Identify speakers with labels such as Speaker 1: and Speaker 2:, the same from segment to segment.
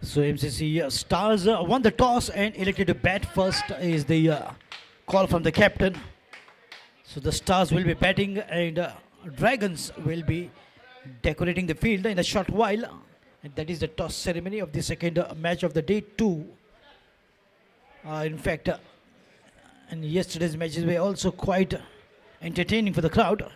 Speaker 1: So MCC Stars won the toss and elected to bat first is the call from the captain. So the Stars will be batting and Dragons will be decorating the field in a short while. And that is the toss ceremony of the second match of the day 2. In fact, and yesterday's matches were also quite entertaining for the crowd.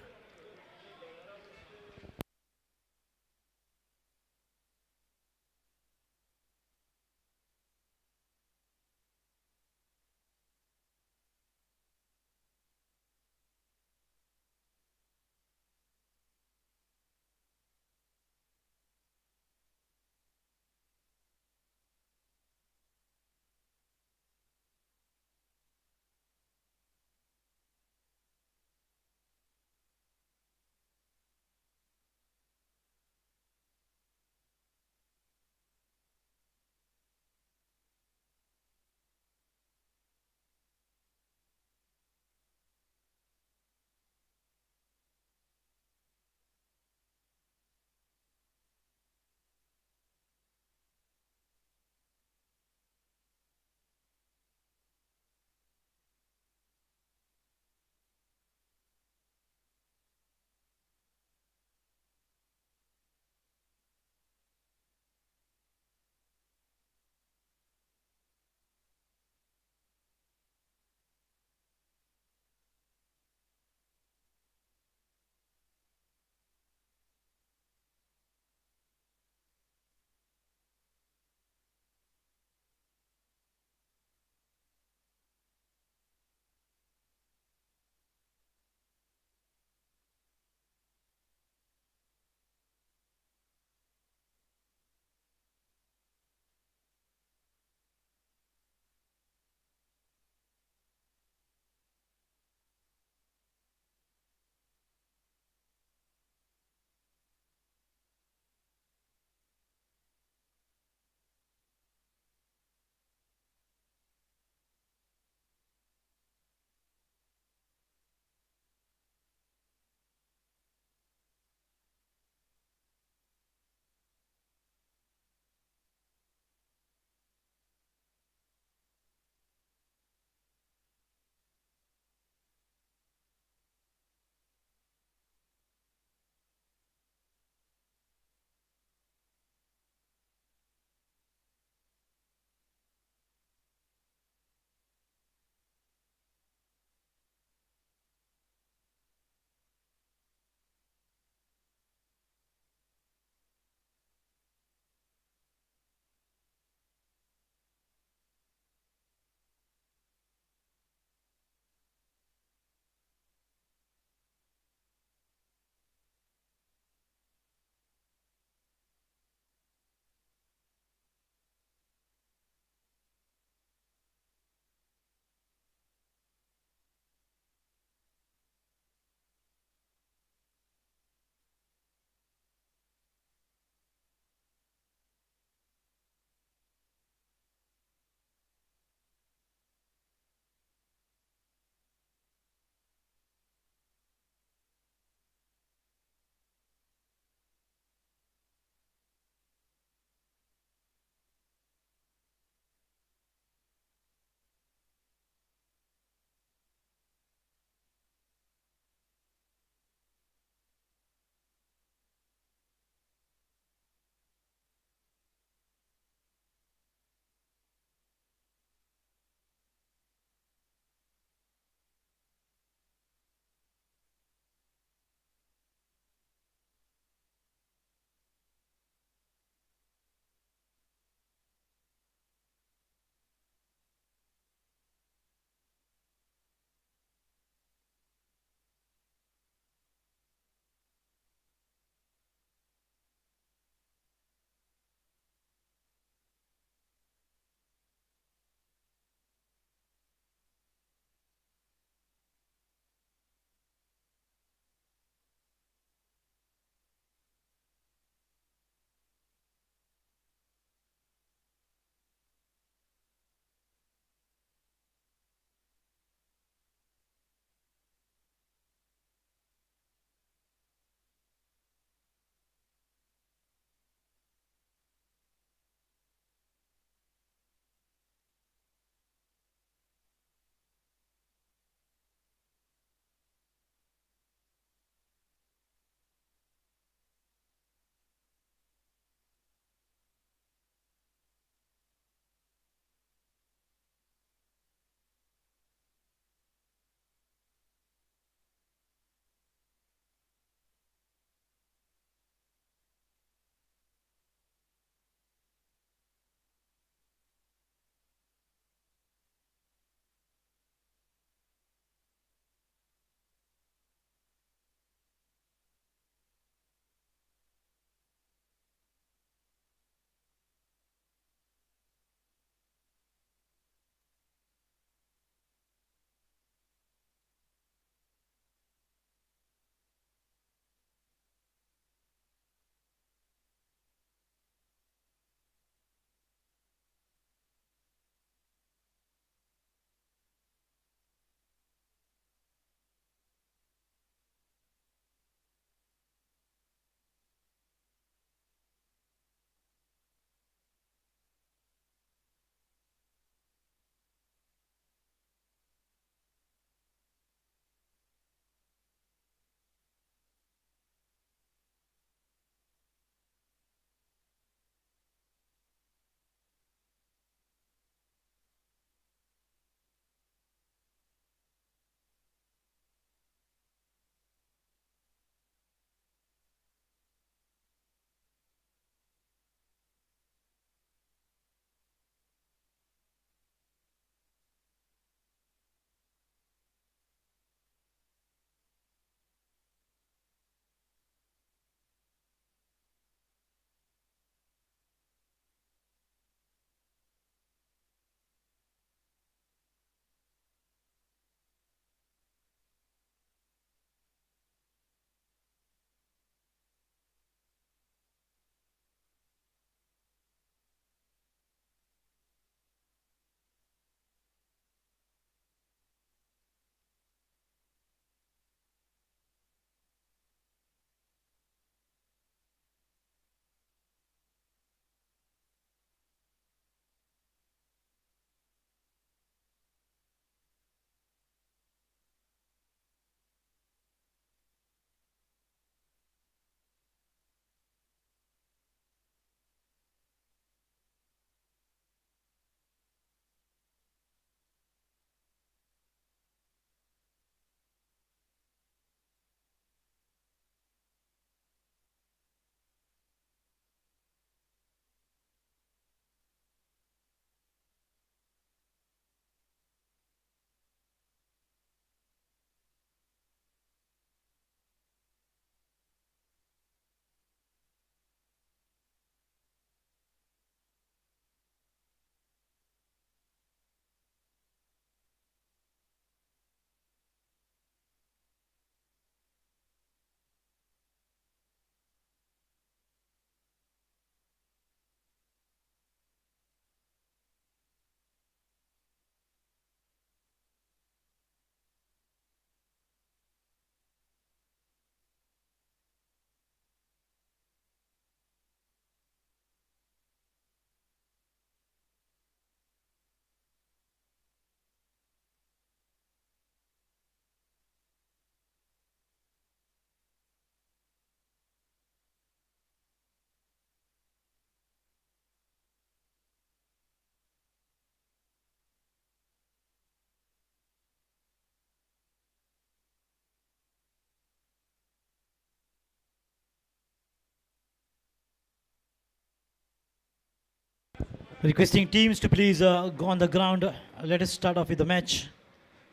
Speaker 1: Requesting teams to please go on the ground. Let us start off with the match.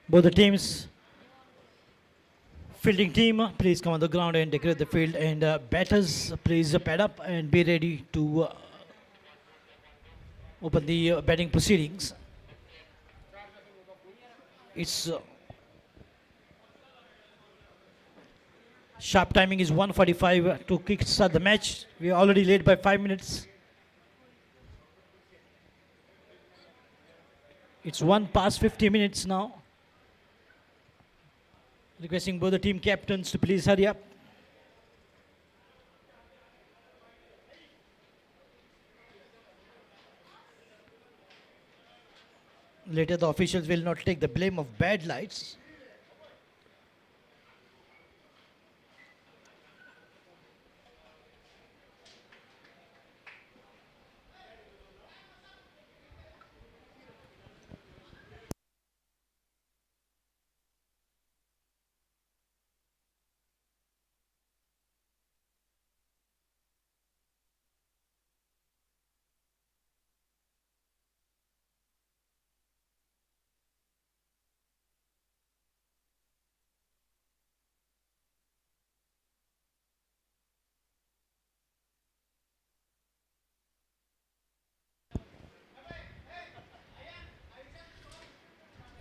Speaker 1: Both the teams, fielding team, please come on the ground and decorate the field. And batters, please pad up and be ready to open the batting proceedings. It's sharp timing is 1:45 to kickstart the match. We are already late by 5 minutes. It's 1 past 50 minutes now. Requesting both the team captains to please hurry up. Later the officials will not take the blame of bad lights.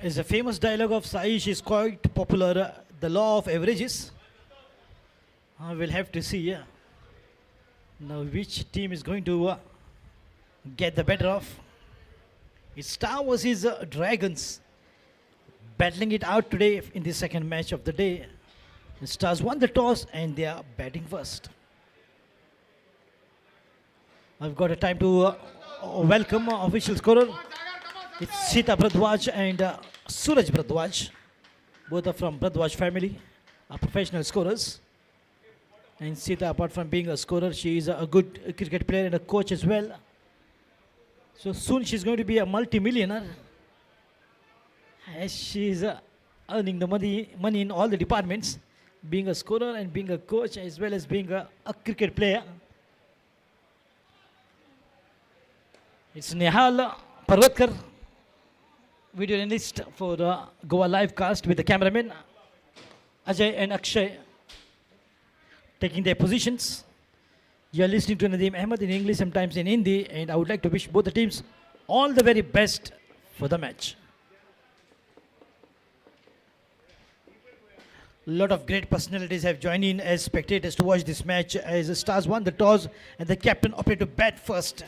Speaker 1: As a famous dialogue of Saish is quite popular, the law of averages. We'll have to see now which team is going to get the better of. It's Star versus Dragons battling it out today in the second match of the day. The Stars won the toss and they are batting first. I've got a time to welcome official scorer. It's Sita Bhardwaj and Suraj Bhardwaj. Both are from Bhardwaj family, are professional scorers. And Sita, apart from being a scorer, she is a good cricket player and a coach as well. So soon she's going to be a multi-millionaire, as she is earning the money in all the departments, being a scorer and being a coach as well as being a cricket player. It's Nehal Parvatkar, video analyst for Goa Livecast with the cameramen Ajay and Akshay taking their positions. You are listening to Nadeem Ahmed in English, sometimes in Hindi, and I would like to wish both the teams all the very best for the match. A lot of great personalities have joined in as spectators to watch this match, as the Stars won the toss and the captain opted to bat first.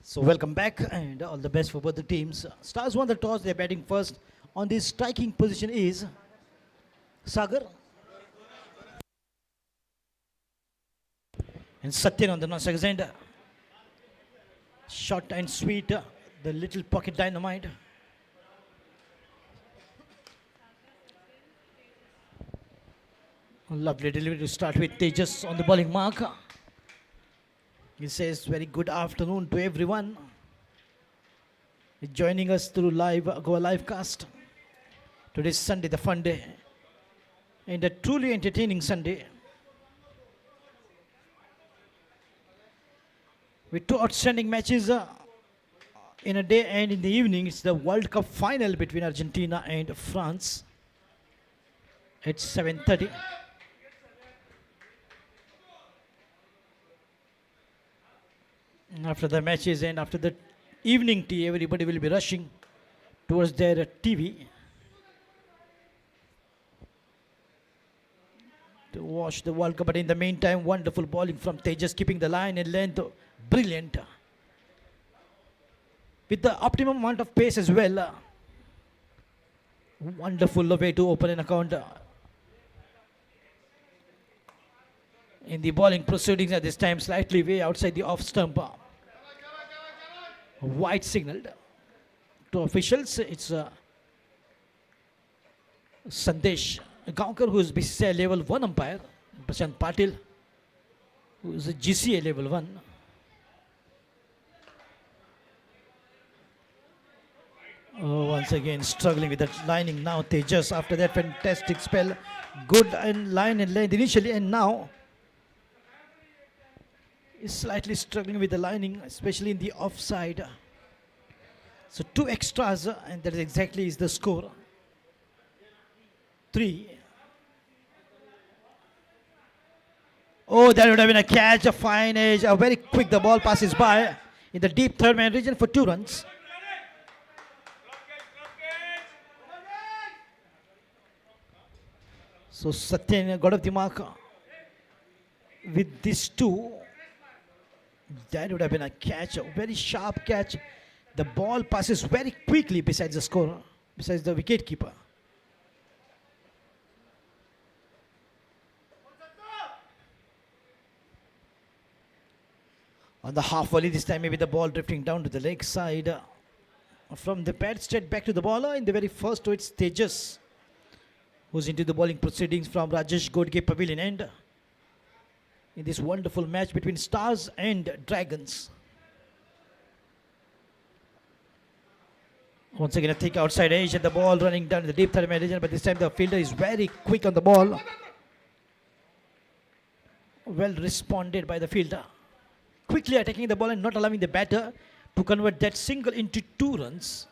Speaker 1: So welcome back and all the best for both the teams. Stars won the toss. They're batting first. On the striking position is Sagar and Satyan on the non-strikers end. Short and sweet, the little pocket dynamite. Lovely delivery to start with Tejas on the bowling mark. He says very good afternoon to everyone joining us through Goa live cast. Today's Sunday, the fun day, and a truly entertaining Sunday with two outstanding matches in a day, and in the evening it's the World Cup final between Argentina and France at 7:30. After the matches and after the evening tea, everybody will be rushing towards their TV to watch the World Cup. But in the meantime, wonderful bowling from Tejas, keeping the line and length brilliant, with the optimum amount of pace as well. Wonderful way to open an account in the bowling proceedings at this time, slightly way outside the off stump. White signaled to officials. It's Sandesh Gaonkar, who is BCCI level 1 umpire, Prashant Patil, who is a GCA level 1. Once again struggling with that lining now, Tejas, after that fantastic spell, good and line and length initially, and now is slightly struggling with the lining, especially in the offside. So 2 extras, and that exactly is the score. 3. Oh, that would have been a catch, a fine edge, a very quick, the ball passes by in the deep third man region for 2 runs. So Satyan got up the mark with these 2. That would have been a catch, a very sharp catch. The ball passes very quickly besides the scorer, besides the wicket keeper. On the half volley this time, maybe the ball drifting down to the leg side. From the pad straight back to the bowler. In the very first to it's Tejas, who's into the bowling proceedings from Rajesh Godge Pavilion end, in this wonderful match between Stars and Dragons. Once again a thick outside edge and the ball running down the deep third man region, but this time the fielder is very quick on the ball. Well responded by the fielder, quickly attacking the ball and not allowing the batter to convert that single into 2 runs.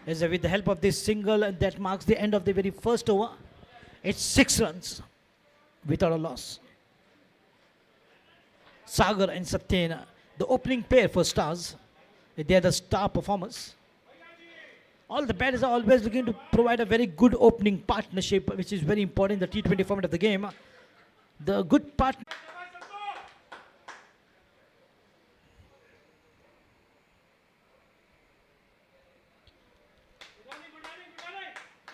Speaker 1: As with the help of this single, and that marks the end of the very first over. It's 6 runs without a loss. Sagar and Satyan, the opening pair for Stars, they are the star performers. All the batters are always looking to provide a very good opening partnership, which is very important in the T20 format of the game. The good part.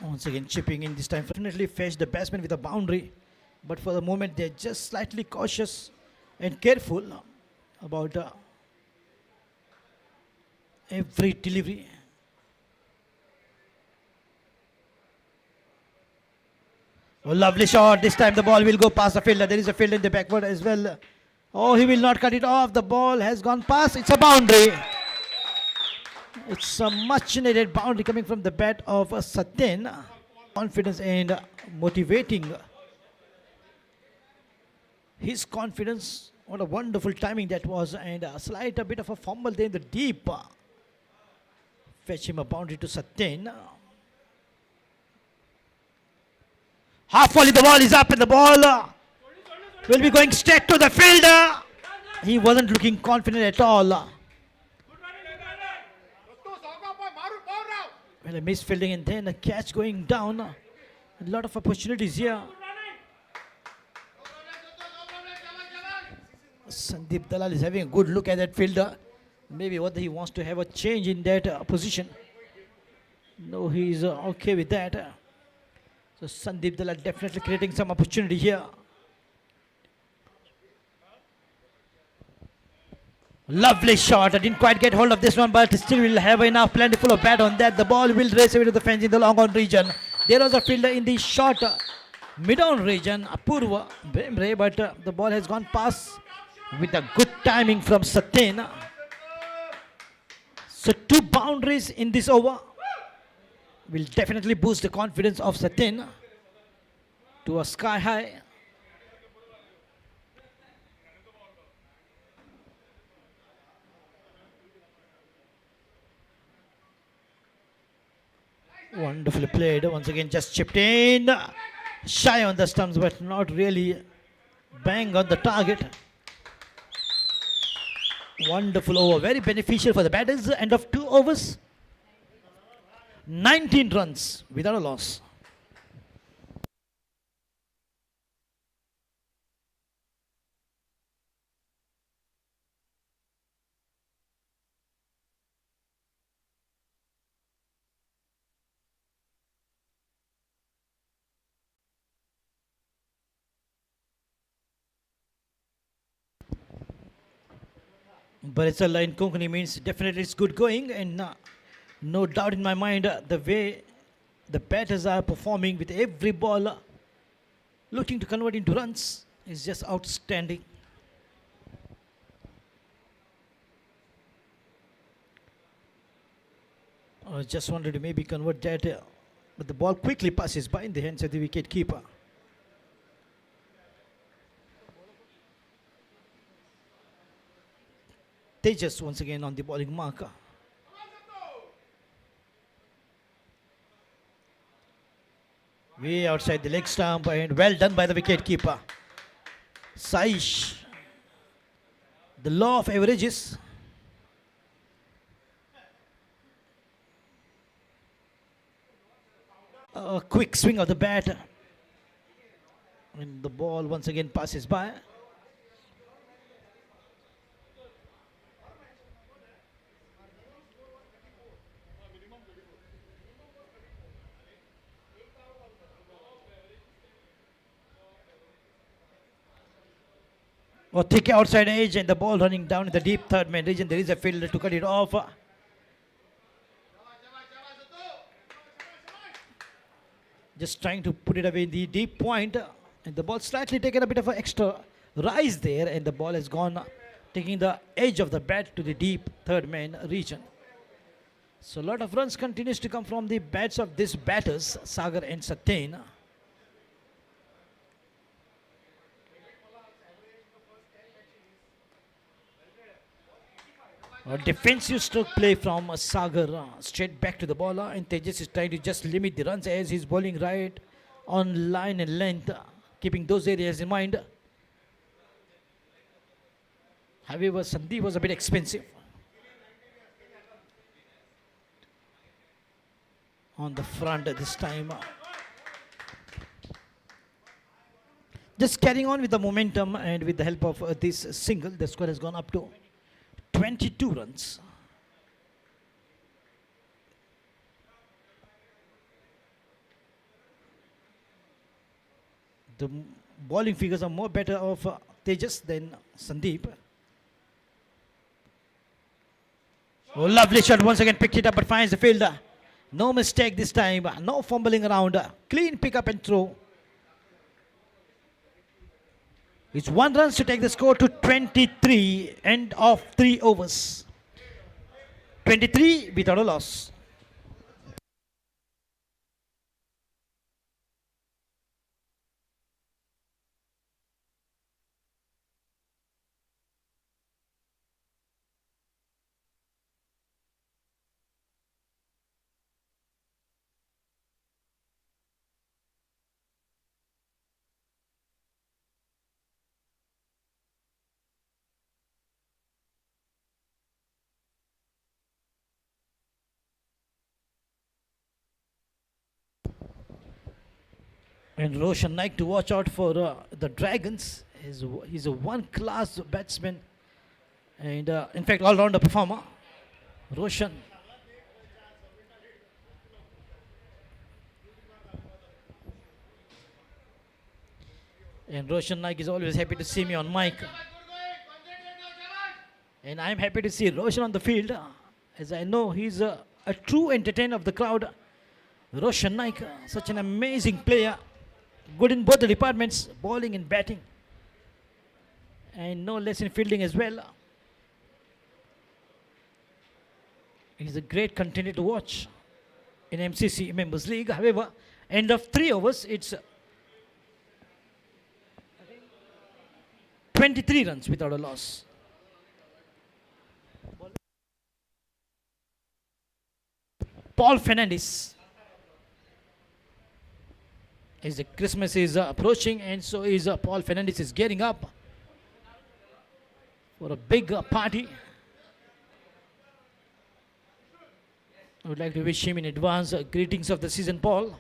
Speaker 1: Once again chipping in this time, fortunately fetched the batsman with a boundary, but for the moment they're just slightly cautious and careful about every delivery. Oh, lovely shot. This time the ball will go past the fielder. There is a fielder in the backward as well. Oh, he will not cut it off. The ball has gone past. It's a boundary. It's a much needed boundary coming from the bat of Satyan. Confidence and motivating his confidence. What a wonderful timing that was, and a slight a bit of a fumble there in the deep. Fetch him a boundary to Satyan. Half volley, the ball is up and the ball will be going straight to the fielder. He wasn't looking confident at all. Well, a misfielding and then a catch going down. A lot of opportunities here. Sandeep Dalal is having a good look at that fielder. Maybe whether he wants to have a change in that position. No, he's okay with that. So Sandeep Dala definitely creating some opportunity here. Lovely shot. I didn't quite get hold of this one, but still will have enough plentiful of bat on that. The ball will race away to the fence in the long on region. There was a fielder in the short mid-on region, Apurva Bemre, but the ball has gone past with a good timing from Satyen. So 2 boundaries in this over will definitely boost the confidence of Satyen to a sky high. Wonderfully played. Once again, just chipped in. Shy on the stumps, but not really bang on the target. Wonderful over. Very beneficial for the batters. End of 2 overs. 19 runs without a loss. But it's a line Konkani means definitely it's good going, and no doubt in my mind the way the batters are performing with every ball looking to convert into runs is just outstanding. I just wanted to maybe convert that, but the ball quickly passes by in the hands of the wicket keeper. Tejas once again on the bowling marker. Way outside the leg stump, and well done by the wicket keeper. Saish. The law of averages. A quick swing of the bat. And the ball once again passes by. Or thick outside edge, and the ball running down in the deep third man region. There is a fielder to cut it off. Just trying to put it away in the deep point, and the ball slightly taken a bit of an extra rise there, and the ball has gone taking the edge of the bat to the deep third man region. So a lot of runs continues to come from the bats of these batters, Sagar and Satyen. A defensive stroke play from Sagar straight back to the bowler, and Tejas is trying to just limit the runs as he's bowling right on line and length, keeping those areas in mind. However, Sandeep was a bit expensive on the front at this time. Just carrying on with the momentum, and with the help of this single, the score has gone up to 22 runs. The bowling figures are more better of Tejas than Sandeep. Oh, lovely shot. Once again picked it up but finds the fielder. No mistake this time. No fumbling around. Clean pick up and throw. It's 1 run to take the score to 23. End of 3 overs. 23 without a loss. And Roshan Naik to watch out for the Dragons. He's a one-class batsman, And in fact, all-rounder performer, Roshan. And Roshan Naik is always happy to see me on mic. And I'm happy to see Roshan on the field, as I know he's a true entertainer of the crowd. Roshan Naik, such an amazing player, good in both the departments, bowling and batting, and no less in fielding as well. He's a great contender to watch in MCC Members League. However, end of 3 overs, it's 23 runs without a loss. Paul Fernandes. As the Christmas is approaching, and so is Paul Fernandes is getting up for a big party. I would like to wish him in advance greetings of the season, Paul.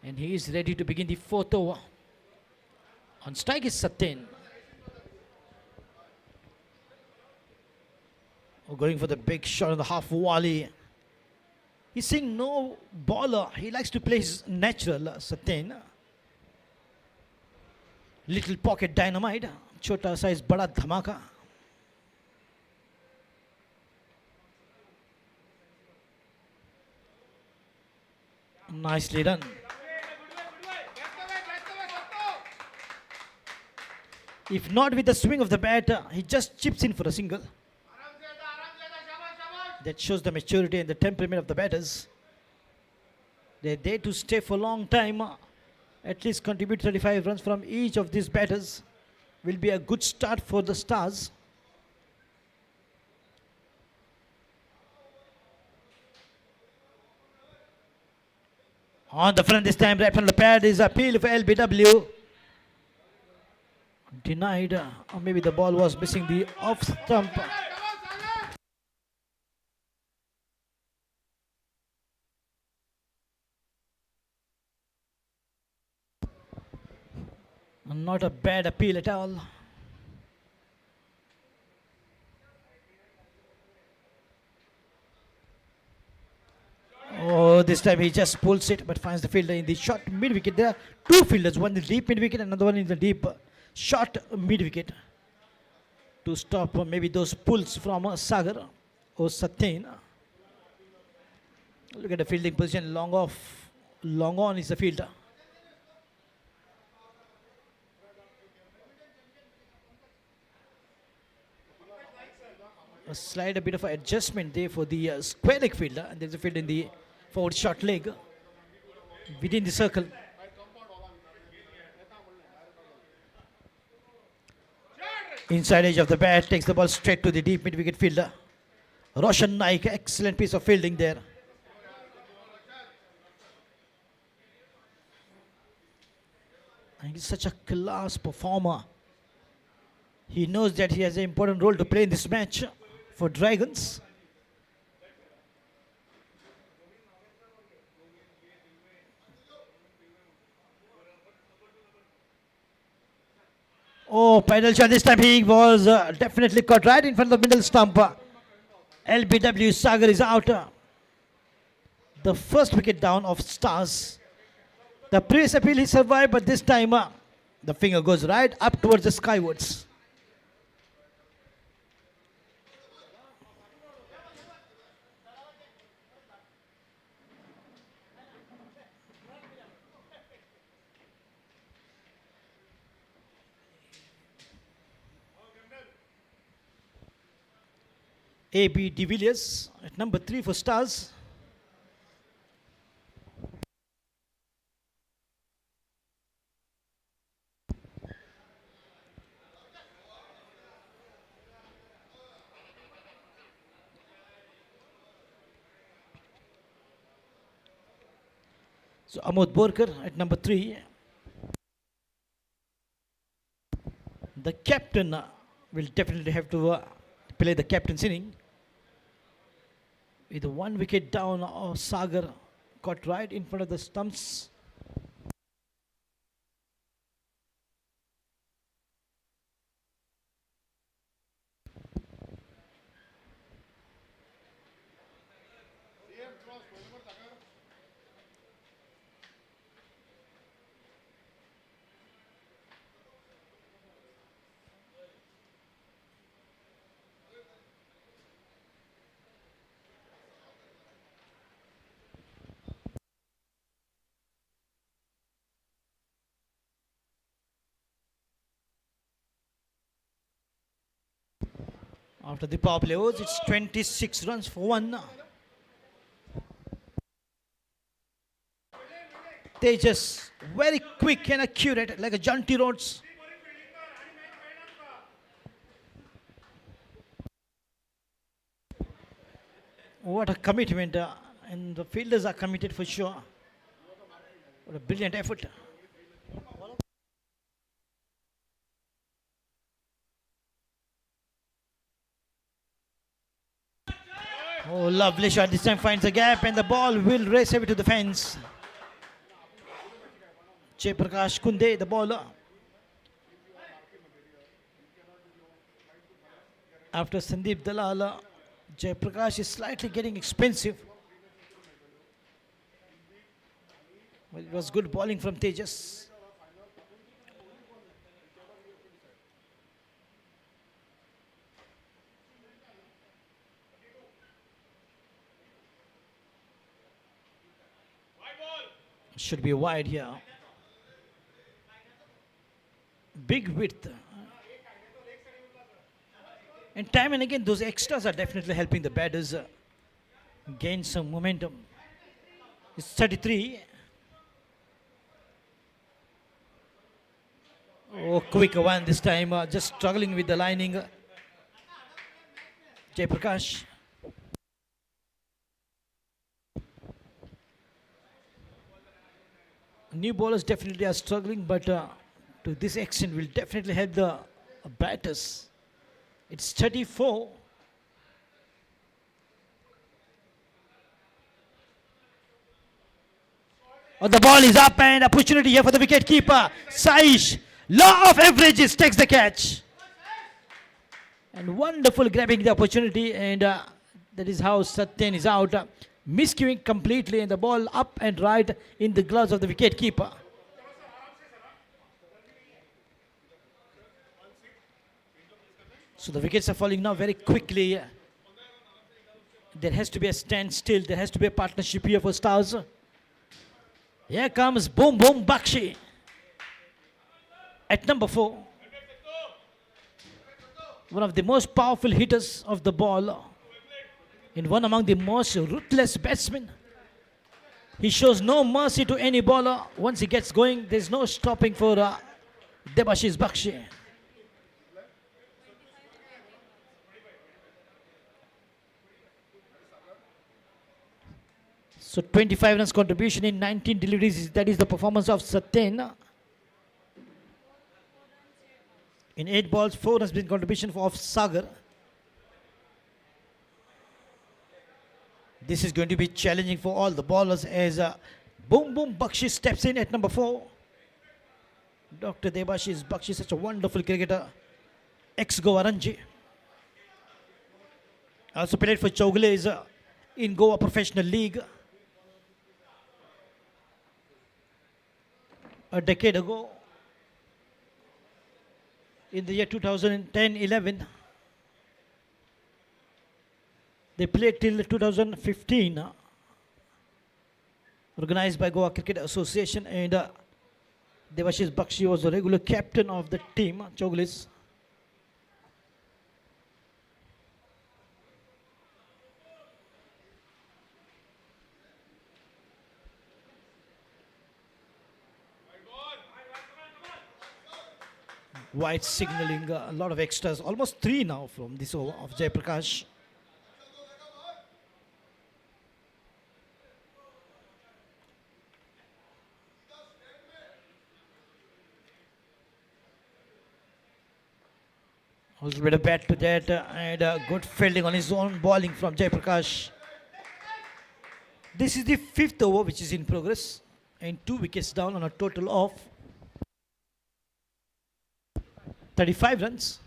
Speaker 1: And he is ready to begin the 4th over. On strike is Satyen. Going for the big shot on the half volley. He's seeing no bowler. He likes to play his natural, Satyen. Little pocket dynamite. Chota size, bada dhamaka. Nicely done. If not with the swing of the bat, he just chips in for a single. That shows the maturity and the temperament of the batters. They're there to stay for a long time. At least contribute 35 runs from each of these batters. Will be a good start for the Stars. On the front this time, right from the pad is appeal for LBW. Denied, or maybe the ball was missing the off stump. Not a bad appeal at all. Oh, this time he just pulls it but finds the fielder in the short mid wicket. There are 2 fielders, one in the deep mid wicket, another one in the deep short mid wicket, to stop maybe those pulls from Sagar or Satyen. Look at the fielding position, long off, long on is the fielder. A slight a bit of an adjustment there for the square leg fielder, and there's a field in the forward short leg within the circle. Inside edge of the bat, takes the ball straight to the deep mid wicket fielder. Roshan Naik, excellent piece of fielding there. And he's such a class performer. He knows that he has an important role to play in this match for Dragons. Oh, pedal shot. This time he was definitely caught right in front of the middle stump. LBW Sagar is out. The first wicket down of Stars. The previous appeal he survived, but this time the finger goes right up towards the skywards. A.B. de Villiers at number 3 for Stars. So Amod Borkar at number 3. The captain will definitely have to play the captain's inning. With 1 wicket down, Sagar caught right in front of the stumps. After the power play overs, it's 26 runs for one. Tejas, very quick and accurate, like a jaunty Rhodes. What a commitment, and the fielders are committed for sure. What a brilliant effort. Oh, lovely shot. This time finds a gap and the ball will race away to the fence. Prakash Kunde, the bowler. After Sandeep Dalal, Prakash is slightly getting expensive. Well, it was good bowling from Tejas. Should be wide here. Big width. And time and again, those extras are definitely helping the batters gain some momentum. It's 33. Oh, quick one this time. Just struggling with the lining. Prakash. New bowlers definitely are struggling, but to this extent will definitely help the batters. It's 34. Oh, the ball is up and opportunity here for the wicket keeper. Saish, law of averages, takes the catch. And wonderful grabbing the opportunity, and that is how Satyen is out. Miscuing completely, and the ball up and right in the gloves of the wicket keeper. So the wickets are falling now very quickly. There has to be a standstill. There has to be a partnership here for Stars. Here comes Boom Boom Bakshi at number 4. One of the most powerful hitters of the ball, and one among the most ruthless batsmen. He shows no mercy to any bowler. Once he gets going, there's no stopping for Debashish Bakshi. So 25 runs contribution in 19 deliveries. That is the performance of Satyen. In 8 balls, 4 has been contribution of Sagar. This is going to be challenging for all the bowlers as Boom Boom Bakshi steps in at number 4. Dr. Debashish Bakshi, such a wonderful cricketer. Ex-Goa Ranji. Also played for Chowgules in Goa Professional League a decade ago, in the year 2010-11. They played till 2015, organized by Goa Cricket Association, and Debashish Bakshi was the regular captain of the team, Chowgules. Wide signaling, a lot of extras, almost 3 now from this over of Prakash. Also with a bat to that and good fielding on his own bowling from Prakash. This is the 5th over which is in progress, and 2 wickets down on a total of 35 runs.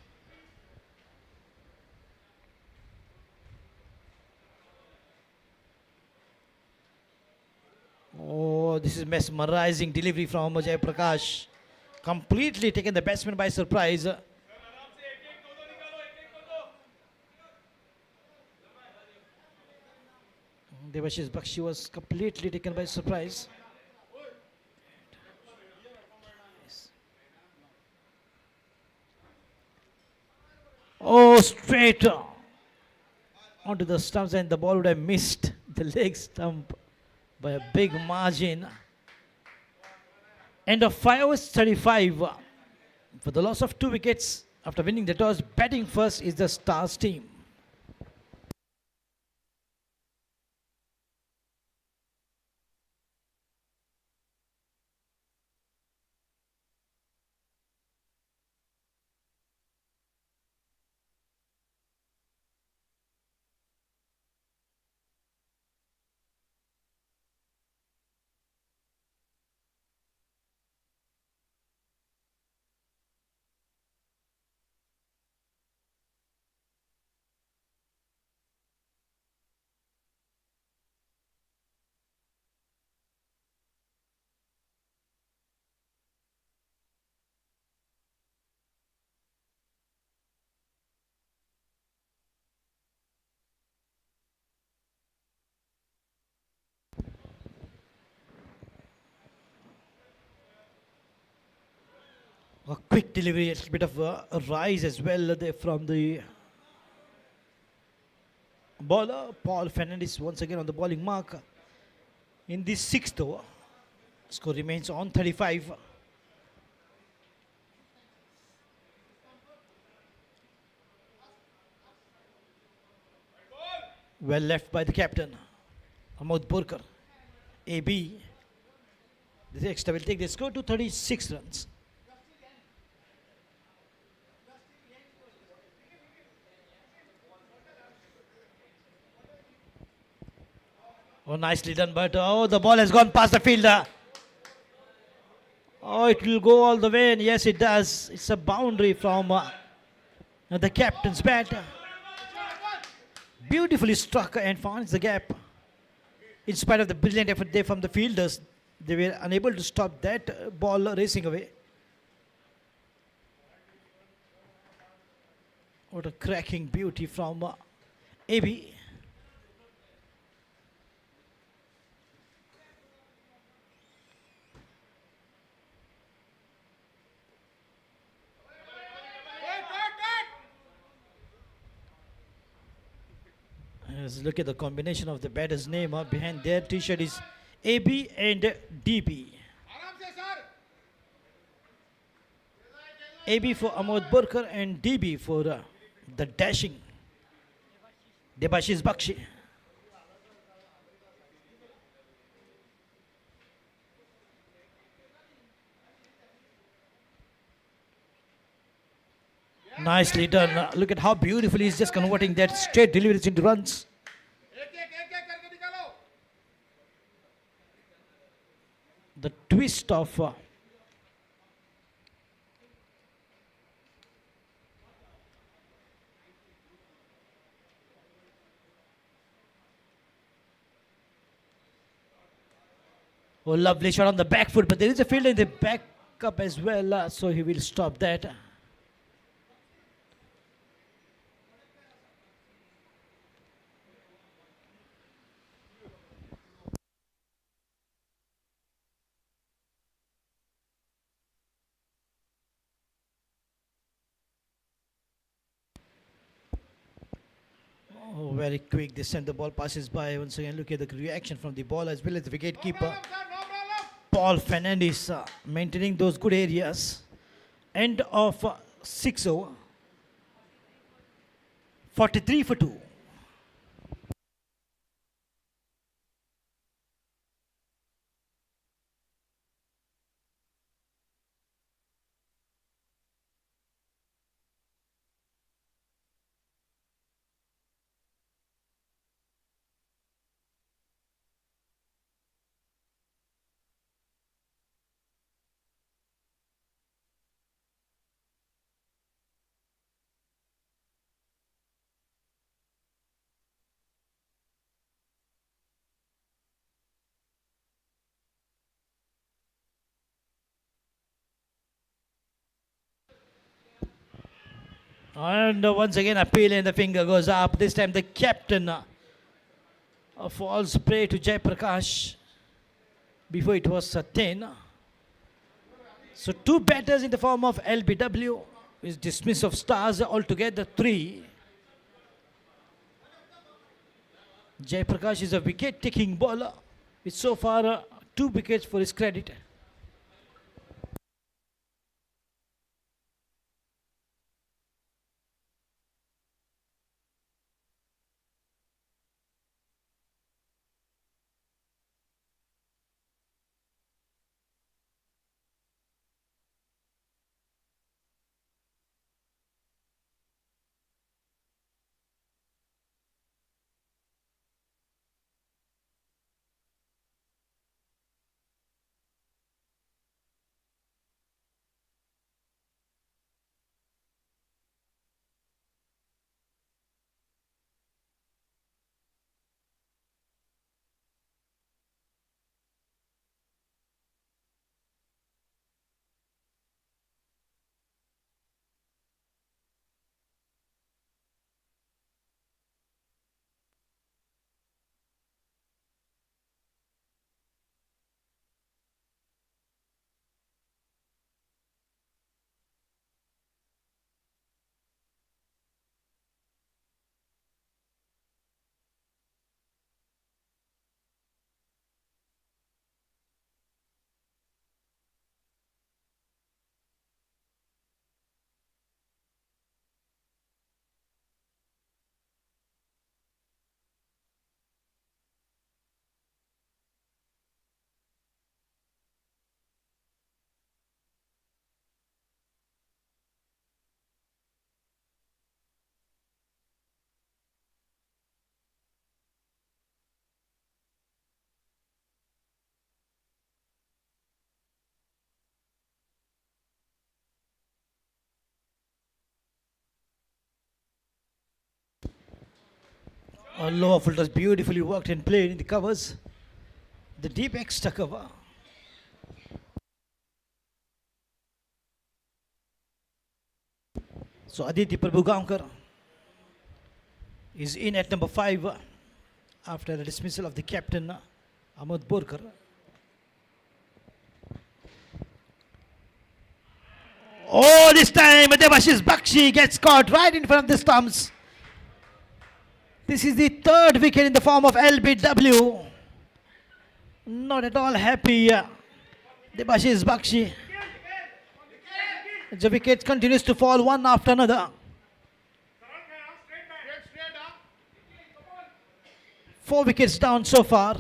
Speaker 1: Oh, this is mesmerizing delivery from Jay Prakash. Completely taken the batsman by surprise. Devashish Bakshi was completely taken by surprise. Oh, straight onto the stumps, and the ball would have missed the leg stump by a big margin. End of 5 overs 35 for the loss of 2 wickets after winning the toss. Batting first is the Stars team. A quick delivery, a little bit of a rise as well there from the bowler. Paul Fernandez once again on the bowling mark in the 6th over. Score remains on 35. Well left by the captain, Ahmad Burkar. AB. The extra will take the score to 36 runs. Oh, nicely done, but oh, the ball has gone past the fielder. Oh, it will go all the way, and yes, it does. It's a boundary from the captain's bat. Beautifully struck and finds the gap. In spite of the brilliant effort there from the fielders, they were unable to stop that ball racing away. What a cracking beauty from AB. Let's look at the combination of the batter's name. Behind their t-shirt is AB and DB. AB for Ahmad Burkar and DB for the dashing Devashish Bakshi. Nicely done. Look at how beautifully he's just converting that straight deliveries into runs. The twist of oh, lovely shot on the back foot, but there is a fielder in the back up as well, so he will stop that. Oh, very quick. They send the ball passes by. Once again, look at the reaction from the ball as well as the wicket keeper. Paul Fernandez maintaining those good areas. End of 6 over. 43 for 2. And once again, appeal and the finger goes up. This time the captain falls prey to Jai Prakash. Before it was 10. So two batters in the form of LBW is dismiss of Stars, altogether 3. Jai Prakash is a wicket-taking bowler with so far 2 wickets for his credit. Lower filters beautifully worked and played in the covers. The deep extra cover. So Aditi Prabhugaonkar is in at number 5 after the dismissal of the captain Ahmed Borkar. Oh, this time Devashish Bakshi gets caught right in front of the stumps. This is the 3rd wicket in the form of LBW. Not at all happy. Devashish Bakshi. The wicket continues to fall one after another. 4 wickets down so far.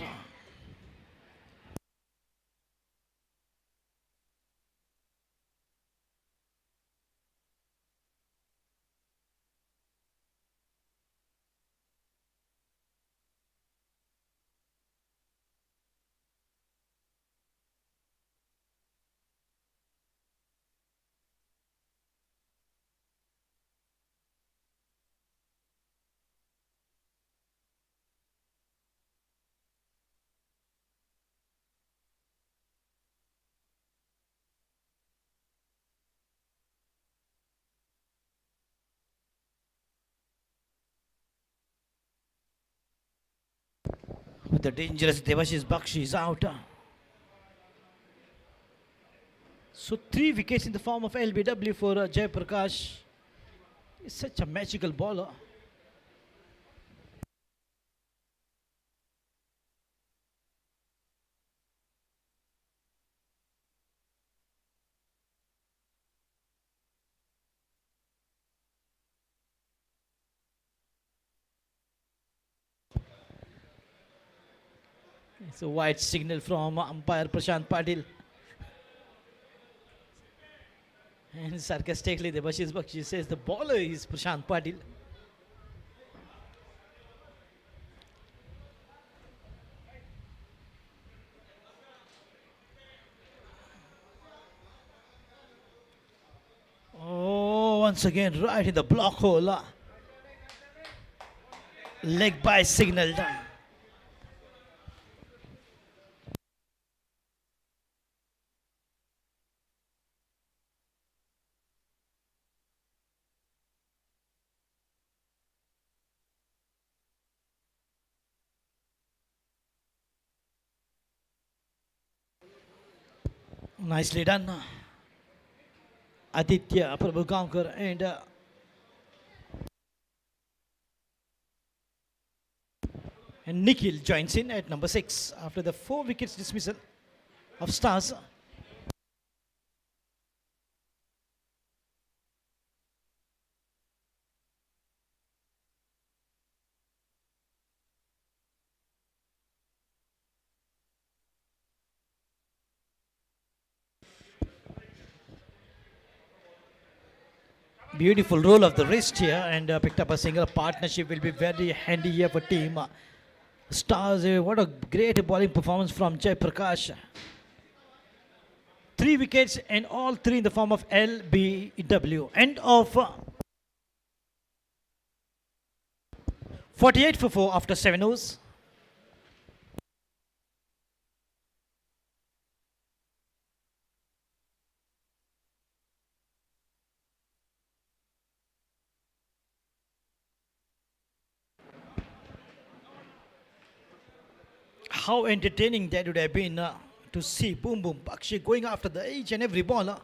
Speaker 1: With the dangerous Devashish Bakshi is out. So 3 wickets in the form of LBW for Jai Prakash. He's such a magical bowler. It's a white signal from umpire Prashant Patil. And sarcastically, Devashish Bakshi says the bowler is Prashant Patil. Oh, once again, right in the block hole. Leg by signaled. Nicely done. Aditya Prabhugankar and Nikhil joins in at number 6 after the 4 wickets dismissal of Stars. Beautiful roll of the wrist here and picked up a single. Partnership will be very handy here for team Stars. What a great bowling performance from Jai Prakash. 3 wickets and all 3 in the form of LBW. End of 48 for 4 after 7 overs. How entertaining that would have been to see Boom Boom Bakshi going after each and every ball.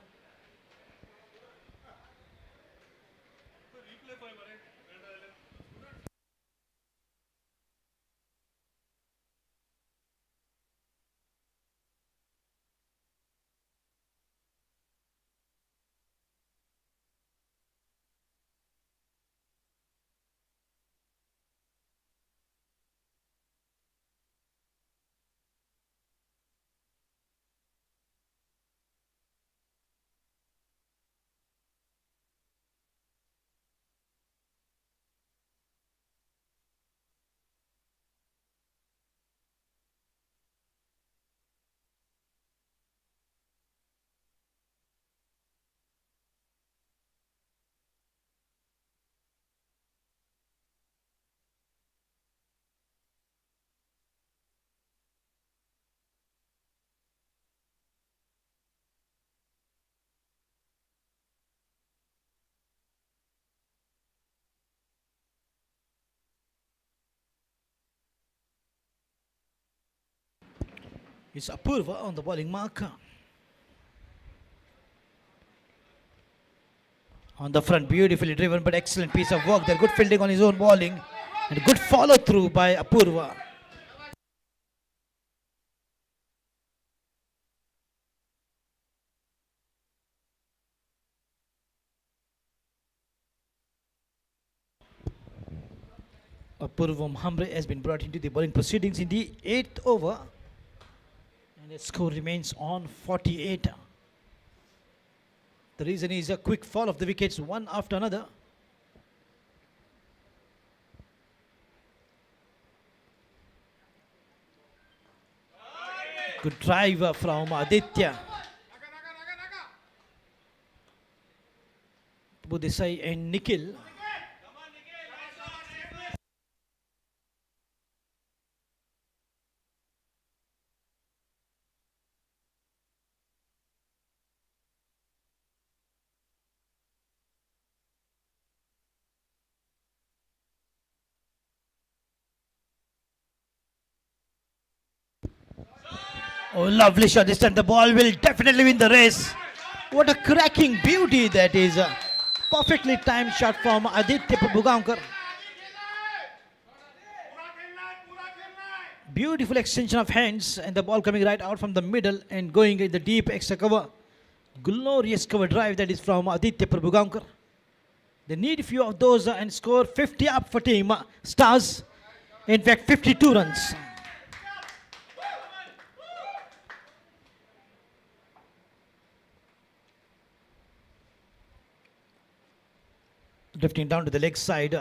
Speaker 1: It's Apurva on the bowling mark. On the front, beautifully driven, but excellent piece of work there. Good fielding on his own bowling and good follow through by Apurva. Apurva Hamre has been brought into the bowling proceedings in the 8th over. And the score remains on 48. The reason is a quick fall of the wickets, one after another. Good drive from Aditya. Budesai and Nikhil. Oh, lovely shot. This time the ball will definitely win the race. What a cracking beauty that is. Perfectly timed shot from Aditya Prabhugankar. Beautiful extension of hands and the ball coming right out from the middle and going in the deep extra cover. Glorious cover drive that is from Aditya Prabhugankar. They need a few of those and score 50 up for team Stars. In fact, 52 runs. Drifting down to the leg side.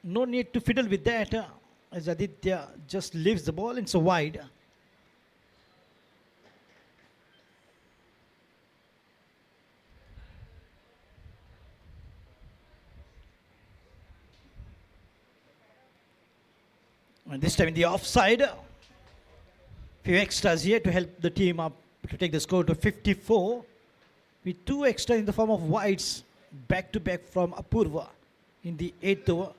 Speaker 1: No need to fiddle with that as Aditya just leaves the ball and so wide. And this time in the offside. Few extras here to help the team up to take the score to 54. With 2 extra in the form of wides back to back from Apurva in the 8th over.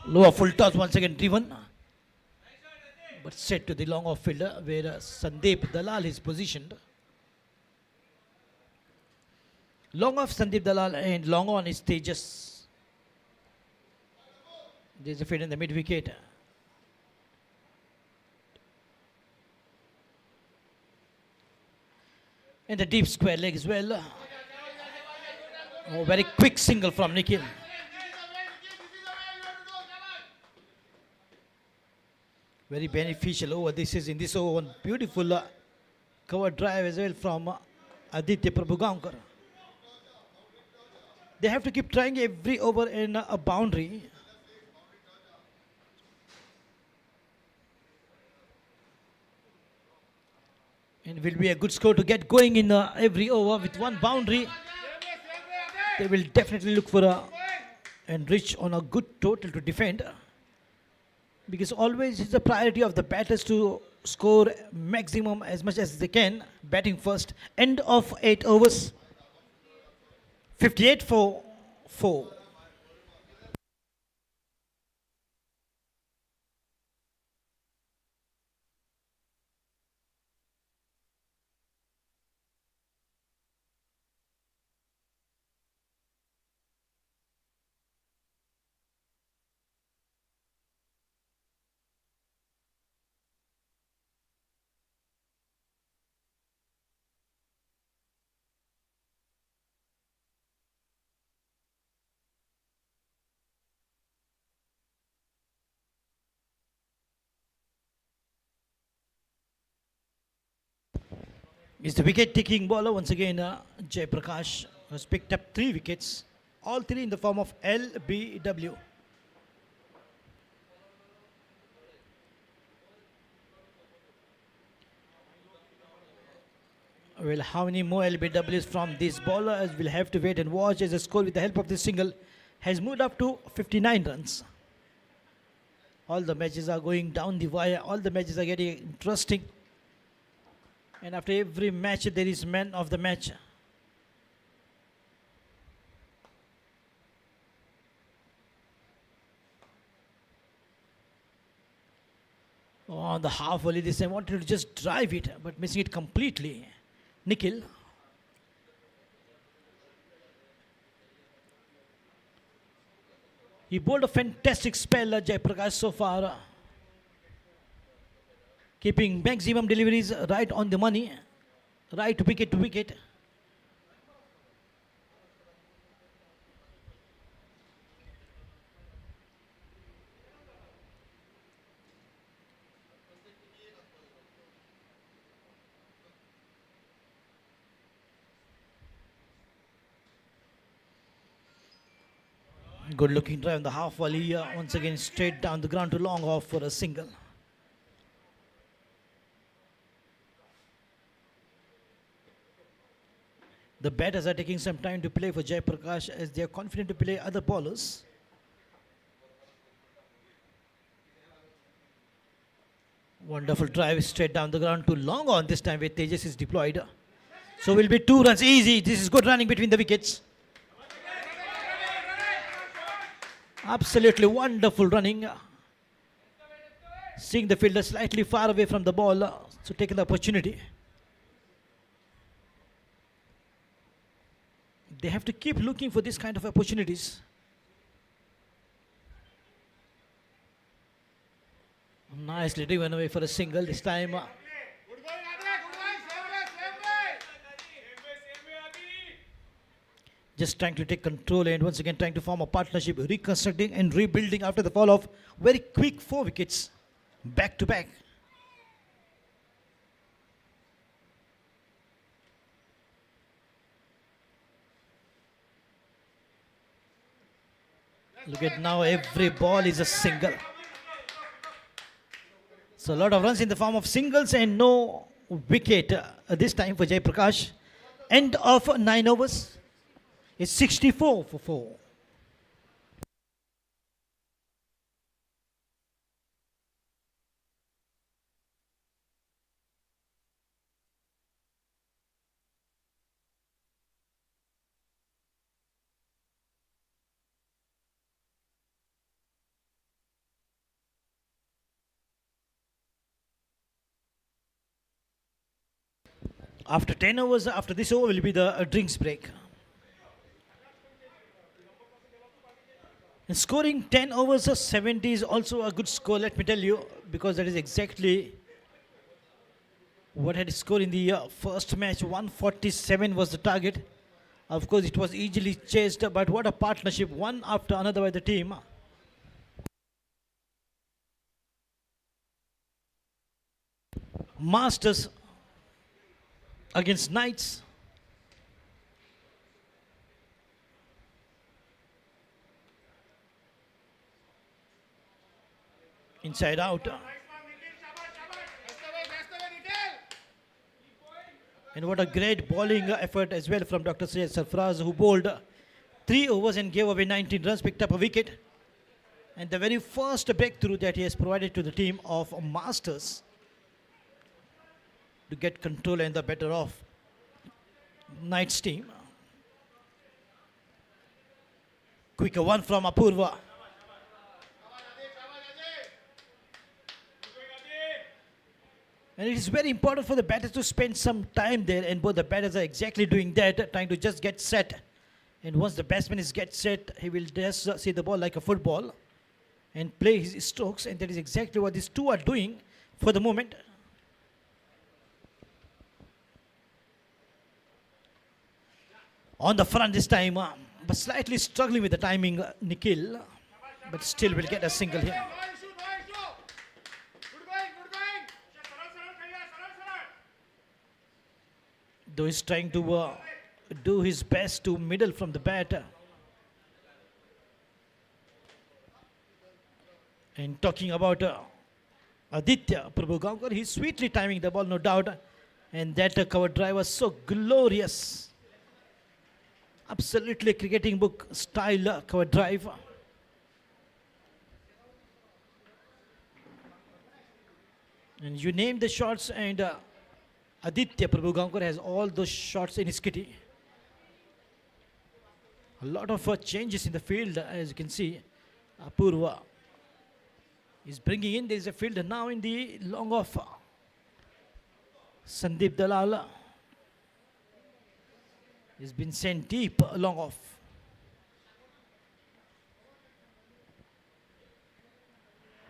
Speaker 1: Lower full toss once again driven, but set to the long off fielder where Sandeep Dalal is positioned. Long off Sandeep Dalal and long on is Tejas. There's a field in the mid wicket. And the deep square leg as well. Oh, very quick single from Nikhil. Very beneficial over. This is in this over one beautiful cover drive as well from Aditya Prabhugaonkar. They have to keep trying every over in a boundary. And it will be a good score to get going in every over with one boundary. They will definitely look for and reach on a good total to defend. Because always it's a priority of the batters to score maximum as much as they can. Batting first. End of 8 overs. 58 for 4. Is the wicket taking bowler once again. Jay Prakash has picked up 3 wickets, all 3 in the form of LBW. Well, how many more LBWs from this bowler, as we'll have to wait and watch, as the score with the help of this single has moved up to 59 runs. All the matches are going down the wire. All the matches are getting interesting. And after every match, there is man of the match. On the half volley this time, wanted to just drive it, but missing it completely. Nikhil. He bowled a fantastic spell, Jay Prakash, so far. Keeping maximum deliveries right on the money, right wicket to wicket. Good looking drive on the half volley, once again straight down the ground to long off for a single. The batters are taking some time to play for Jay Prakash as they are confident to play other bowlers. Wonderful drive straight down the ground to long on this time where Tejas is deployed. So will be 2 runs easy. This is good running between the wickets. Absolutely wonderful running. Seeing the fielder slightly far away from the ball, so taking the opportunity. They have to keep looking for this kind of opportunities. Nicely driven away for a single this time. Just trying to take control and once again trying to form a partnership, reconstructing and rebuilding after the fall of very quick 4 wickets back to back. Look at now, every ball is a single. So a lot of runs in the form of singles and no wicket this time for Jay Prakash. End of 9 overs. It's 64 for 4. After 10 overs, after this over will be the drinks break. And scoring 10 overs of 70 is also a good score, let me tell you, because that is exactly what had scored in the first match. 147 was the target. Of course, it was easily chased, but what a partnership, one after another by the team. Masters against Knights. Inside out. And what a great bowling effort as well from Dr. Syed Sarfraz, who bowled 3 overs and gave away 19 runs, picked up a wicket. And the very first breakthrough that he has provided to the team of Masters to get control and the better of Knights team. Quicker one from Apurva. And it is very important for the batters to spend some time there, and both the batters are exactly doing that, trying to just get set. And once the batsman is get set, he will just see the ball like a football and play his strokes, and that is exactly what these two are doing for the moment. On the front this time, but slightly struggling with the timing, Nikhil, but still will get a single here. Though he's trying to do his best to middle from the bat. And talking about Aditya Prabhugaonkar, he's sweetly timing the ball, no doubt. And that cover drive was so glorious. Absolutely cricketing book style cover drive. And you name the shots, and Aditya Prabhugaonkar has all those shots in his kitty. A lot of changes in the field, as you can see. Apurva is bringing in. There is a fielder now in the long off. Sandeep Dalal has been sent deep long off.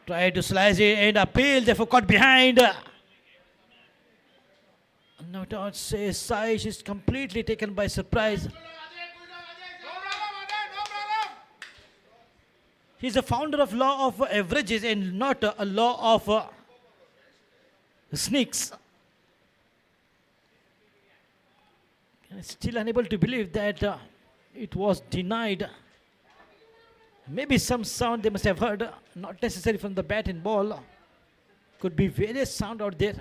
Speaker 1: Tried to slice it and appeal, therefore caught behind. No doubt, say Saish is completely taken by surprise. He's a founder of law of averages and not a law of sneaks. And still unable to believe that it was denied. Maybe some sound they must have heard, not necessarily from the bat and ball. Could be various sound out there.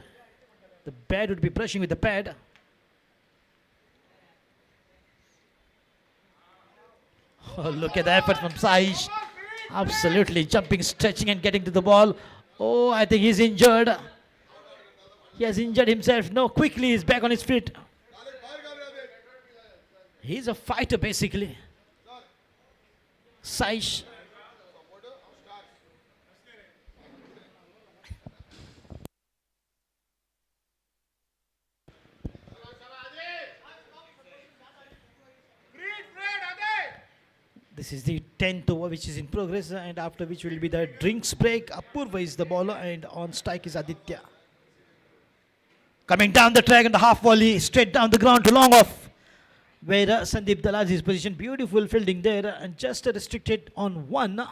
Speaker 1: The bat would be brushing with the pad. Oh, look at the effort from Saish. Absolutely jumping, stretching and getting to the ball. Oh, I think he's injured. He has injured himself. No, quickly he's back on his feet. He's a fighter basically. Saish. This is the 10th over which is in progress, and after which will be the drinks break. Apurva is the bowler and on strike is Aditya. Coming down the track and the half volley straight down the ground to long off, where Sandeep Dalal is positioned. Beautiful fielding there and just restricted on one.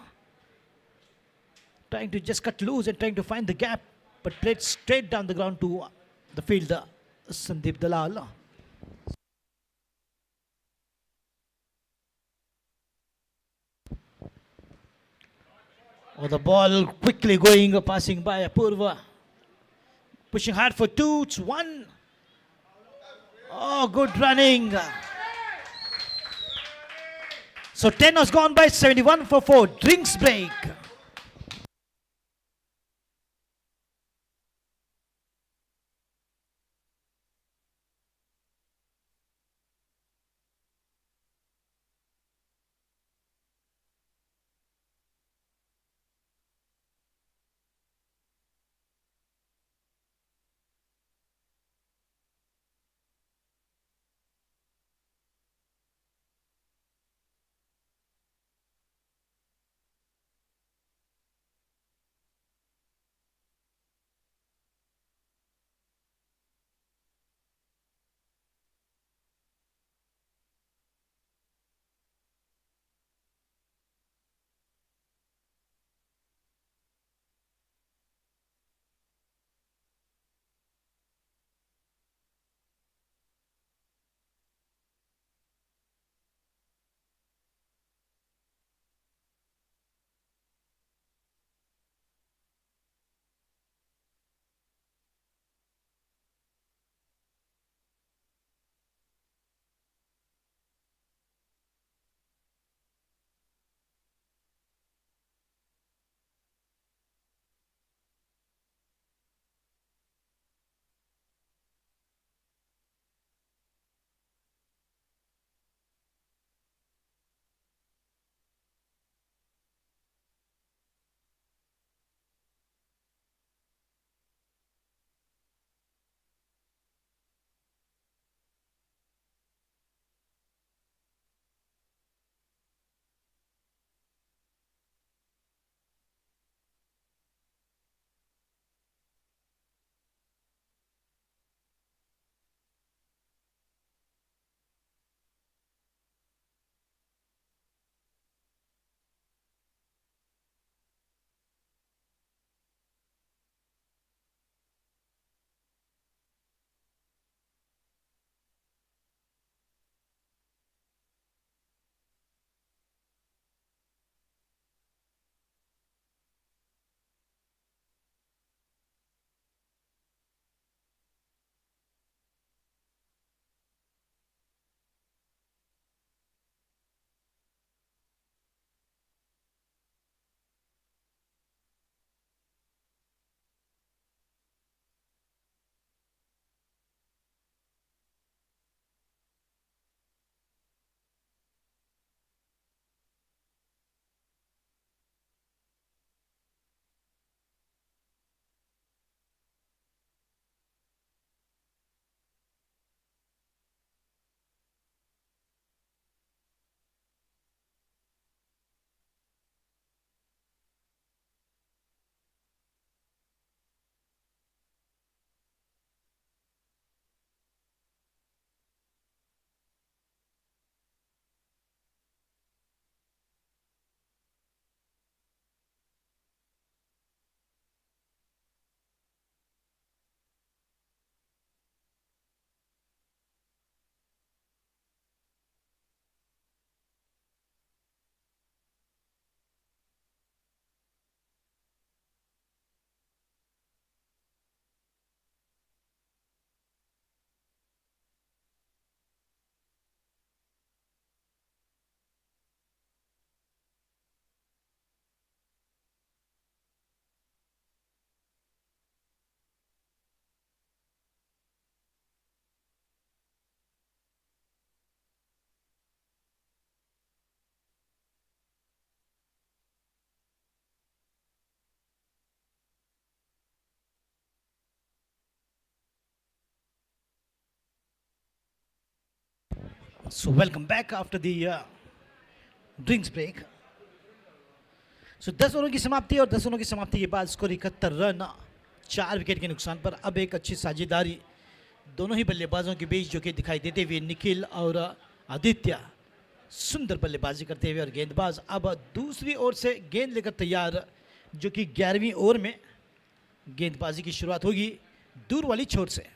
Speaker 1: Trying to just cut loose and trying to find the gap, but played straight down the ground to the fielder Sandeep Dalal. Oh, the ball quickly going, passing by Apurva. Pushing hard for 2, it's 1. Oh, good running. So 10 has gone by, 71 for 4. Drinks break. So welcome back after the drinks break. So 10 ओवरों की समाप्ति और 10 ओवरों की समाप्ति के बाद score 71 run 4 wicket के नुकसान पर अब एक अच्छी साझेदारी दोनों ही बल्लेबाजों के बीच जो कि दिखाई देते हुए निखिल और आदित्य सुंदर बल्लेबाजी करते हुए और गेंदबाज अब दूसरी ओर से गेंद लेकर तैयार जो कि 11वीं ओवर में गेंदबाजी की शुरुआत होगी दूर वाली छोर से।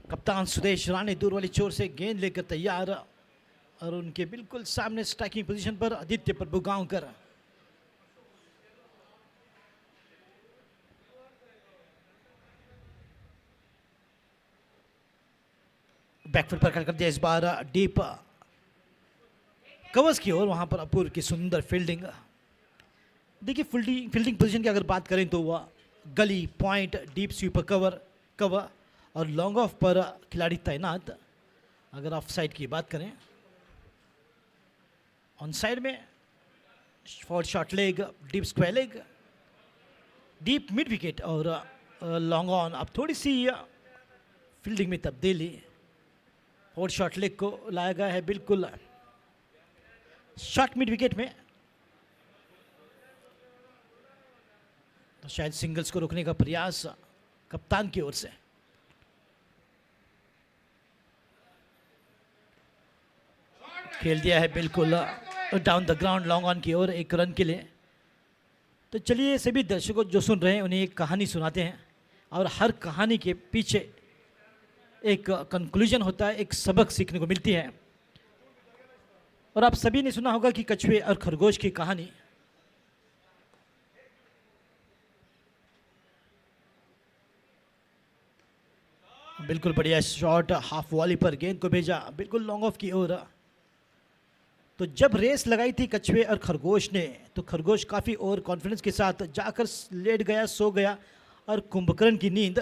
Speaker 1: कप्तान सुदेश राणे दूर वाली छोर से गेंद लेकर तैयार और उनके बिल्कुल सामने स्ट्राइकिंग पोजीशन पर आदित्य प्रभुगांवकर। बैकफुट पर कर दिया इस बार डीप कवर्स की ओर, वहां पर अपूर्व की सुंदर फील्डिंग। देखिए फील्डिंग पोजीशन की अगर बात करें तो वह गली पॉइंट डीप स्वीपर कवर और लॉन्ग ऑफ पर खिलाड़ी तैनात। अगर ऑफ साइड की बात करें ऑन साइड में for short leg deep square leg deep mid wicket और लॉन्ग ऑन। अब थोड़ी सी फील्डिंग में तब्दीली, फॉर शॉर्ट लेग को लाया गया है बिल्कुल शॉर्ट मिड विकेट में, तो शायद सिंगल्स को रोकने का प्रयास कप्तान की ओर से। खेल दिया है बिल्कुल down the ground long on की ओर 1 रन के लिए। तो चलिए सभी दर्शकों जो सुन रहे हैं उन्हें एक कहानी सुनाते हैं और हर कहानी के पीछे एक कंक्लूजन होता है, एक सबक सीखने को मिलती है। और आप सभी ने सुना होगा कि कछुए और खरगोश की कहानी। बिल्कुल बढ़िया शॉट हाफ वॉली पर गेंद को भेजा बिल्कुल लॉन्ग ऑफ की ओर। तो जब रेस लगाई थी कछुए और खरगोश ने तो खरगोश काफ़ी ओवर कॉन्फिडेंस के साथ जाकर लेट गया, सो गया और कुंभकर्ण की नींद।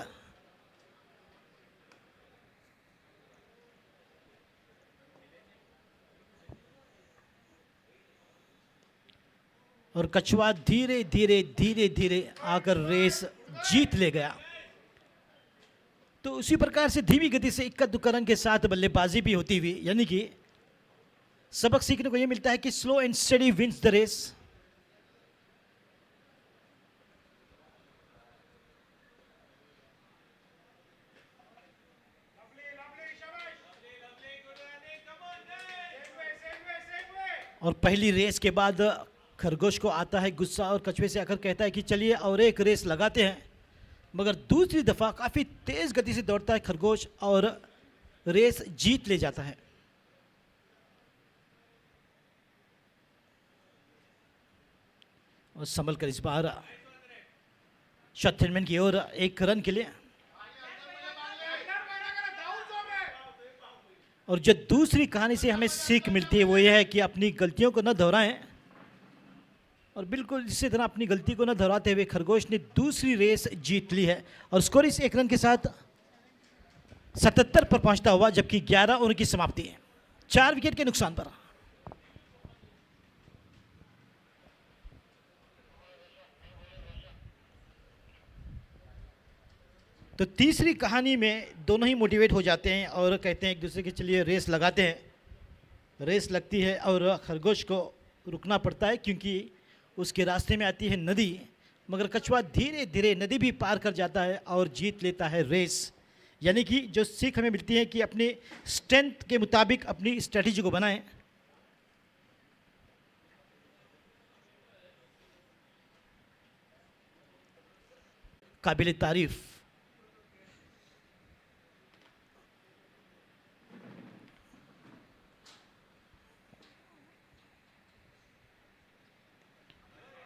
Speaker 1: और कछुआ धीरे धीरे आकर रेस जीत ले गया। तो उसी प्रकार से धीमी गति से इक्का दुक्का रन के साथ बल्लेबाजी भी होती हुई, यानी कि सबक सीखने को यह मिलता है कि slow and steady wins the race. और पहली रेस के बाद खरगोश को आता है गुस्सा और कछुए से आकर कहता है कि चलिए और एक रेस लगाते हैं, मगर दूसरी दफा काफी तेज गति से दौड़ता है खरगोश और रेस जीत ले जाता है। और संभल कर इस बार शॉट की ओर 1 रन के लिए। और जो दूसरी कहानी से हमें सीख मिलती है वो यह है कि अपनी गलतियों को न दोहराएं। और बिल्कुल इसी तरह अपनी गलती को न दोहराते हुए खरगोश ने दूसरी रेस जीत ली है और स्कोर इस 1 रन के साथ 77 पर पहुंचता हुआ, जबकि 11 ओवर की समाप्ति है 4 विकेट के नुकसान पर। तो तीसरी कहानी में दोनों ही मोटिवेट हो जाते हैं और कहते हैं एक दूसरे के चलिए रेस लगाते हैं। रेस लगती है और खरगोश को रुकना पड़ता है क्योंकि उसके रास्ते में आती है नदी, मगर कछुआ धीरे धीरे नदी भी पार कर जाता है और जीत लेता है रेस। यानी कि जो सीख हमें मिलती है कि अपने स्ट्रेंथ के मुताबिक अपनी स्ट्रेटजी को बनाएं। काबिल तारीफ।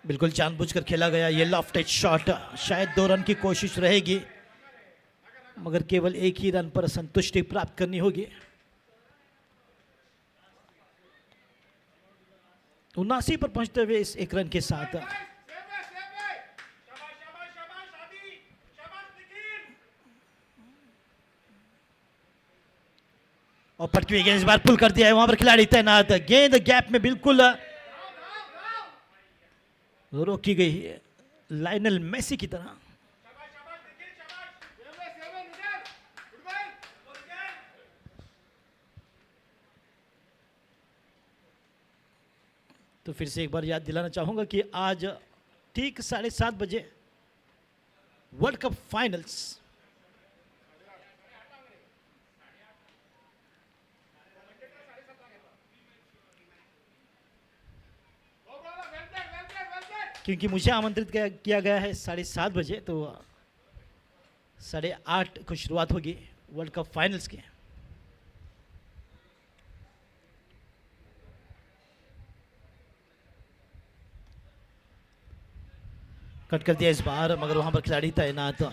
Speaker 1: बिल्कुल जानबूझकर खेला गया ये लॉफ्टेड शॉट, शायद 2 रन की कोशिश रहेगी मगर केवल 1 ही रन पर संतुष्टि प्राप्त करनी होगी। 79 पर पहुंचते हुए इस 1 रन के साथ और पटकी हुई गेंद इस बार पुल कर दिया है, वहां पर खिलाड़ी तैनात। गेंद गैप में बिल्कुल रोकी गई है लायनल मेसी की तरह। तो फिर से एक बार याद दिलाना चाहूंगा कि आज ठीक 7:30 बजे वर्ल्ड कप फाइनल्स क्योंकि मुझे आमंत्रित किया गया है 7:30 बजे, तो 8:30 को शुरुआत होगी वर्ल्ड कप फाइनल्स की। कट कर दिया इस बार, मगर वहां पर खिलाड़ी तैनात।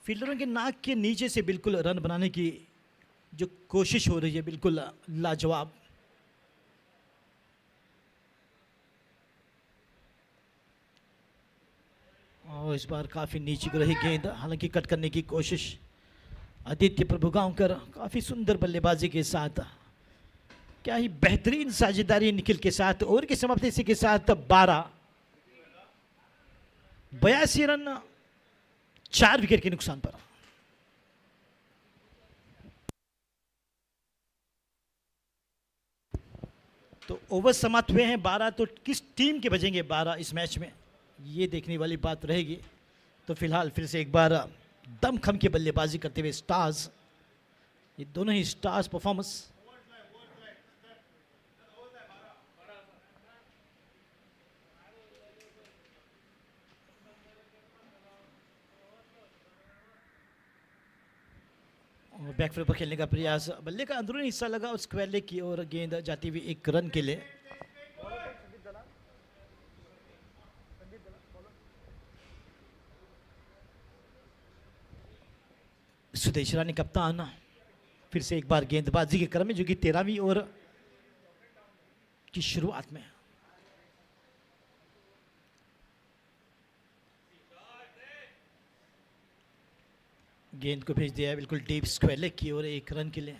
Speaker 1: फील्डरों के नाक के नीचे से बिल्कुल रन बनाने की जो कोशिश हो रही है, बिल्कुल लाजवाब। और इस बार काफी नीचे को रही गेंद, हालांकि कट करने की कोशिश आदित्य प्रभुगांवकर काफी सुंदर बल्लेबाजी के साथ, क्या ही बेहतरीन साझेदारी निखिल के साथ। ओवर की समाप्ति इसी के साथ 82 रन 4 विकेट के नुकसान पर। तो ओवर समाप्त हुए हैं 12, तो किस टीम के बजेंगे 12 इस मैच में, ये देखने वाली बात रहेगी। तो फिलहाल फिर से एक बार दमखम की बल्लेबाजी करते हुए स्टार्स, ये दोनों ही स्टार्स परफॉर्मेंस। बैकफुट पर खेलने का प्रयास, बल्ले का अंदरूनी हिस्सा लगा और स्क्वायर लेग की ओर गेंद जाती हुई 1 रन के लिए। सुदेश रानी कप्तान फिर से एक बार गेंदबाजी के क्रम में, जो कि 13वीं ओवर की शुरुआत में। गेंद को भेज दिया है बिल्कुल डीप स्क्वायर लेग की ओर 1 रन के लिए।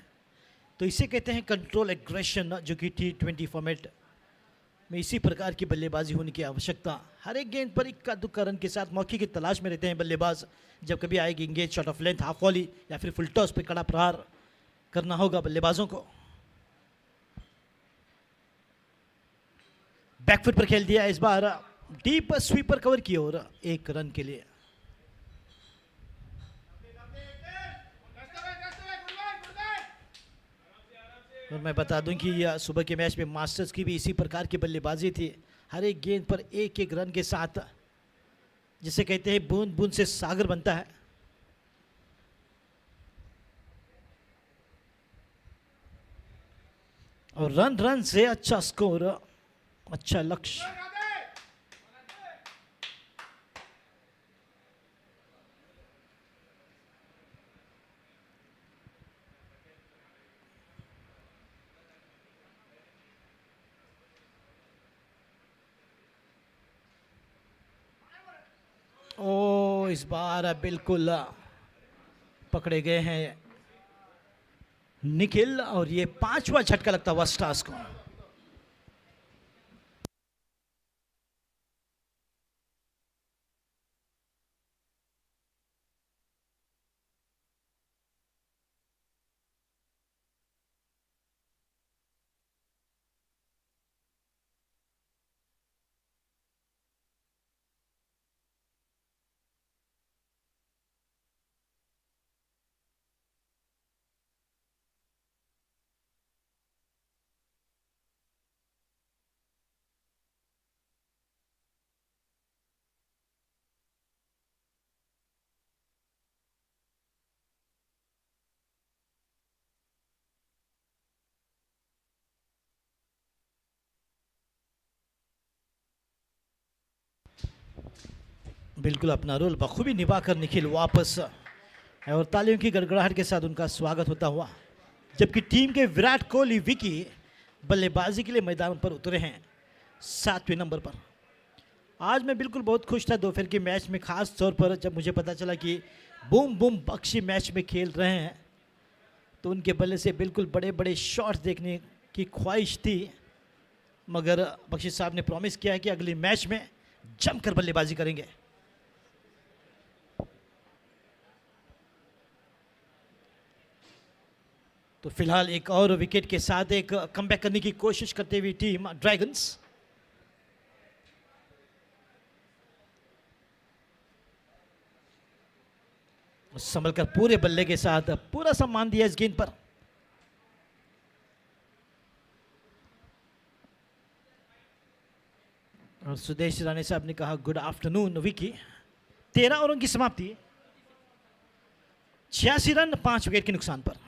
Speaker 1: तो इसे कहते हैं कंट्रोल एग्रेशन, जो कि T20 फॉर्मेट में इसी प्रकार की बल्लेबाजी होने की आवश्यकता। हर एक गेंद पर इक्का दुक्का रन के साथ मौके की तलाश में रहते हैं बल्लेबाज। जब कभी आएगी गेंद shot of length, half volley या फिर फुल टॉस पे कड़ा प्रहार करना होगा बल्लेबाजों को। बैकफुट पर खेल दिया इस बार डीप स्वीपर कवर की ओर 1 रन के लिए। और मैं बता दूं कि सुबह के मैच में मास्टर्स की भी इसी प्रकार की बल्लेबाजी थी, हर एक गेंद पर 1-1 रन के साथ, जिसे कहते हैं बूंद बूंद से सागर बनता है। और रन रन से अच्छा स्कोर, अच्छा लक्ष्य। ओ इस बार बिल्कुल पकड़े गए हैं निखिल, और ये 5वां झटका लगता हुआ स्टार्स को। बिल्कुल अपना रोल बखूबी निभाकर निखिल वापस, और तालियों की गड़गड़ाहट के साथ उनका स्वागत होता हुआ। जबकि टीम के विराट कोहली विकी बल्लेबाजी के लिए मैदान पर उतरे हैं 7वें नंबर पर। आज मैं बिल्कुल बहुत खुश था दोपहर के मैच में, खास तौर पर जब मुझे पता चला कि बूम बूम बख्शी मैच में खेल रहे हैं, तो उनके बल्ले से बिल्कुल बड़े बड़े शॉट्स देखने की ख्वाहिश थी, मगर बख्शी साहब ने प्रॉमिस किया है कि अगले मैच में जमकर बल्लेबाजी करेंगे। तो फिलहाल एक और विकेट के साथ एक कमबैक करने की कोशिश करते हुए टीम ड्रैगन्स। संभलकर पूरे बल्ले के साथ पूरा सम्मान दिया इस गेंद पर। और सुदेश राणे साहब ने कहा गुड आफ्टरनून विकी। 13 ओवरों की समाप्ति, 86 रन 5 विकेट के नुकसान पर।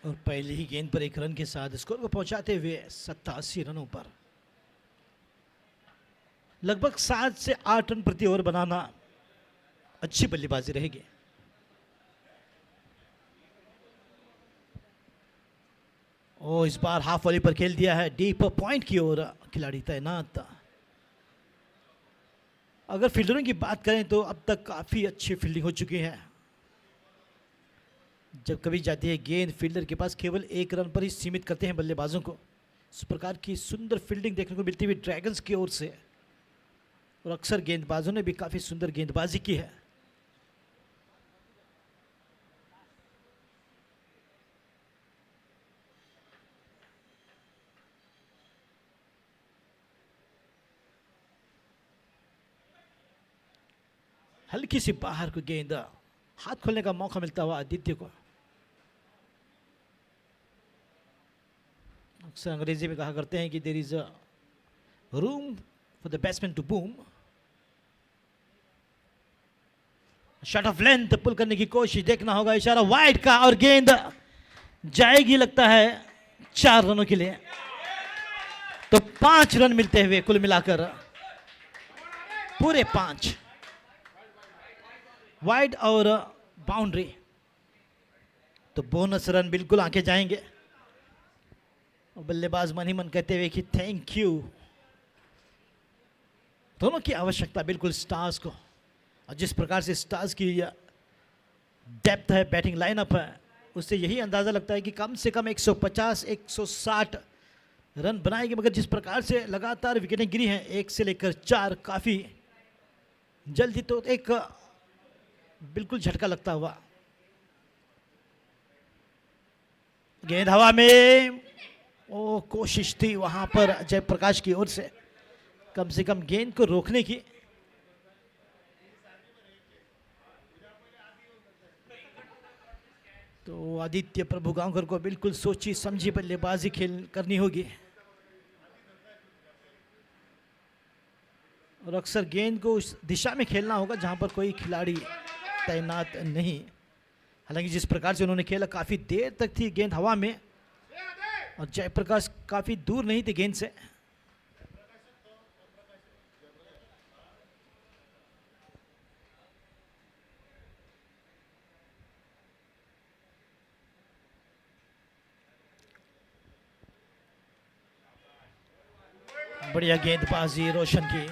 Speaker 1: और पहली ही गेंद पर एक रन के साथ स्कोर को पहुंचाते हुए 87 रनों पर। लगभग 7 से 8 रन प्रति ओवर बनाना अच्छी बल्लेबाजी रहेगी। ओ इस बार हाफ वॉली पर खेल दिया है, डीप पॉइंट की ओर खिलाड़ी तैनात। अगर फील्डरों की बात करें तो अब तक काफी अच्छी फील्डिंग हो चुकी है। जब कभी जाती है गेंद फील्डर के पास, केवल 1 रन पर ही सीमित करते हैं बल्लेबाजों को। इस प्रकार की सुंदर फील्डिंग देखने को मिलती हुई ड्रैगन्स की ओर से, और अक्सर गेंदबाजों ने भी काफी सुंदर गेंदबाजी की है। हल्की सी बाहर को गेंद, हाथ खोलने का मौका मिलता हुआ आदित्य को। अक्सर अंग्रेजी में कहा करते हैं कि there is a room for the batsman to boom. Shot of length pull करने की कोशिश, देखना होगा इशारा वाइड का, और गेंद जाएगी लगता है 4 रनों के लिए। तो 5 रन मिलते हुए कुल मिलाकर पूरे 5 वाइड और बाउंड्री। तो बोनस रन बिल्कुल आंके जाएंगे। बल्लेबाज मन ही मन कहते हुए कि थैंक यू। दोनों की आवश्यकता बिल्कुल स्टार्स को, और जिस प्रकार से स्टार्स की डेप्थ है, बैटिंग लाइनअप है, उससे यही अंदाजा लगता है कि कम से कम 150 160 रन बनाएंगे। मगर जिस प्रकार से लगातार विकेटें गिरी हैं 1 से लेकर 4, काफी जल्दी, तो एक बिल्कुल झटका लगता हुआ। गेंद हवा में, ओ कोशिश थी वहां पर जयप्रकाश की ओर से कम गेंद को रोकने की। तो आदित्य प्रभुगांवकर को बिल्कुल सोची समझी बल्लेबाजी खेल करनी होगी, और अक्सर गेंद को उस दिशा में खेलना होगा जहां पर कोई खिलाड़ी तैनात नहीं। हालांकि जिस प्रकार से उन्होंने खेला, काफी देर तक थी गेंद हवा में, और जयप्रकाश काफी दूर नहीं थे गेंद से। बढ़िया गेंदबाजी रोशन की,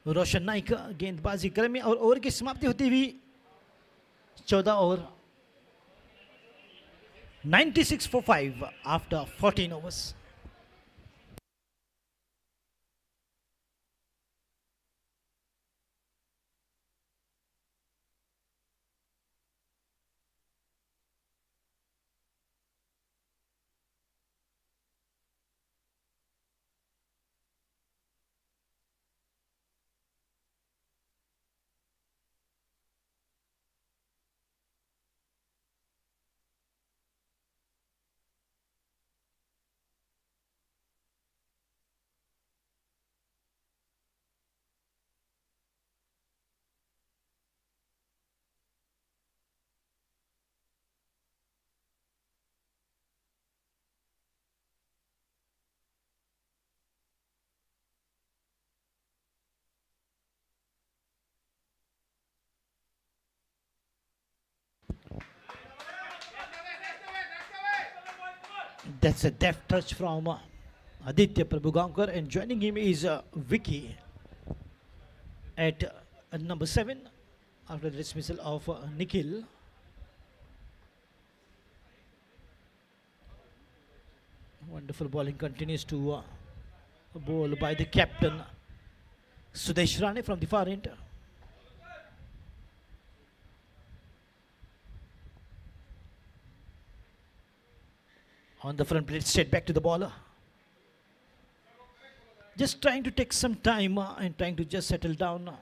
Speaker 1: रोशन नाइक गेंदबाजी क्रम, और ओवर की समाप्ति होती हुई 14 over, 96 for 5 after 14 overs। That's a deft touch from Aditya Prabhugankar, and joining him is Vicky at number 7 after the dismissal of Nikhil. Wonderful bowling continues to bowl by the captain Sudesh Rane from the far end. On the front plate, straight back to the bowler. Just trying to take some time and trying to just settle down.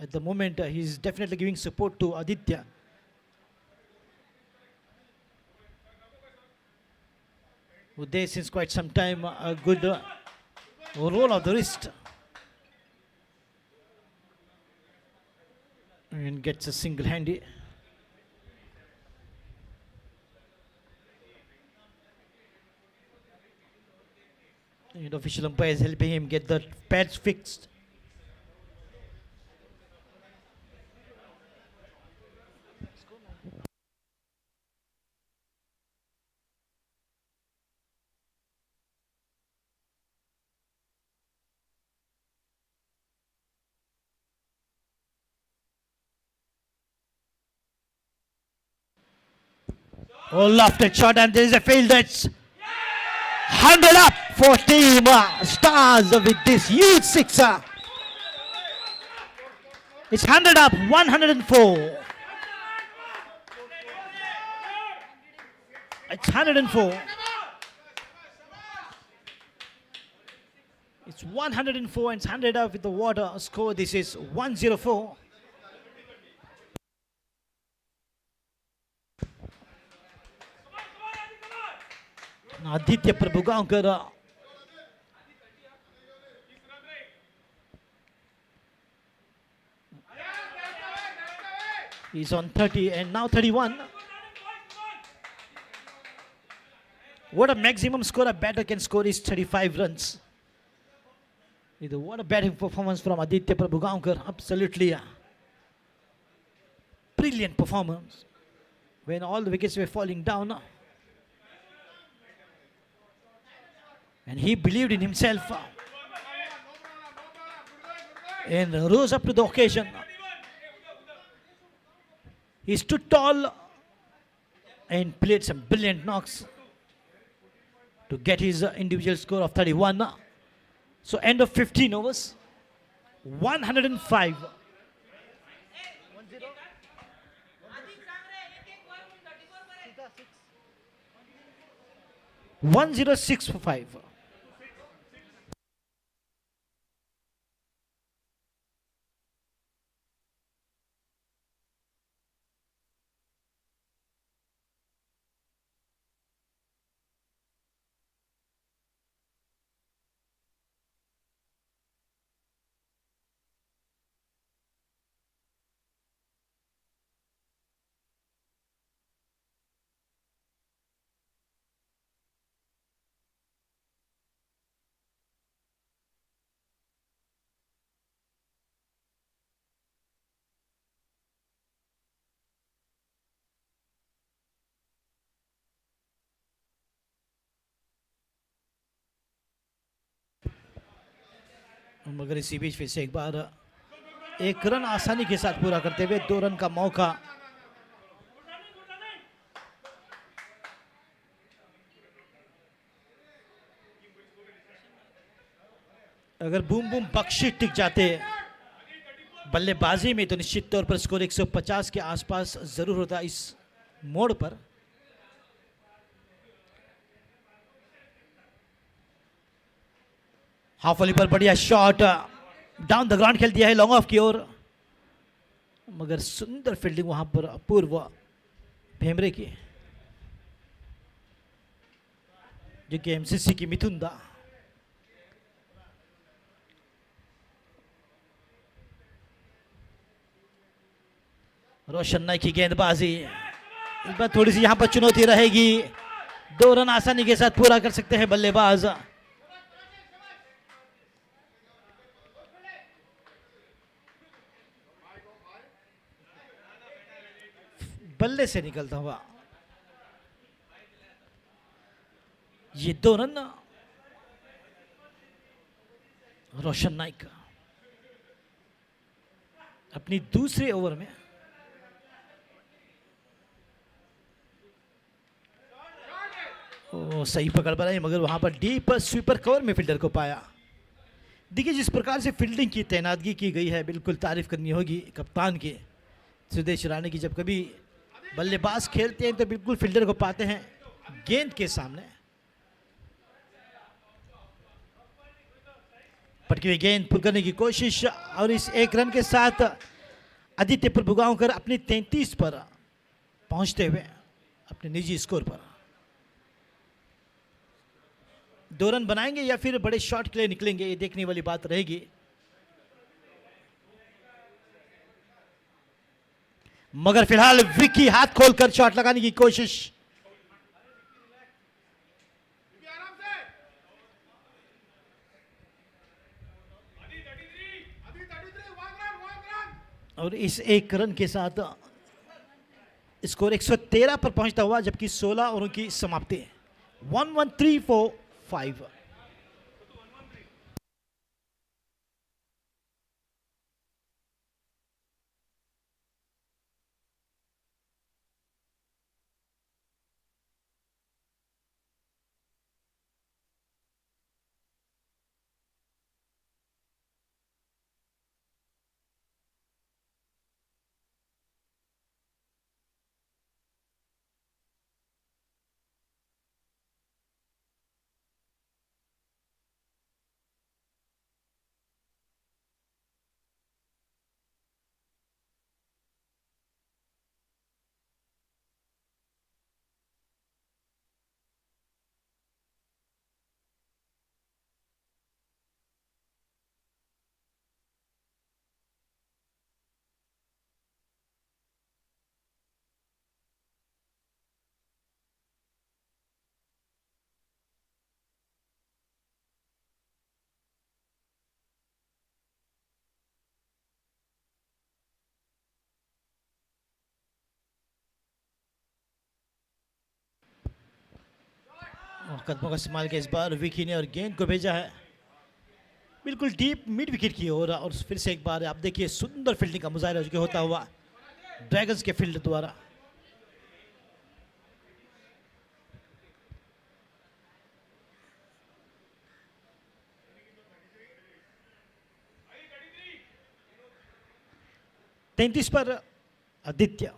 Speaker 1: At the moment, he's definitely giving support to Aditya. With there since quite some time, a good roll of the wrist. And gets a single handy. And official umpire is helping him get the pads fixed. Oh, lofted shot, and there is a field that's 100 up for team Stars with this huge sixer. It's 100 up, 104. It's 104. It's 104 and it's 100 up with the water score. This is 104. Aditya Prabhugankar he's on 30 and now 31. What a maximum score a batter can score is 35 runs. What a batting performance from Aditya Prabhugankar. Absolutely brilliant performance when all the wickets were falling down. And he believed in himself and rose up to the occasion. He stood tall and played some brilliant knocks to get his individual score of 31. So end of 15 overs, 105. 106 for 5. मगर इसी बीच फिर से एक बार एक run आसानी के साथ पूरा करते हुए 2 रन का मौका. अगर बूम बूम बख्शी टिक जाते बल्लेबाजी में तो निश्चित तौर पर स्कोर 150 के आसपास जरूर होता इस मोड़ पर. हाफ वॉली पर बढ़िया शॉट डाउन द ग्राउंड खेल दिया है लॉन्ग ऑफ की ओर, मगर सुंदर फील्डिंग वहां पर अपूर्व भेमरे की, जो कि एमसीसी की मिथुन दा. रोशन नाइक की गेंदबाजी, इस बार थोड़ी सी यहां पर चुनौती रहेगी. 2 रन आसानी के साथ पूरा कर सकते हैं बल्लेबाज. बल्ले से निकलता हुआ ये 2 रन रोशन नाइक अपनी दूसरे ओवर में। सही पकड़ बनाई मगर वहां पर डीप स्वीपर कवर में फील्डर को पाया। देखिए जिस प्रकार से फील्डिंग की तैनातगी की गई है, बिल्कुल तारीफ करनी होगी कप्तान की सुदेश राणे की। जब कभी बल्लेबाज खेलते हैं तो बिल्कुल फील्डर को पाते हैं गेंद के सामने। पटकी हुई गेंद पुल करने की कोशिश और इस 1 रन के साथ आदित्य प्रभुगांवकर अपनी 33 पर पहुंचते हुए अपने निजी स्कोर पर 2 रन बनाएंगे या फिर बड़े शॉट के लिए निकलेंगे, ये देखने वाली बात रहेगी। मगर फिलहाल विकी हाथ खोलकर शॉट लगाने की कोशिश। और इस 1 रन के साथ स्कोर 113 पर पहुंचता हुआ, जबकि 16 ओवरों की समाप्ति 1-1-3-4-5। कदमों का इस्तेमाल किया इस बार विकी ने और गेंद को भेजा है बिल्कुल डीप मिड विकेट की ओर। और फिर से एक बार आप देखिए सुंदर फील्डिंग का मुजाहरा जो कि होता हुआ ड्रैगन्स के फील्डर द्वारा। तैंतीस पर आदित्य।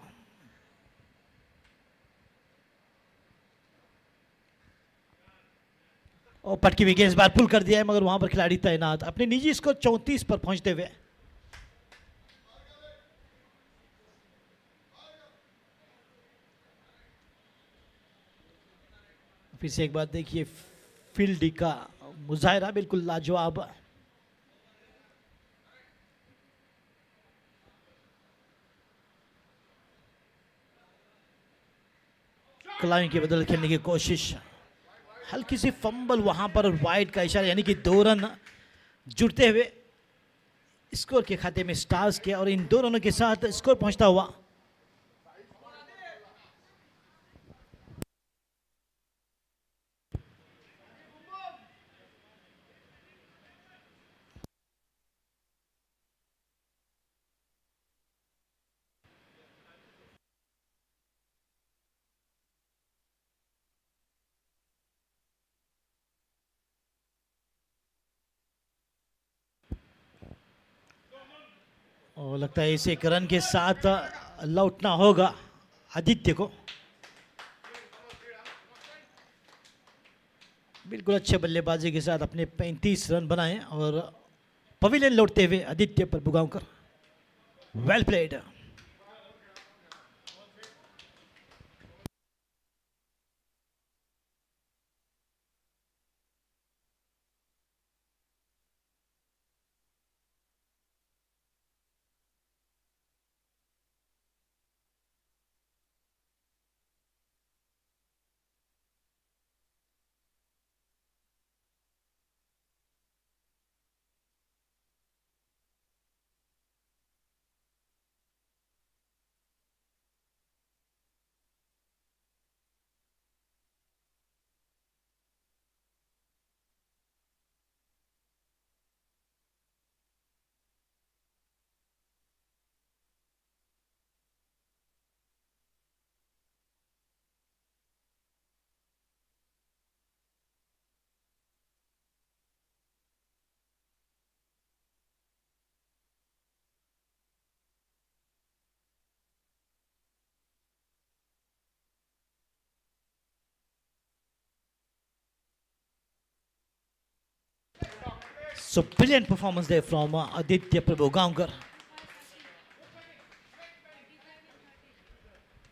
Speaker 1: और पटकी हुई गेंद इस बार पुल कर दिया है मगर वहां पर खिलाड़ी तैनात अपने निजी स्कोर 34 पर पहुंचते हुए। फिर से एक बार देखिए फील्ड का मुजाहरा बिल्कुल लाजवाब। क्लाइंग के बदल खेलने की कोशिश, हल्की सी फंबल वहां पर वाइड का इशारा, यानी कि 2 रन जुड़ते हुए स्कोर के खाते में स्टार्स के। और इन 2 रनों के साथ स्कोर पहुंचता हुआ और लगता है इस 1 रन के साथ लौटना होगा आदित्य को। बिल्कुल अच्छे बल्लेबाजी के साथ अपने 35 रन बनाए और पवेलियन लौटते हुए Aditya Prabhugaonkar. Well played. So brilliant performance there from Aditya Prabhu Gaonkar.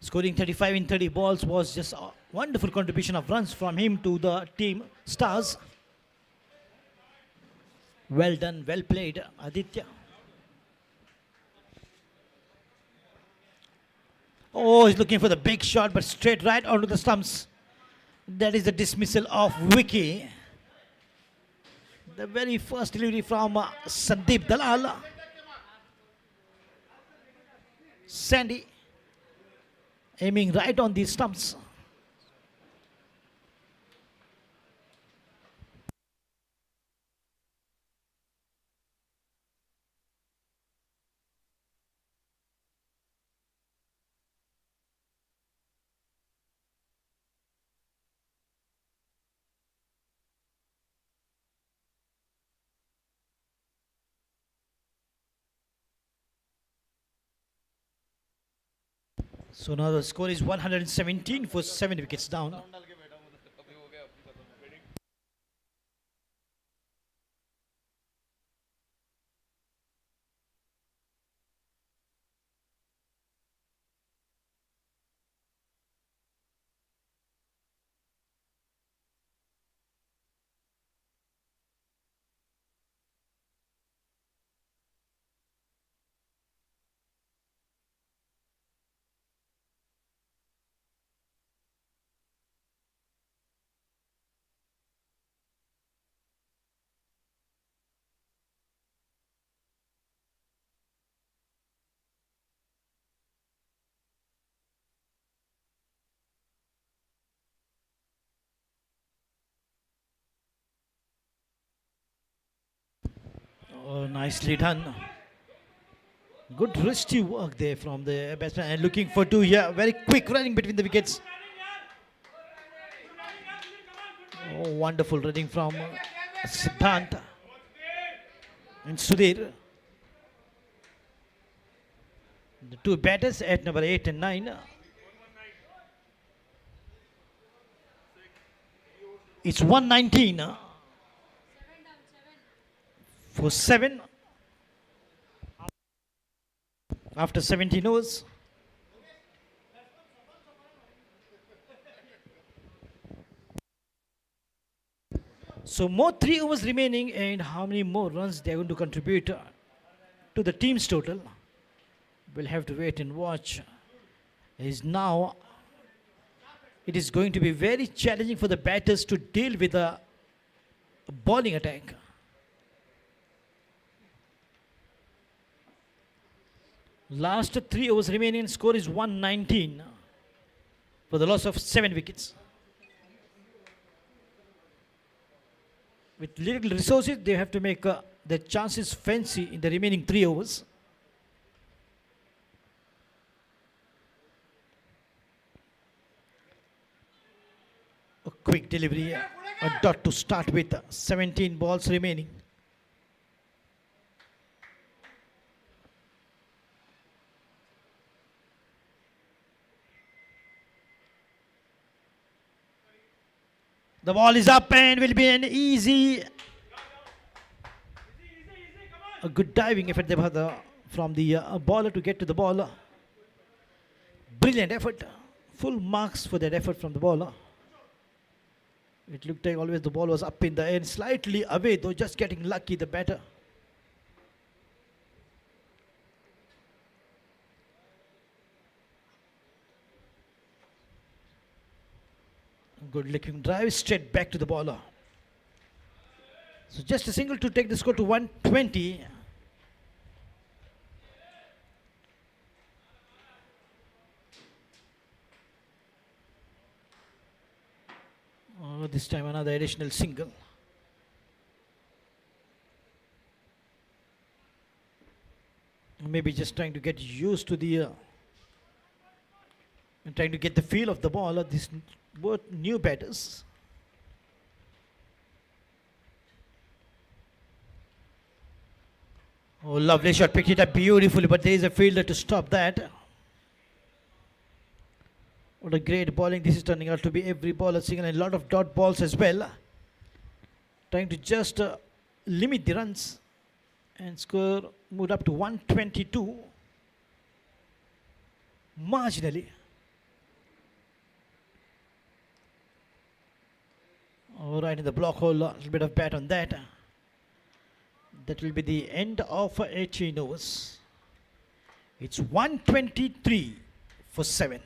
Speaker 1: Scoring 35 in 30 balls was just a wonderful contribution of runs from him to the team Stars. Well done, well played, Aditya. Oh, he's looking for the big shot, but straight right onto the stumps. That is the dismissal of Vicky. The very first delivery from Sandeep Dalal. Sandy aiming right on these stumps. So now the score is 117 for 7 wickets down. Oh, nicely done. Good wristy work there from the batsman, and looking for two here. Very quick running between the wickets. Oh, wonderful running from Siddhant and Sudhir. The two batters at number 8 and 9. It's 119 for 7 after 17 overs. So more 3 overs remaining, and how many more runs they are going to contribute to the team's total, we'll have to wait and watch. Now it is going to be very challenging for the batters to deal with a bowling attack. Last 3 overs remaining, score is 119 for the loss of 7 wickets. With little resources, they have to make their chances fancy in the remaining 3 overs. A quick delivery, a dot to start with, 17 balls remaining. The ball is up and will be an easy. A good diving effort there from the bowler to get to the ball. Brilliant effort. Full marks for that effort from the bowler. It looked like always the ball was up in the air, slightly away though, just getting lucky the batter. Good looking drive straight back to the bowler. So just a single to take the score to 120. Oh, this time another additional single. Maybe just trying to get used to the and trying to get the feel of the ball. These both new batters. Oh, lovely shot, picked it up beautifully, but there is a fielder to stop that. What a great bowling this is turning out to be. Every ball a single and a lot of dot balls as well. Trying to just limit the runs and score moved up to 122 marginally. All right, in the block hole, a little bit of bat on that. That will be the end of 18 overs. It's 123 for 7.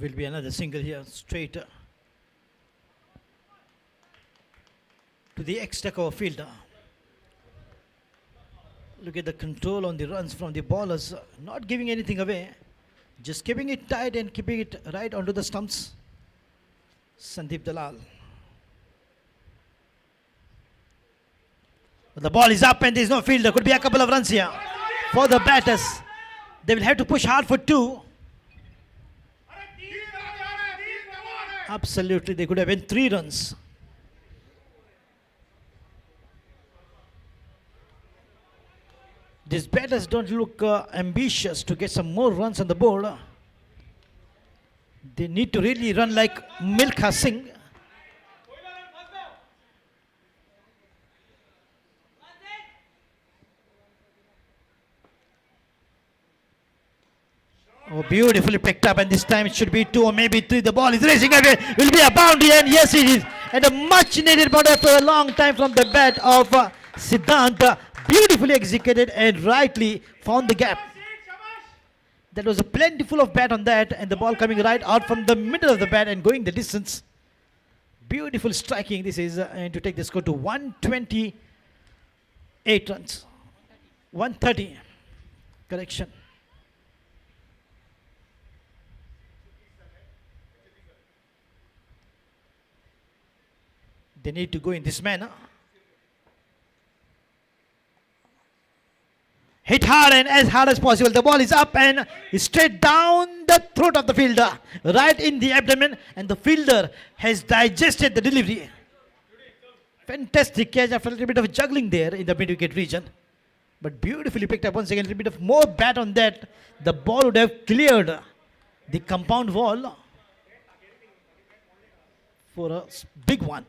Speaker 1: Will be another single here, straight to the ex-takeover fielder. Look at the control on the runs from the bowlers, not giving anything away, just keeping it tight and keeping it right onto the stumps. Sandeep Dalal. But the ball is up and there is no fielder. Could be a couple of runs here for the batters. They will have to push hard for 2. Absolutely, they could have been 3 runs. These batters don't look ambitious to get some more runs on the board. They need to really run like Milkha Singh. Oh, beautifully picked up, and this time it should be 2 or maybe 3. The ball is racing away. Will be a boundary, and yes, it is. And a much needed boundary after a long time from the bat of Siddhant. Beautifully executed and rightly found the gap. That was a plentiful of bat on that, and the ball coming right out from the middle of the bat and going the distance. Beautiful striking this is, and to take the score to 128 runs. 130. Correction. They need to go in this manner. Hit hard and as hard as possible. The ball is up and straight down the throat of the fielder, right in the abdomen, and the fielder has digested the delivery. Fantastic catch after a little bit of juggling there in the mid-wicket region. But beautifully picked up once again. A little bit of more bat on that. The ball would have cleared the compound wall for a big one.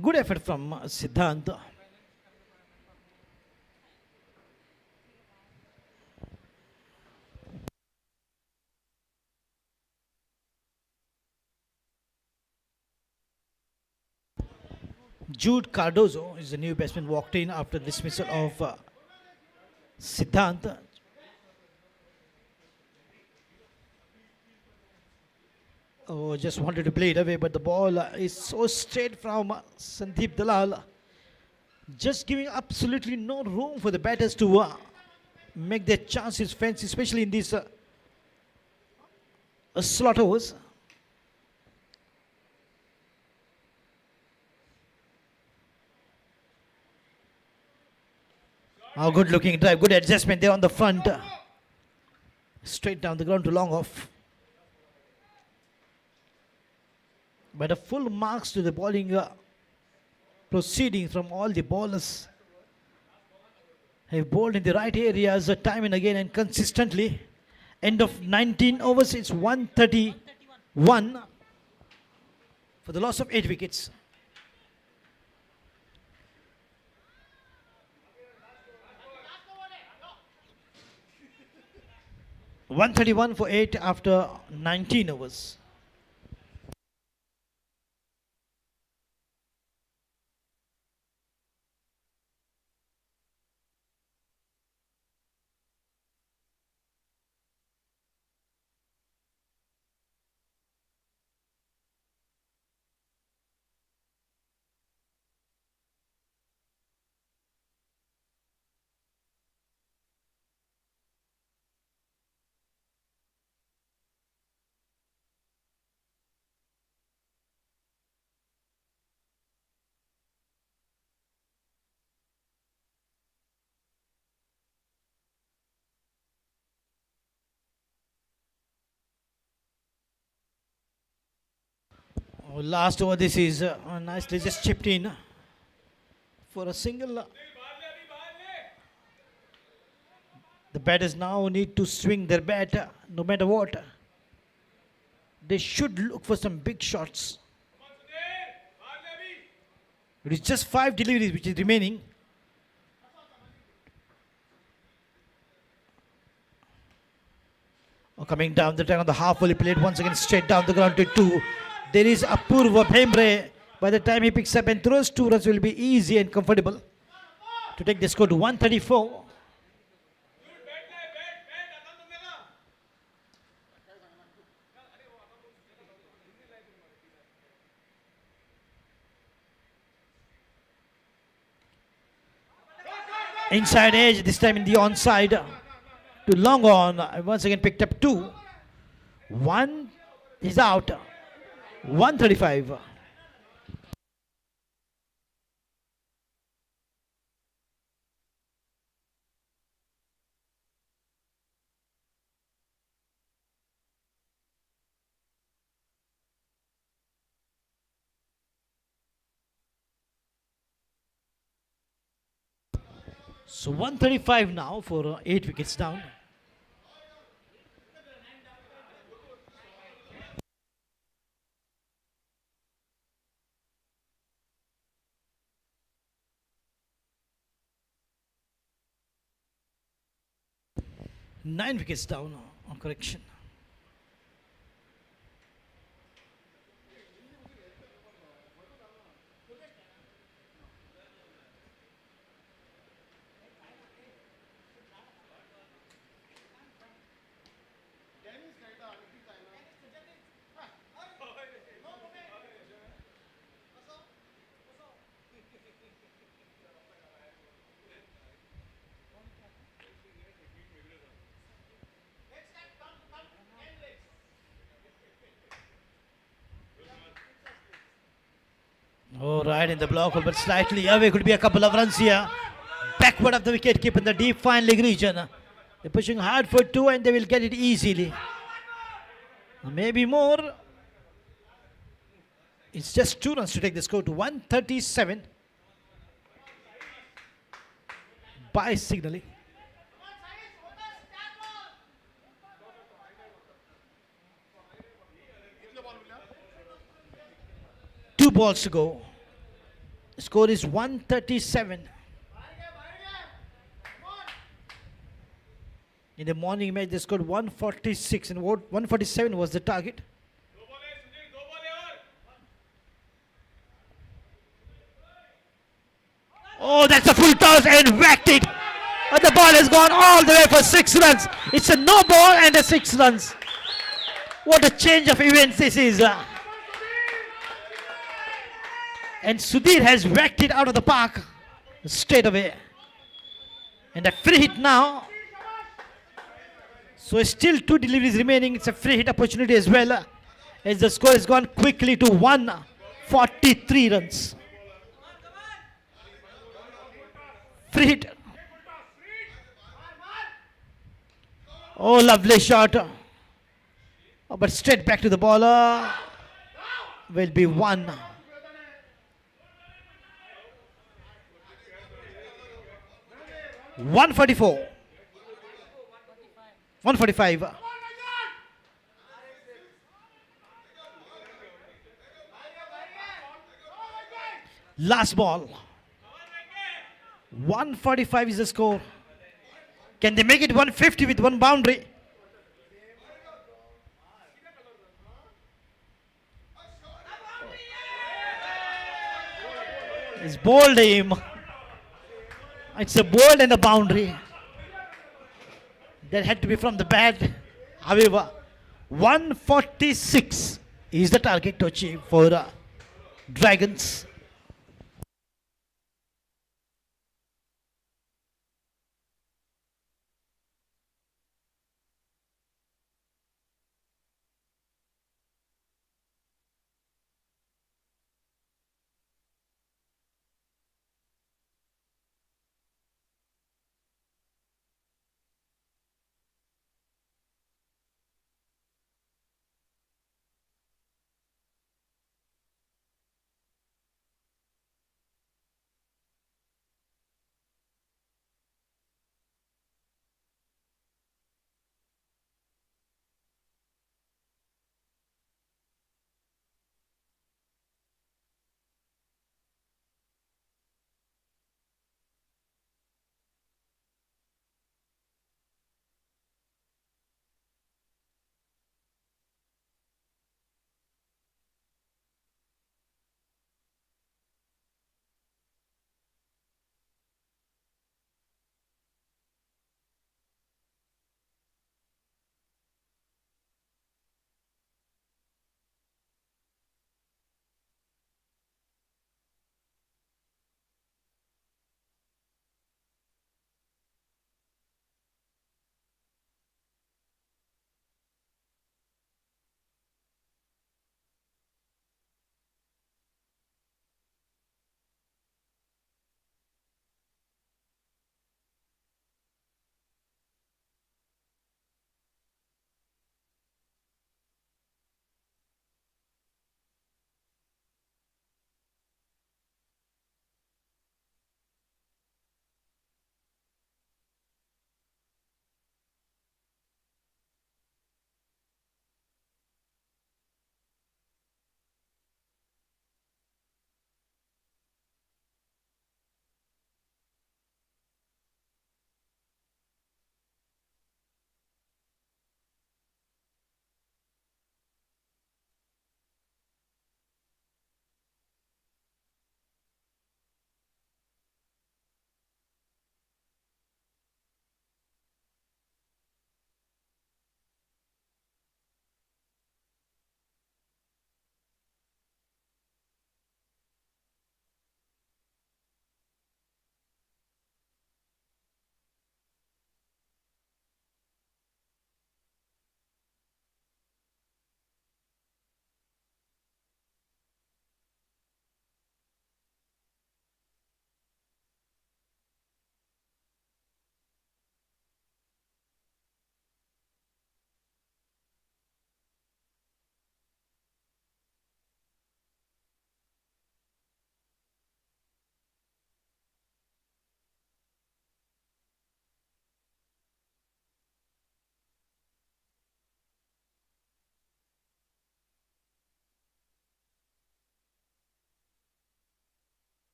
Speaker 1: Good effort from Siddhant. Jude Cardozo is the new batsman, walked in after dismissal of Siddhant. Oh, just wanted to play it away, but the ball is so straight from Sandeep Dalal. Just giving absolutely no room for the batters to make their chances fence, especially in these slot overs. Oh, good looking drive, good adjustment there on the front. Straight down the ground to long off. But a full marks to the bowling proceeding from all the bowlers. Have bowled in the right areas time and again and consistently. End of 19 overs, it's 131 for the loss of 8 wickets. $131 for 8 after 19 overs. Oh, last over, this is nicely just chipped in for a single. The batters now need to swing their bat no matter what. They should look for some big shots. It is just 5 deliveries which is remaining. Oh, coming down the track on the half volley plate once again straight down the ground to 2. There is Apurva Bhembre. By the time he picks up and throws 2 runs will be easy and comfortable to take the score to 134. Inside edge, this time in the onside to long on. Once again picked up 2. 1 is out. 135. So 135 now for 8 wickets down. Nine wickets down on correction. Oh, right in the block, but slightly away. Could be a couple of runs here. Backward of the wicket keep in the deep fine leg region. They're pushing hard for 2 and they will get it easily. Maybe more. It's just 2 runs to take the score to 137 by signaling. Two balls to go. The score is 137. In the morning match, they scored 146 and 147 was the target. Oh, that's a full toss and whacked it. And the ball has gone all the way for 6 runs. It's a no ball and a 6 runs. What a change of events this is. And Sudhir has whacked it out of the park straight away. And a free hit now. So still two deliveries remaining. It's a free hit opportunity as well. As the score has gone quickly to 143 runs. Free hit. Oh, lovely shot. Oh, but straight back to the bowler. Will be one. 144. 145. Last ball. 145 is the score. Can they make it 150 with one boundary? It's bowled him. It's a ball and a boundary. That had to be from the bat. However, 146 is the target to achieve for Dragons.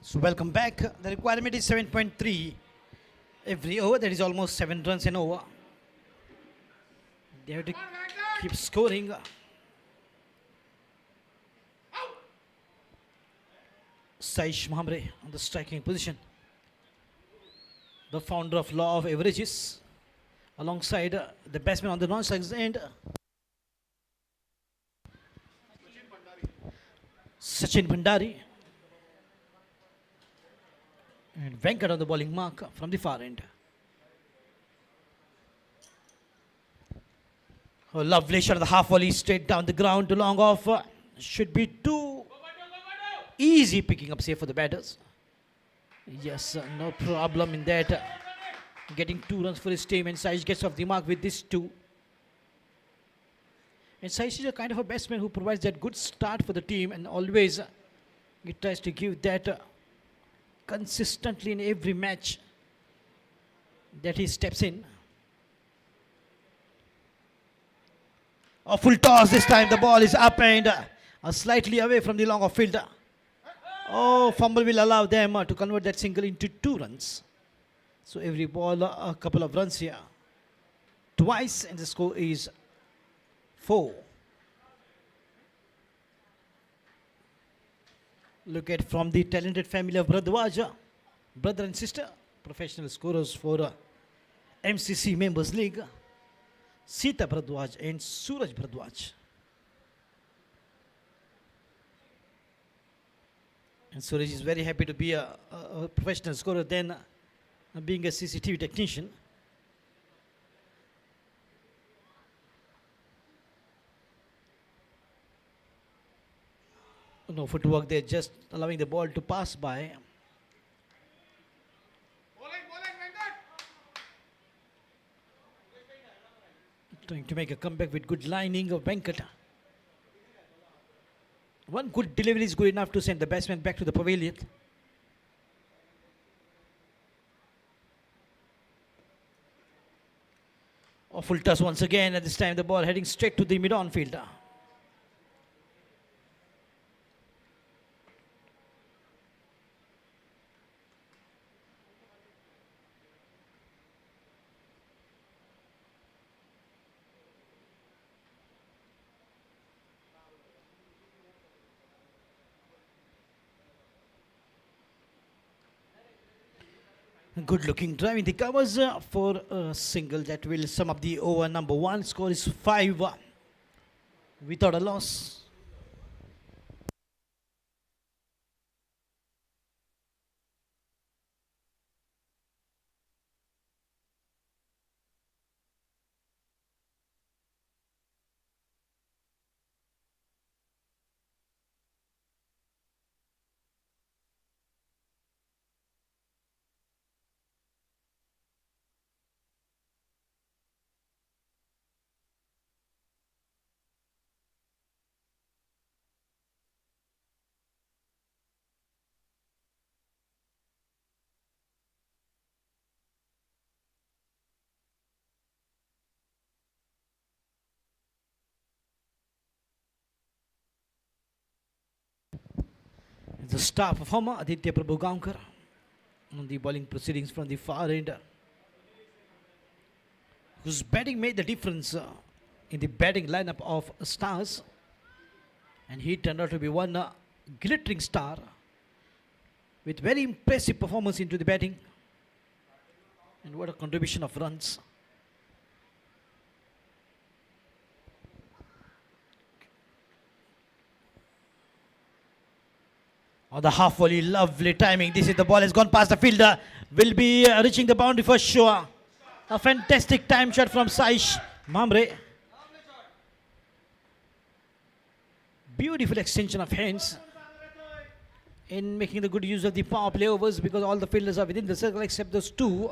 Speaker 1: So welcome back. The requirement is 7.3 every over. That is almost 7 runs an over. They have to keep scoring. Saish Mahamre on the striking position. The founder of Law of Averages. Alongside the batsman on the non-strikes end. Sachin Bhandari. And Venkat on the bowling mark from the far end. A lovely shot of the half volley straight down the ground to long off. Should be too easy picking up safe for the batters. Yes, no problem in that. Getting 2 runs for his team, and Saish gets off the mark with this 2. And Saish is a kind of a batsman who provides that good start for the team, and always he tries to give that consistently in every match that he steps in. A full toss this time. The ball is up and slightly away from the long off fielder. Oh, fumble will allow them to convert that single into 2 runs. So every ball a couple of runs here. Twice, and the score is 4. Look at from the talented family of Bhardwaj, brother and sister, professional scorers for MCC Members League, Sita Bhardwaj and Suraj Bhardwaj. And Suraj is very happy to be a professional scorer than being a CCTV technician. No footwork there, just allowing the ball to pass by. Trying to make a comeback with good lining of Venkat. One good delivery is good enough to send the batsman back to the pavilion. A full toss once again, at this time the ball heading straight to the mid-on fielder. Good looking drive in the covers for a single that will sum up the over number 1. Score is 5 without a loss. The star performer Aditya Prabhu Gaonkar on the bowling proceedings from the far end, whose batting made the difference in the batting lineup of stars, and he turned out to be one glittering star with very impressive performance into the batting, and what a contribution of runs. On the half volley, lovely timing. This is the ball has gone past the fielder. Will be reaching the boundary for sure. A fantastic time shot from Saish Mamre. Beautiful extension of hands in making the good use of the power play overs, because all the fielders are within the circle except those 2.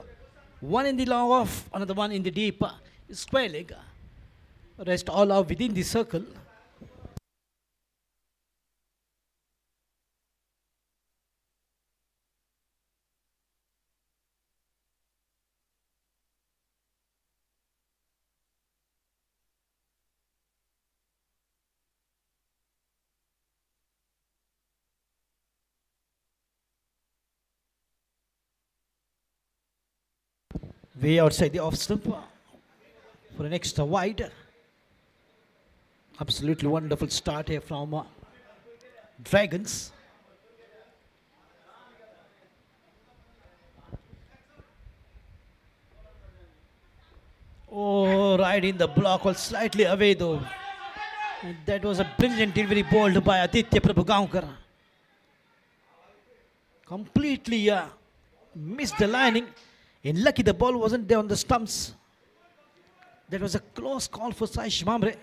Speaker 1: One in the long off, another one in the deep square leg. Rest all are within the circle. Way outside the off stump for an extra wide. Absolutely wonderful start here from Dragons. Oh, right in the block, well, slightly away though. And that was a brilliant delivery bowled by Aditya Prabhugaonkar. Completely missed the lining. And lucky the ball wasn't there on the stumps. That was a close call for Saish Mamre.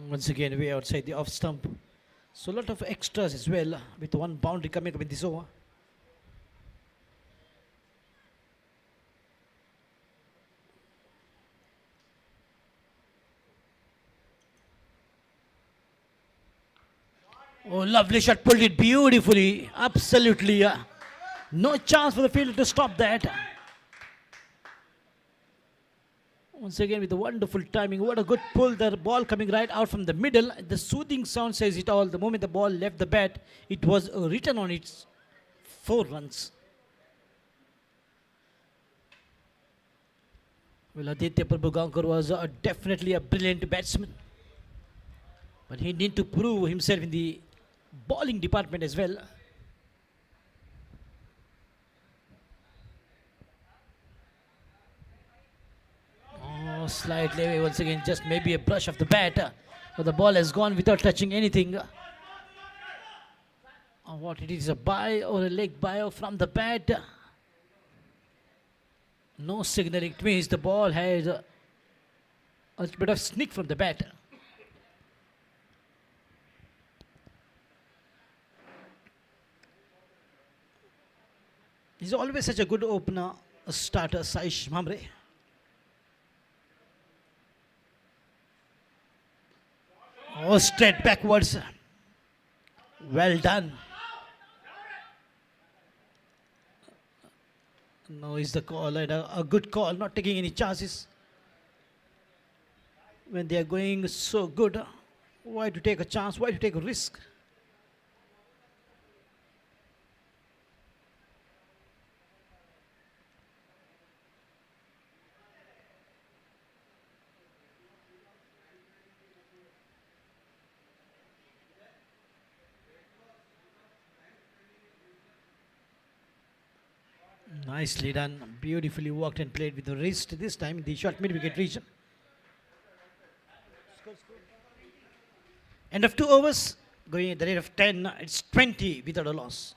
Speaker 1: Once again, way outside the off stump. So a lot of extras as well with one boundary coming up in this over. Oh, lovely shot, pulled it beautifully. Absolutely. No chance for the fielder to stop that. Once again with the wonderful timing. What a good pull. The ball coming right out from the middle. The soothing sound says it all. The moment the ball left the bat, it was written on its 4 runs. Well, Aditya Prabhugaonkar was definitely a brilliant batsman. But he needed to prove himself in the bowling department as well. Oh, slightly away once again, just maybe a brush of the bat. But the ball has gone without touching anything. What it is, a bye or a leg bye from the bat. No signaling. It means the ball has a bit of sneak from the bat. He's always such a good opener, a starter, Saish Mamre. Oh, straight backwards. Well done. No, is the call, and a good call, not taking any chances. When they are going so good, why to take a chance? Why to take a risk? Nicely done. Beautifully walked and played with the wrist this time in the short mid-wicket region. End of 2 overs, going at the rate of 10. It's 20 without a loss.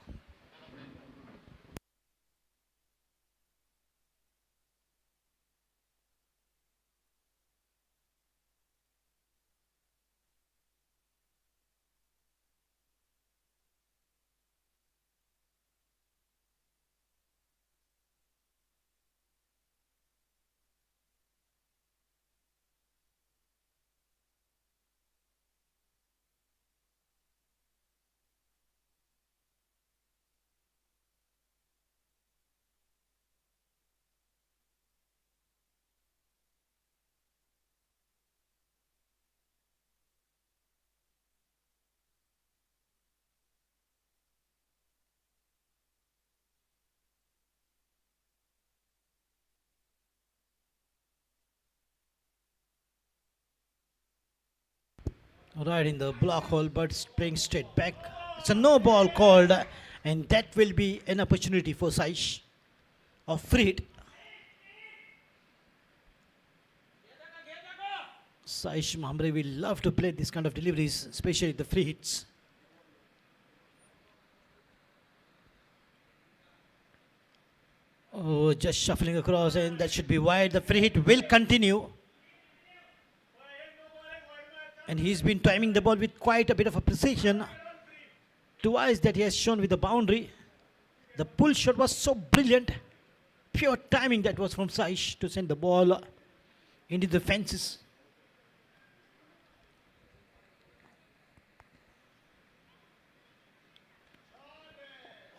Speaker 1: Right in the block hole, but playing straight back. It's a no ball called, and that will be an opportunity for Saish of free hit. Saish Mamre will love to play this kind of deliveries, especially the free hits. Oh, just shuffling across, and that should be wide. The free hit will continue. And he's been timing the ball with quite a bit of a precision. Twice that he has shown with the boundary. The pull shot was so brilliant. Pure timing that was from Saish to send the ball into the fences.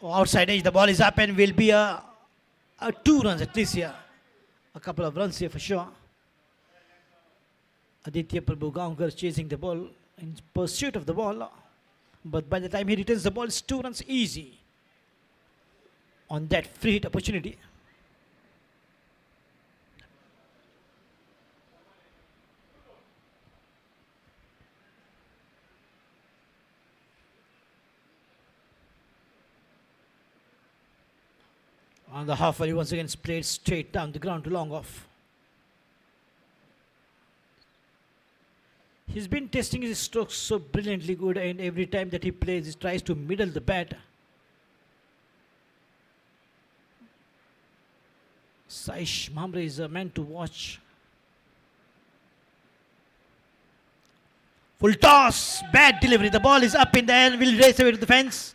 Speaker 1: Outside edge, the ball is up and will be a 2 runs at least here. A couple of runs here for sure. Aditya Prabhu Gaonkar chasing the ball in pursuit of the ball. But by the time he returns the ball, it's 2 runs easy on that free hit opportunity. On the half volley, once again, it's played straight down the ground to long off. He's been testing his strokes so brilliantly good, and every time that he plays, he tries to middle the bat. Saish Mamre is a man to watch. Full toss, bad delivery. The ball is up in the air, will race away to the fence.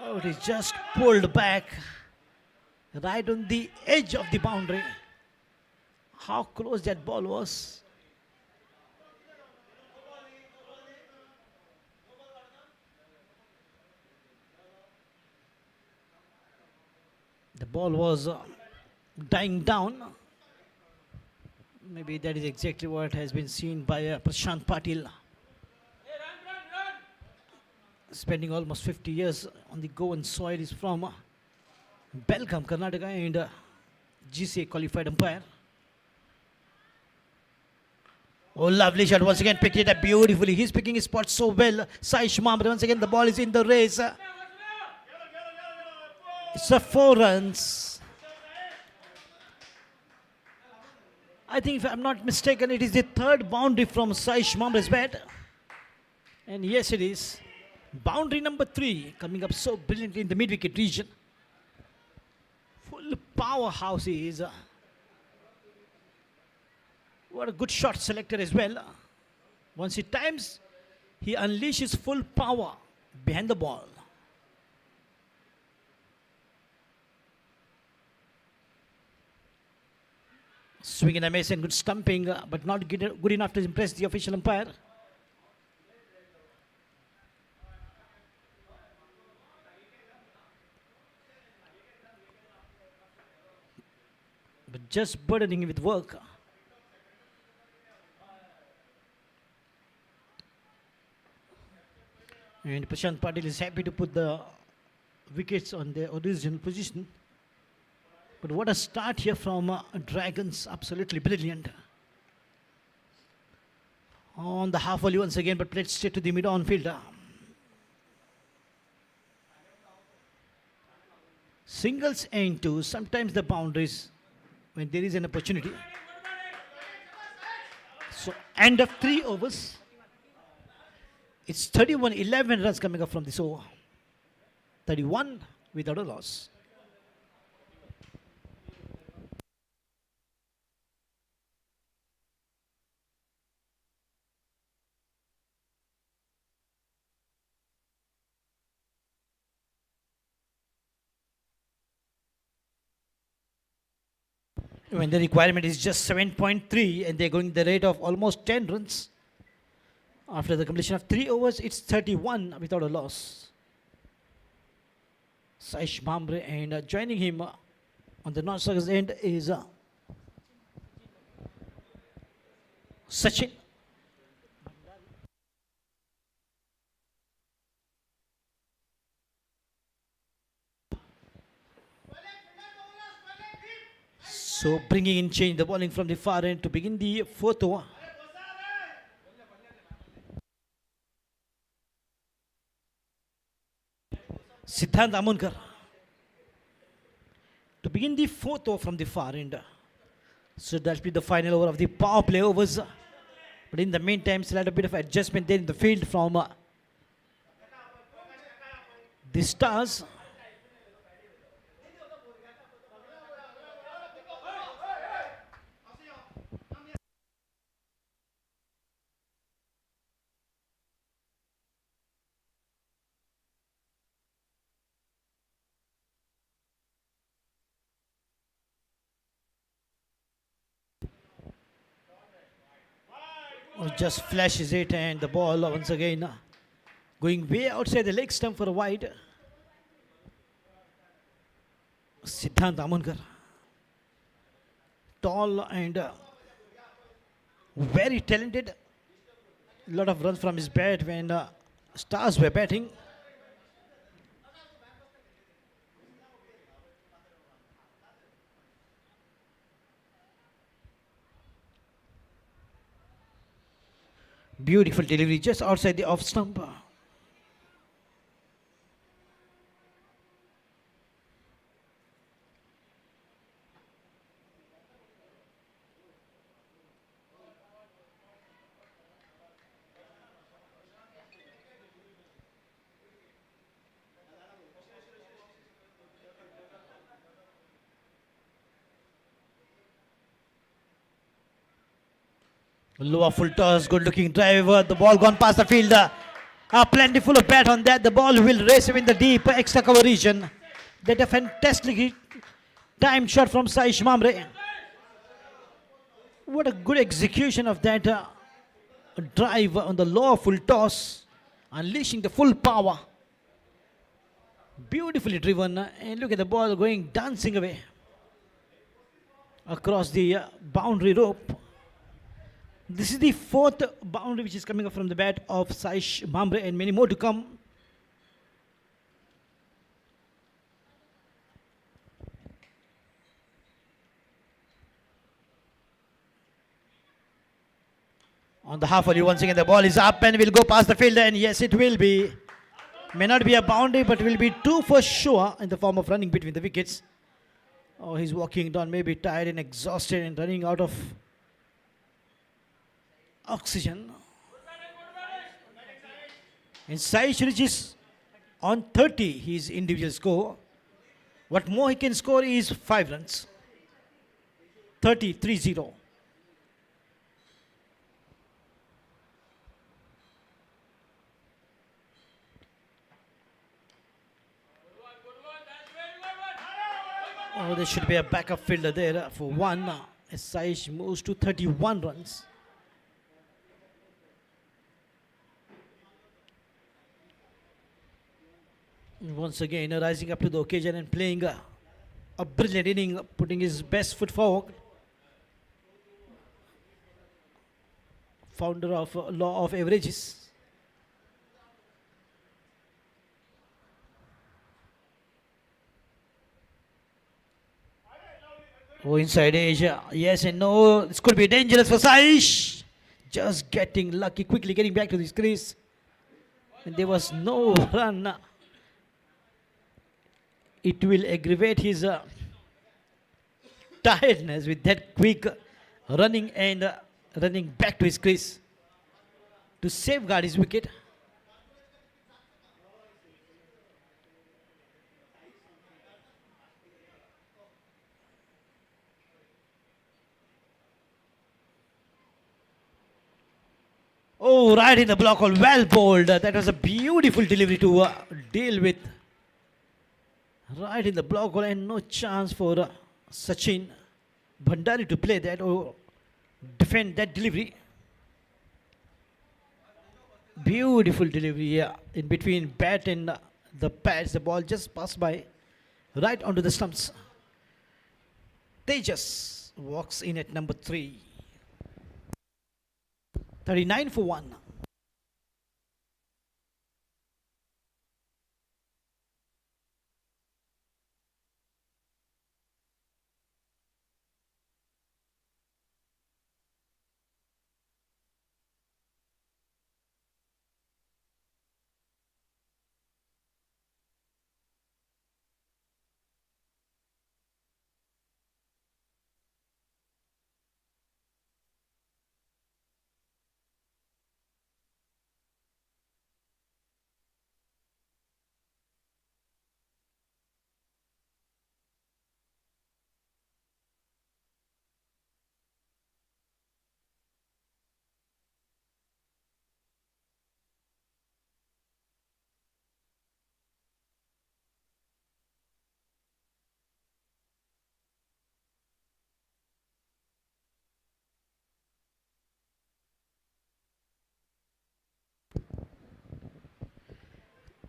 Speaker 1: Oh, it is just pulled back right on the edge of the boundary. How close that ball was. The ball was dying down. Maybe that is exactly what has been seen by Prashant Patil. Spending almost 50 years on the Goan soil. Is from Belgaum, Karnataka, and GCA qualified umpire. Oh, lovely shot. Once again, picked it up beautifully. He's picking his spot so well. Saish Mamre, once again, the ball is in the race. It's a 4 runs. I think, if I'm not mistaken, it is the third boundary from Saish Mamre's bat. And yes, it is. Boundary number 3 coming up so brilliantly in the mid-wicket region. Full powerhouse he is. What a good shot selector as well. Once he times, he unleashes full power behind the ball. Swing and a miss and good stumping, but not good enough to impress the official umpire. But just burdening him with work. And Prashant Patil is happy to put the wickets on their original position. But what a start here from Dragons. Absolutely brilliant. On the half volley once again, but played straight to the mid-on fielder. Singles and twos, sometimes the boundaries when there is an opportunity. So end of 3 overs. It's 31-11 runs coming up from this over. 31 without a loss. When the requirement is just 7.3 and they're going the rate of almost 10 runs. After the completion of 3 overs, it's 31 without a loss. Saish Mamre, and joining him on the non-circus end is Sachin. So bringing in change, the bowling from the far end to begin the 4th over. Siddhant Amunkar to begin the 4th over from the far end. So that'll be the final over of the power play overs. But in the meantime, still had a bit of adjustment there in the field from the Stars. Just flashes it, and the ball once again Going way outside the leg stump for a wide. Siddhant Amonkar. Tall and very talented. A lot of runs from his bat when Stars were batting. Beautiful delivery just outside the off stump. Lower full toss, good looking driver. The ball gone past the fielder. Plentiful of bat on that. The ball will race him in the deep extra cover region. That a fantastic timed shot from Saish Mamre. What a good execution of that drive on the lower full toss, unleashing the full power. Beautifully driven, and look at the ball going dancing away across the boundary rope. This is the fourth boundary which is coming up from the bat of Saish Mamre, and many more to come. On the half volley, once again the ball is up and will go past the fielder, and yes, it will be. May not be a boundary, but will be two for sure in the form of running between the wickets. Oh, he's walking down, maybe tired and exhausted and running out of oxygen. And Saish reaches on 30 his individual score. What more he can score is 5 runs. 30-3-0. Oh, there should be a backup fielder there for one. As Saish moves to 31 runs. Once again, rising up to the occasion and playing a brilliant inning, putting his best foot forward. Founder of Law of Averages. Oh, inside Asia. Yes and no. This could be dangerous for Saish. Just getting lucky, quickly getting back to this crease. And there was no run. It will aggravate his tiredness with that quick running and running back to his crease to safeguard his wicket. Oh, right in the block hole, well bowled. That was a beautiful delivery to deal with. Right in the block hole, and no chance for Sachin Bhandari to play that or defend that delivery. Beautiful delivery, yeah. In between bat and the pads, the ball just passed by right onto the stumps. Tejas walks in at number 3. 39 for 1.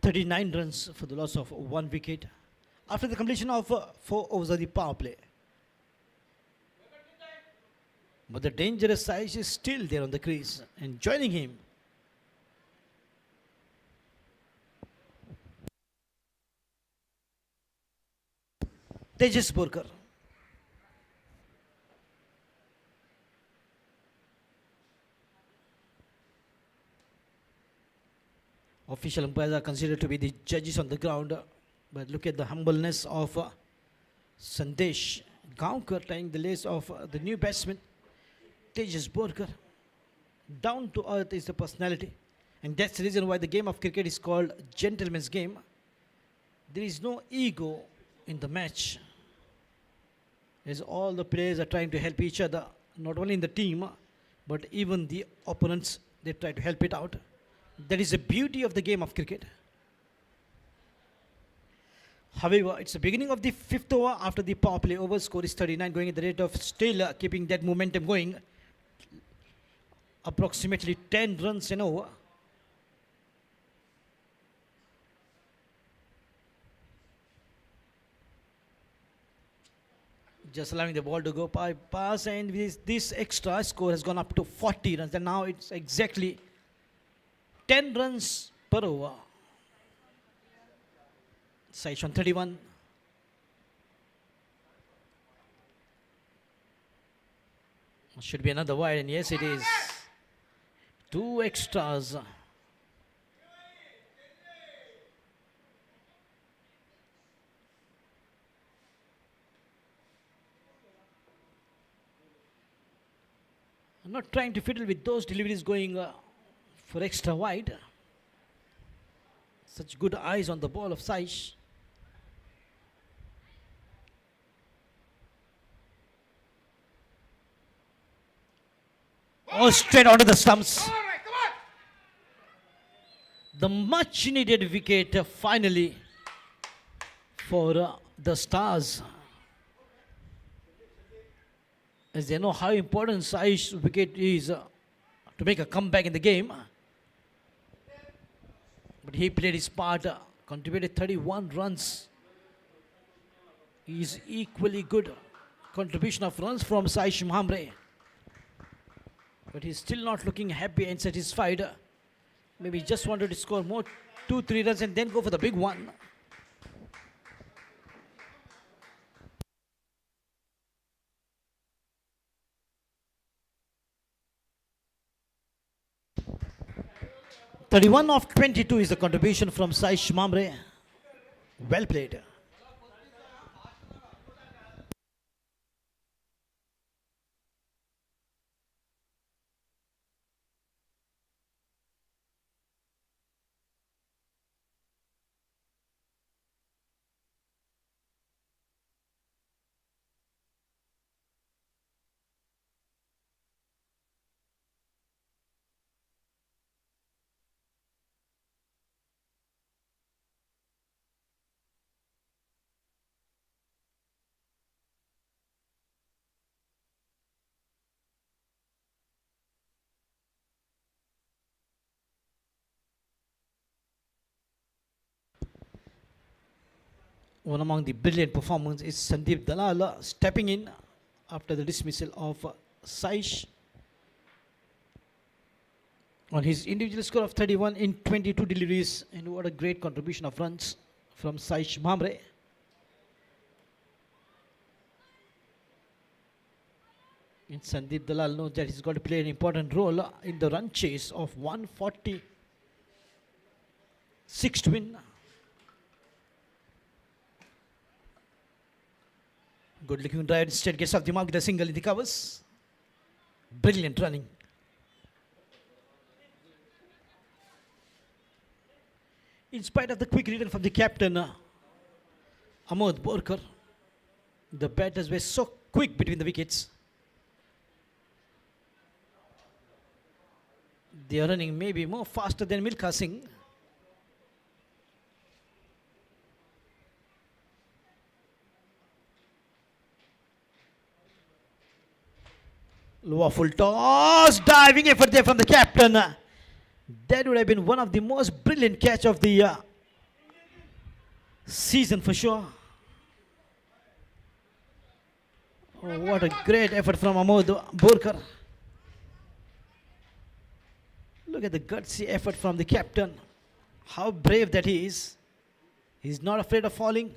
Speaker 1: 39 runs for the loss of 1 wicket after the completion of 4 overs of the power play. But the dangerous size is still there on the crease, and joining him, Tejas Borkar. Official umpires are considered to be the judges on the ground, but look at the humbleness of Sandesh Gaonkar tying the lace of the new batsman Tejas Borkar. Down to earth is the personality, and that's the reason why the game of cricket is called gentleman's game. There is no ego in the match, as all the players are trying to help each other, not only in the team but even the opponents. They try to help it out. That is the beauty of the game of cricket. However, it's the beginning of the 5th over after the power play over. Score is 39, going at the rate of still keeping that momentum going. Approximately 10 runs an over. Just allowing the ball to go pass, and with this extra score has gone up to 40 runs, and now it's exactly 10 runs per over. Saish on 31. Should be another wide, and yes, it is. 2 extras. I'm not trying to fiddle with those deliveries going for extra wide. Such good eyes on the ball of Saish. Oh, straight onto the stumps. The much needed wicket finally for the Stars, as they know how important Saish's wicket is to make a comeback in the game. But he played his part, contributed 31 runs. Is equally good contribution of runs from Saish Mhamre. But he's still not looking happy and satisfied. Maybe he just wanted to score more 2-3 runs and then go for the big one. "31 of 22 is the contribution from Saish Mamre. Well played. One among the brilliant performers is Sandeep Dalal stepping in after the dismissal of Saish on his individual score of 31 in 22 deliveries. And what a great contribution of runs from Saish Mamre. And Sandeep Dalal knows that he's got to play an important role in the run chase of 146 to win. Good looking drive, instead gets off the mark with a single in the covers. Brilliant running. In spite of the quick return from the captain, Amod Borkar, the batters were so quick between the wickets. They are running maybe more faster than Milkha Singh. Lower full toss, diving effort there from the captain. That would have been one of the most brilliant catch of the season for sure. Oh, what a great effort from Ahmad Borkar. Look at the gutsy effort from the captain. How brave that he is. He's not afraid of falling,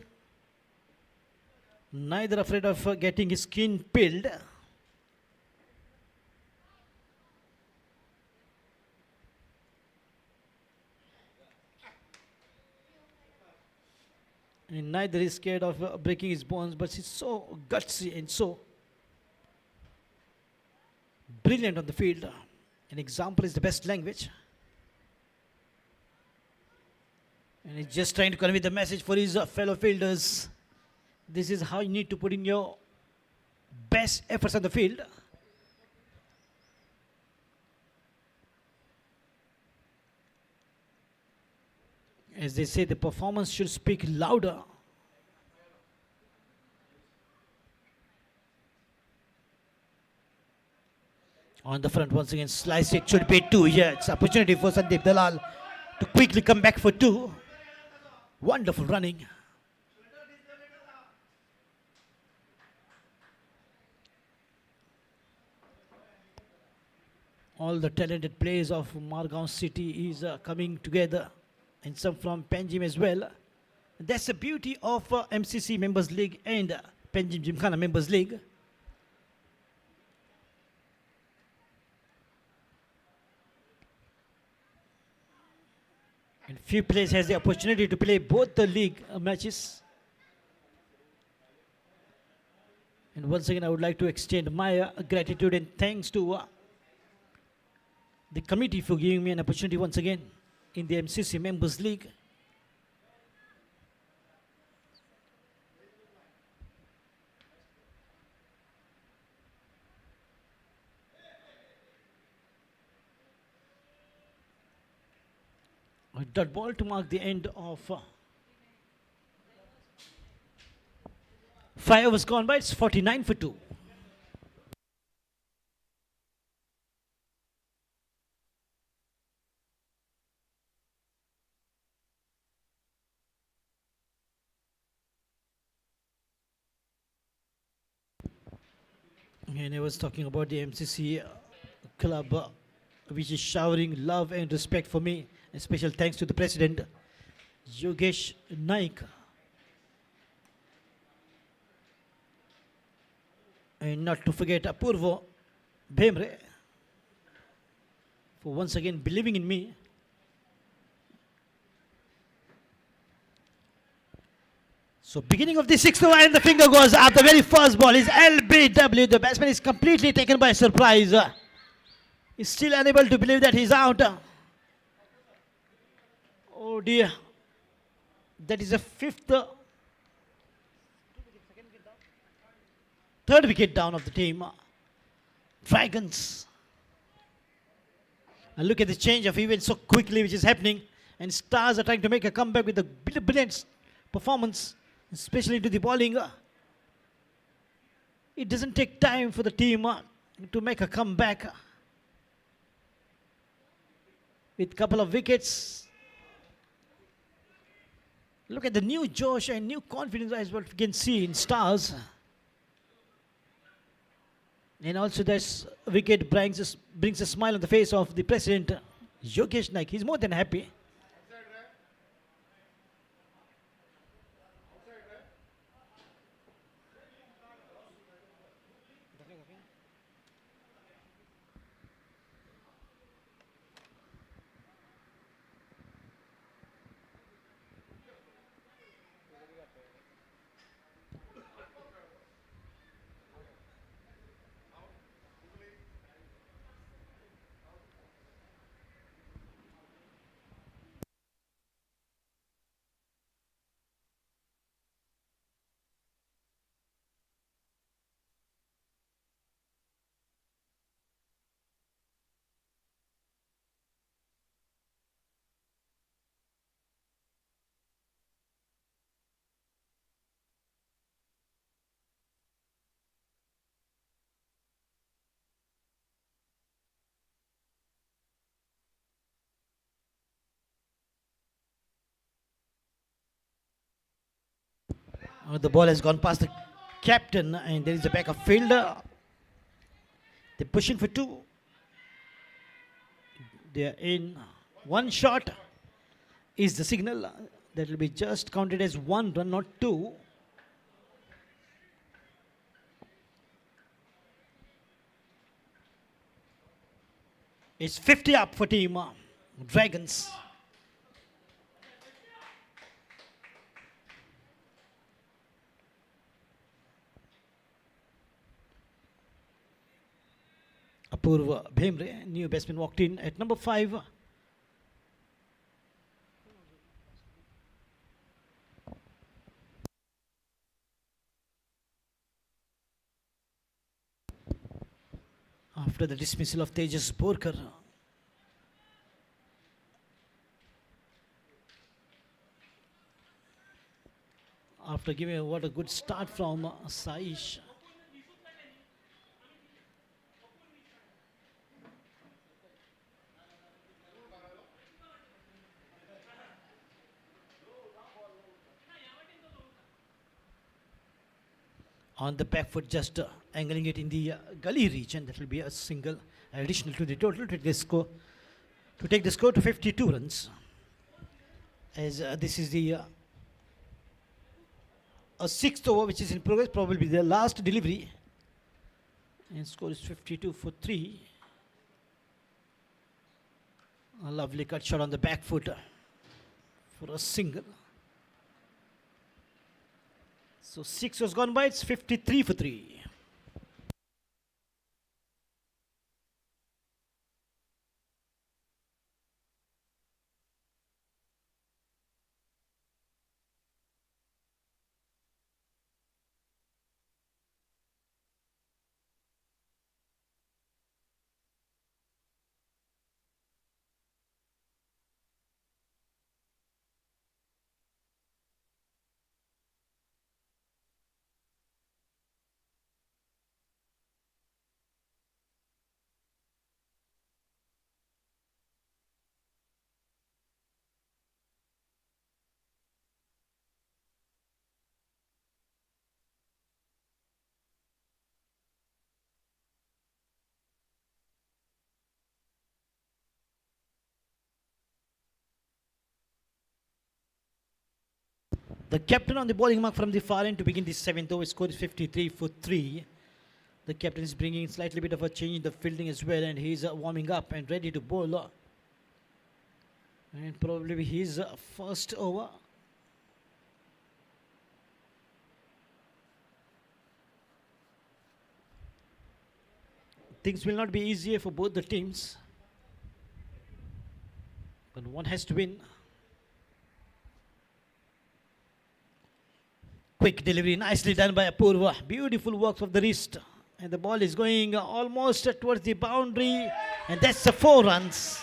Speaker 1: neither afraid of getting his skin peeled. And neither is scared of breaking his bones, but he's so gutsy and so brilliant on the field. An example is the best language. And he's just trying to convey the message for his fellow fielders. This is how you need to put in your best efforts on the field. As they say, the performance should speak louder. On the front once again, slice it, should be two. Yeah, it's opportunity for Sandeep Dalal to quickly come back for two. Wonderful running. All the talented players of Margao City is coming together, and some from Panjim as well. That's the beauty of MCC Members League and Panjim Gymkhana Members League. And few players has the opportunity to play both the league matches. And once again, I would like to extend my gratitude and thanks to the committee for giving me an opportunity once again in the MCC Members League. A dot ball to mark the end of 5 overs gone by. It's 49 for 2. And I was talking about the MCC club, which is showering love and respect for me. A special thanks to the president, Yogesh Naik. And not to forget Apurvo Bhemre for once again believing in me. So beginning of the 6th over and the finger goes up. The very first ball is LBW. The batsman is completely taken by surprise. He's still unable to believe that he's out. Oh dear. That is the third wicket down of the team. Dragons. And look at the change of events so quickly which is happening. And Stars are trying to make a comeback with a brilliant performance, especially to the bowling. It doesn't take time for the team to make a comeback. With a couple of wickets. Look at the new josh and new confidence as what we can see in Stars. And also this wicket brings a smile on the face of the president, Yogesh Naik. He's more than happy. The ball has gone past the captain, and there is a backup fielder. They're pushing for two. They are in. One shot is the signal. That will be just counted as one run, not two. It's 50 up for team Dragons. Apurva Bhemre, new batsman, walked in at number 5. After the dismissal of Tejas Borkar. After giving what a good start from Saish. On the back foot, just angling it in the gully region. That will be a single additional to the total to take the score to 52 runs. As this is the a sixth over which is in progress, probably the last delivery. And score is 52 for 3. A lovely cut shot on the back foot for a single. So 6 was gone by, it's 53 for 3. The captain on the bowling mark from the far end to begin the 7th over. Score is 53 for 3. The captain is bringing slightly bit of a change in the fielding as well, and he's warming up and ready to bowl. And probably his first over. Things will not be easier for both the teams, but one has to win. Quick delivery, nicely done by Apurva. Beautiful work of the wrist. And the ball is going almost towards the boundary. And that's the 4 runs.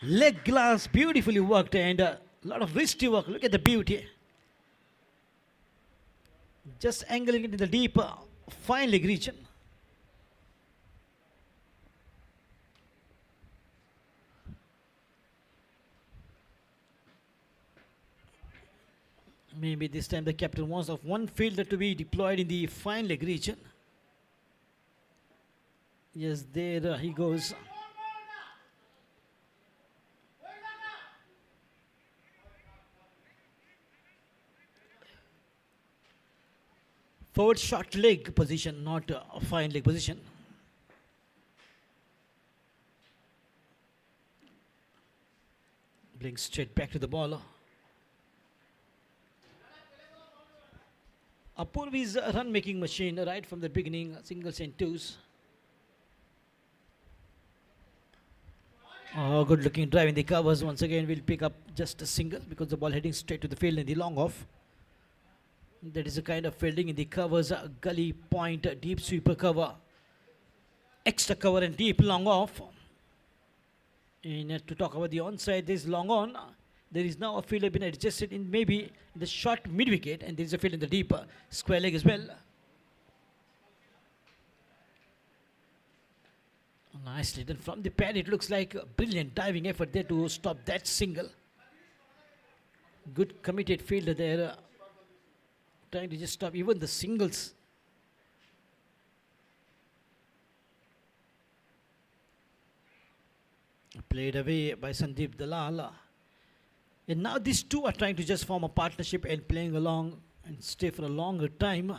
Speaker 1: Leg glass, beautifully worked, and a lot of wristy work. Look at the beauty. Just angling into the deep, fine leg region. Maybe this time the captain wants of one fielder to be deployed in the fine leg region. Yes, there he goes. Forward short leg position, not a fine leg position. Blink straight back to the bowler. Apurvi's run-making machine right from the beginning, singles and twos. Oh, good-looking drive in the covers. Once again, we'll pick up just a single because the ball heading straight to the field in the long off. That is the kind of fielding in the covers, gully, point, deep sweeper cover, extra cover and deep long off. And to talk about the onside, this long on. There is now a fielder been adjusted in maybe in the short mid-wicket, and there is a field in the deep square leg as well. Nicely done from the pad. It looks like a brilliant diving effort there to stop that single. Good committed fielder there, trying to just stop even the singles. Played away by Sandeep Dalal. And now these two are trying to just form a partnership and playing along and stay for a longer time.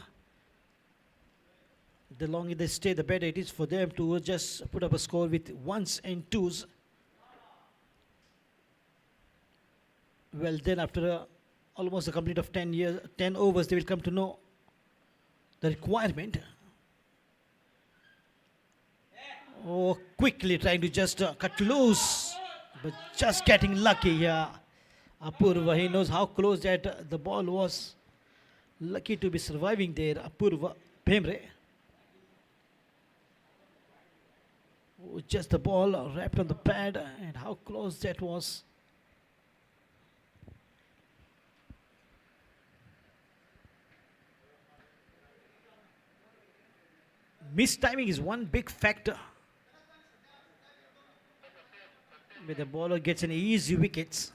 Speaker 1: The longer they stay, the better it is for them to just put up a score with ones and twos. Well, then after almost a complete of 10 years, 10 overs, they will come to know the requirement. Oh, quickly trying to just cut loose, but just getting lucky here. Apurva, he knows how close that the ball was. Lucky to be surviving there, Apurva Bhemre. Oh, just the ball wrapped on the pad, and how close that was. Mistiming is one big factor. Where the bowler gets an easy wickets.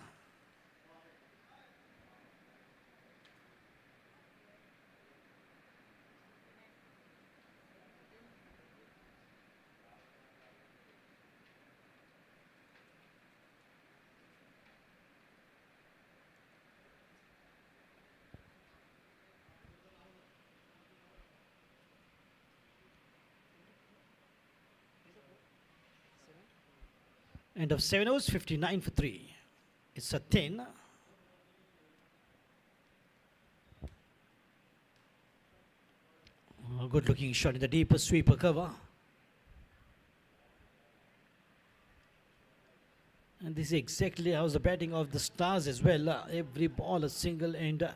Speaker 1: End of 7 overs, 59 for 3. It's a 10. Good looking shot in the deeper sweeper cover. And this is exactly how's the batting of the Stars as well. Every ball a single, and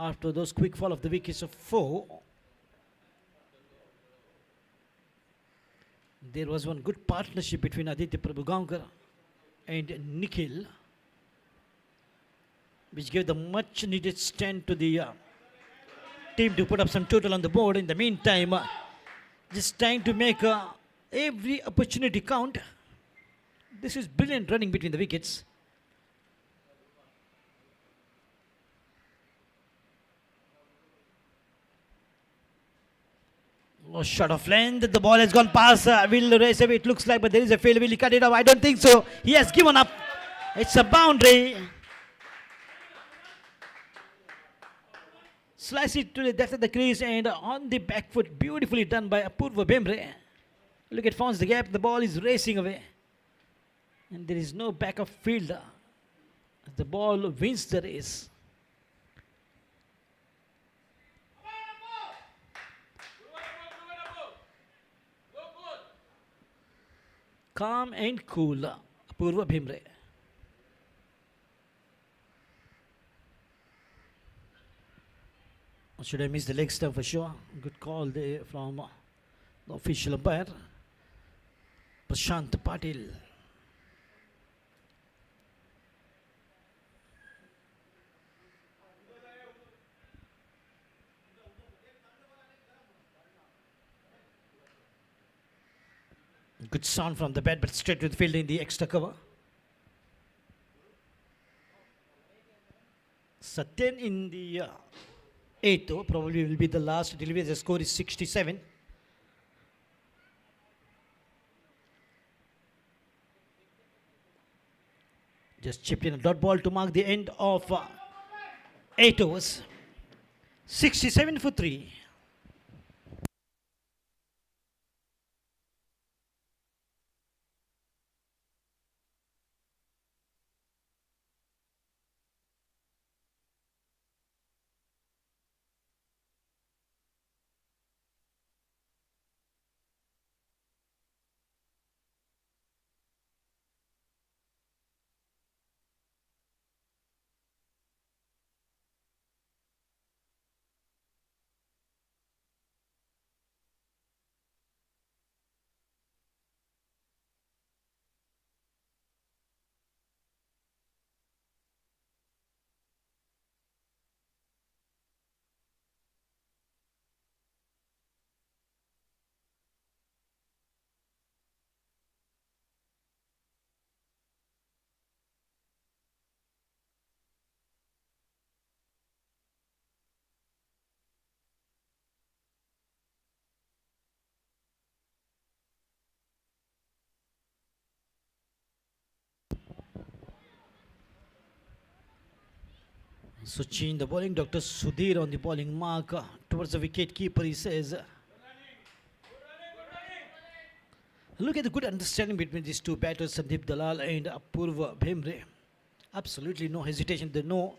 Speaker 1: after those quick fall of the wickets of 4, there was one good partnership between Aditya Prabhugaonkar and Nikhil, which gave the much needed stand to the team to put up some total on the board. In the meantime, just trying to make every opportunity count. This is brilliant running between the wickets. Oh, shot of length. The ball has gone past. Will race away, it looks like, but there is a fail. Will he cut it off? I don't think so. He has given up. It's a boundary. Slice it to the depth of the crease and on the back foot. Beautifully done by Apurva Bhemre. Look, it finds the gap. The ball is racing away. And there is no backup fielder. The ball wins the race. Calm and cool, Apurva Bhemre. Should I miss the leg stump for sure? Good call there from the official umpire, Prashant Patil. Good sound from the bat, but straight to the field in the extra cover. Satyan in the 8th over, probably will be the last delivery. The score is 67. Just chipped in a dot ball to mark the end of 8 overs. 67 for 3. So change the bowling. Dr. Sudhir on the bowling mark towards the wicket keeper. He says, look at the good understanding between these two batters, Sandeep Dalal and Apurva Bhemre. Absolutely no hesitation. They know.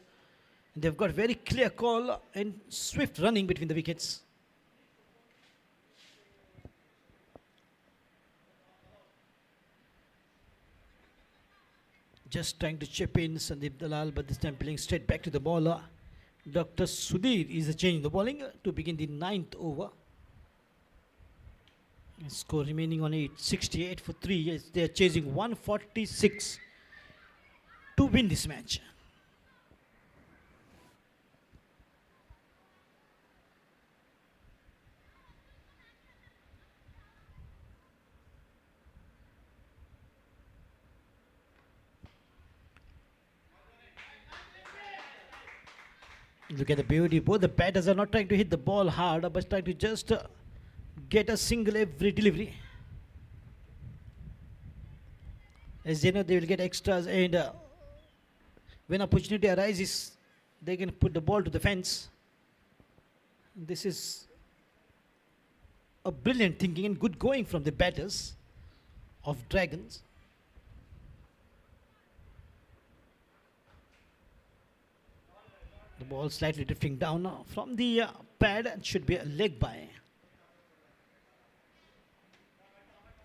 Speaker 1: They've got very clear call and swift running between the wickets. Just trying to chip in Sandeep Dalal, but this time playing straight back to the bowler. Dr. Sudhir is a change in the bowling to begin the 9th over. Score remaining on 8, 68 for 3. Yes, they are chasing 146 to win this match. Look at the beauty. Both the batters are not trying to hit the ball hard, but trying to just get a single every delivery. As they know, they will get extras, and when opportunity arises, they can put the ball to the fence. This is a brilliant thinking and good going from the batters of Dragons. The ball slightly drifting down now from the pad and should be a leg by.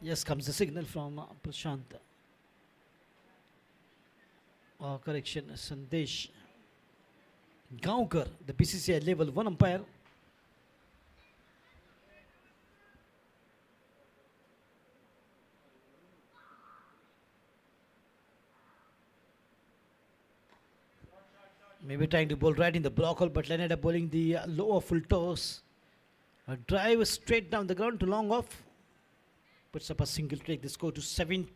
Speaker 1: Yes, comes the signal from Prashant. Correction, Sandesh Gaonkar, the BCCI level 1 umpire. Maybe trying to bowl right in the block hole, but Leonard bowling the lower full toss. A drive straight down the ground to long off. Puts up a single to take the score to 71.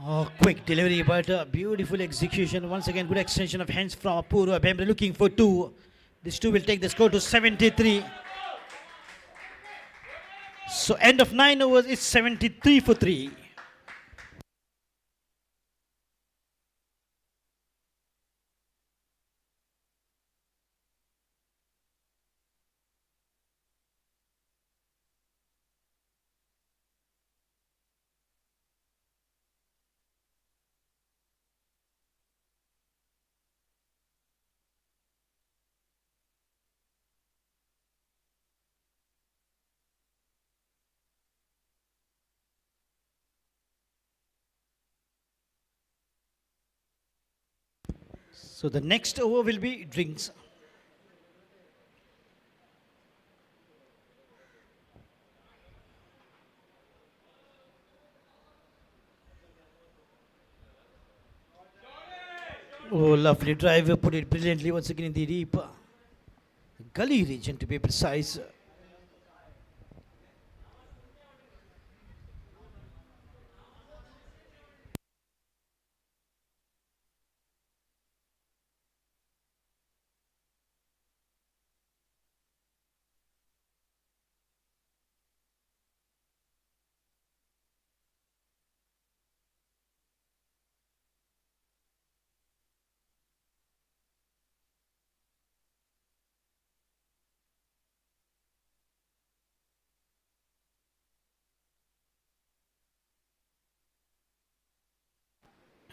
Speaker 1: Oh, quick delivery, but beautiful execution. Once again, good extension of hands from Apurva Bhemre, looking for 2. This 2 will take the score to 73. So end of 9 overs, it's 73 for 3. So the next over will be drinks. Oh, lovely drive. Put it brilliantly once again in the deep gully region, to be precise.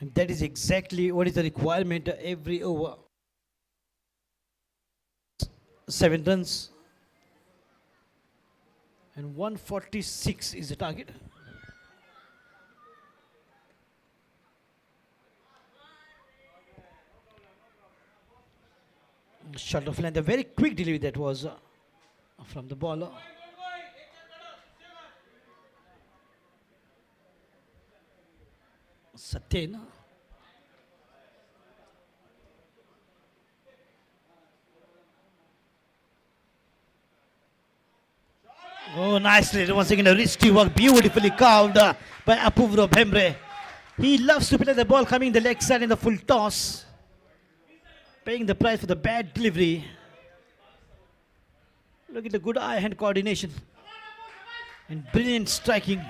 Speaker 1: And that is exactly what is the requirement every over. 7 runs. And 146 is the target. Shot of length, a very quick delivery that was from the bowler. Satyen. Oh, nicely. Once again, a wristy work, beautifully carved by Apurva Bhemre. He loves to play the ball coming the leg side in the full toss. Paying the price for the bad delivery. Look at the good eye-hand coordination and brilliant striking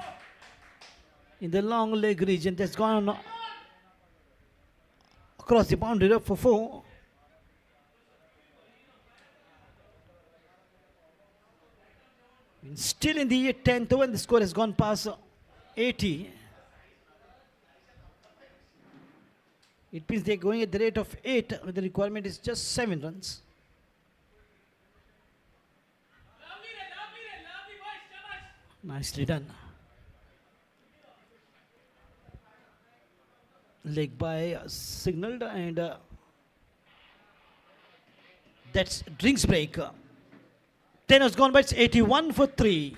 Speaker 1: in the long leg region that's gone across the boundary for 4. Still in the 10th over, the score has gone past 80. It means they're going at the rate of 8, but the requirement is just 7 runs. Nicely done. Leg by signaled, and that's drinks break. 10 has gone by, it's 81 for 3.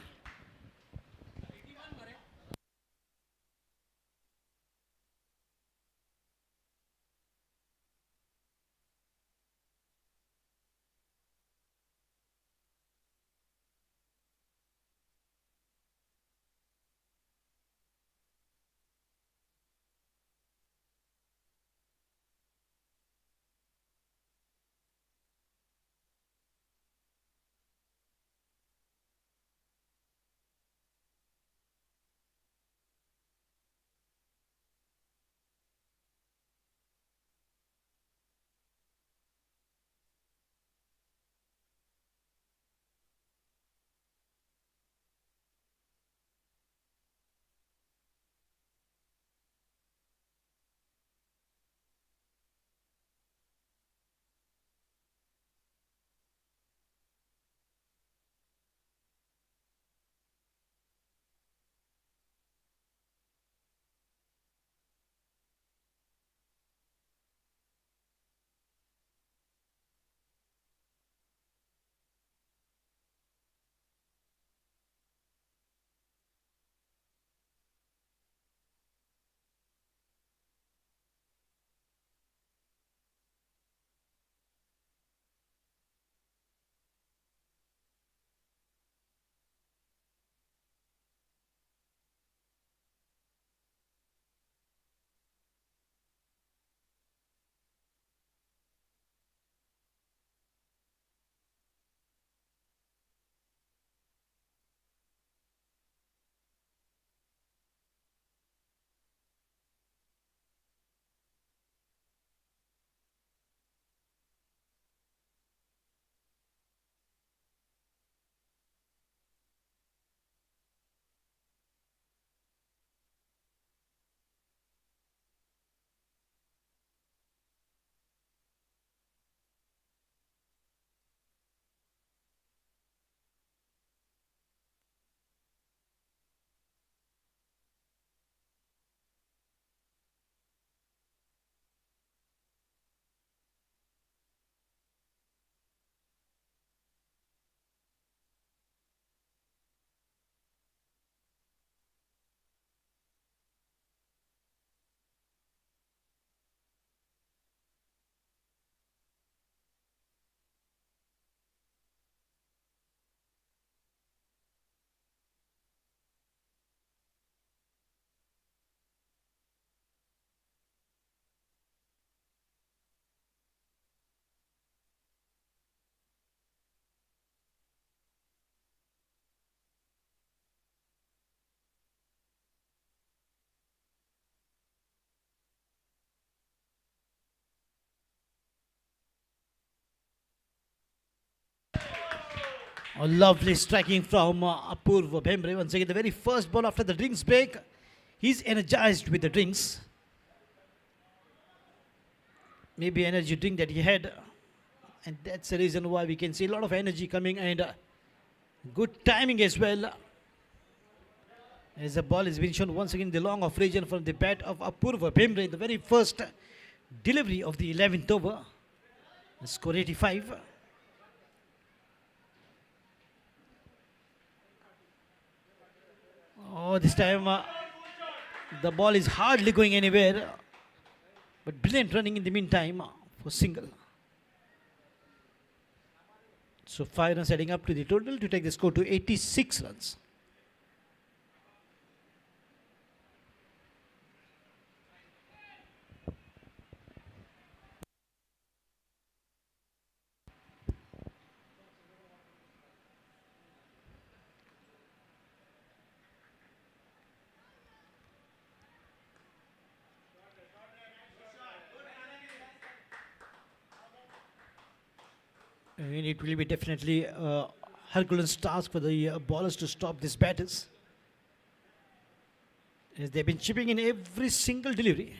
Speaker 1: A lovely striking from Apurva Bhembre. Once again, the very first ball after the drinks break. He's energized with the drinks. Maybe energy drink that he had. And that's the reason why we can see a lot of energy coming, and good timing as well. As the ball is being shown once again, the long off region from the bat of Apurva Bhembre in the very first delivery of the 11th over. Score 85. Oh, this time the ball is hardly going anywhere. But brilliant running in the meantime for single. So 5 runs adding up to the total to take the score to 86 runs. And it will be definitely a Herculean task for the bowlers to stop these batters, as they've been chipping in every single delivery.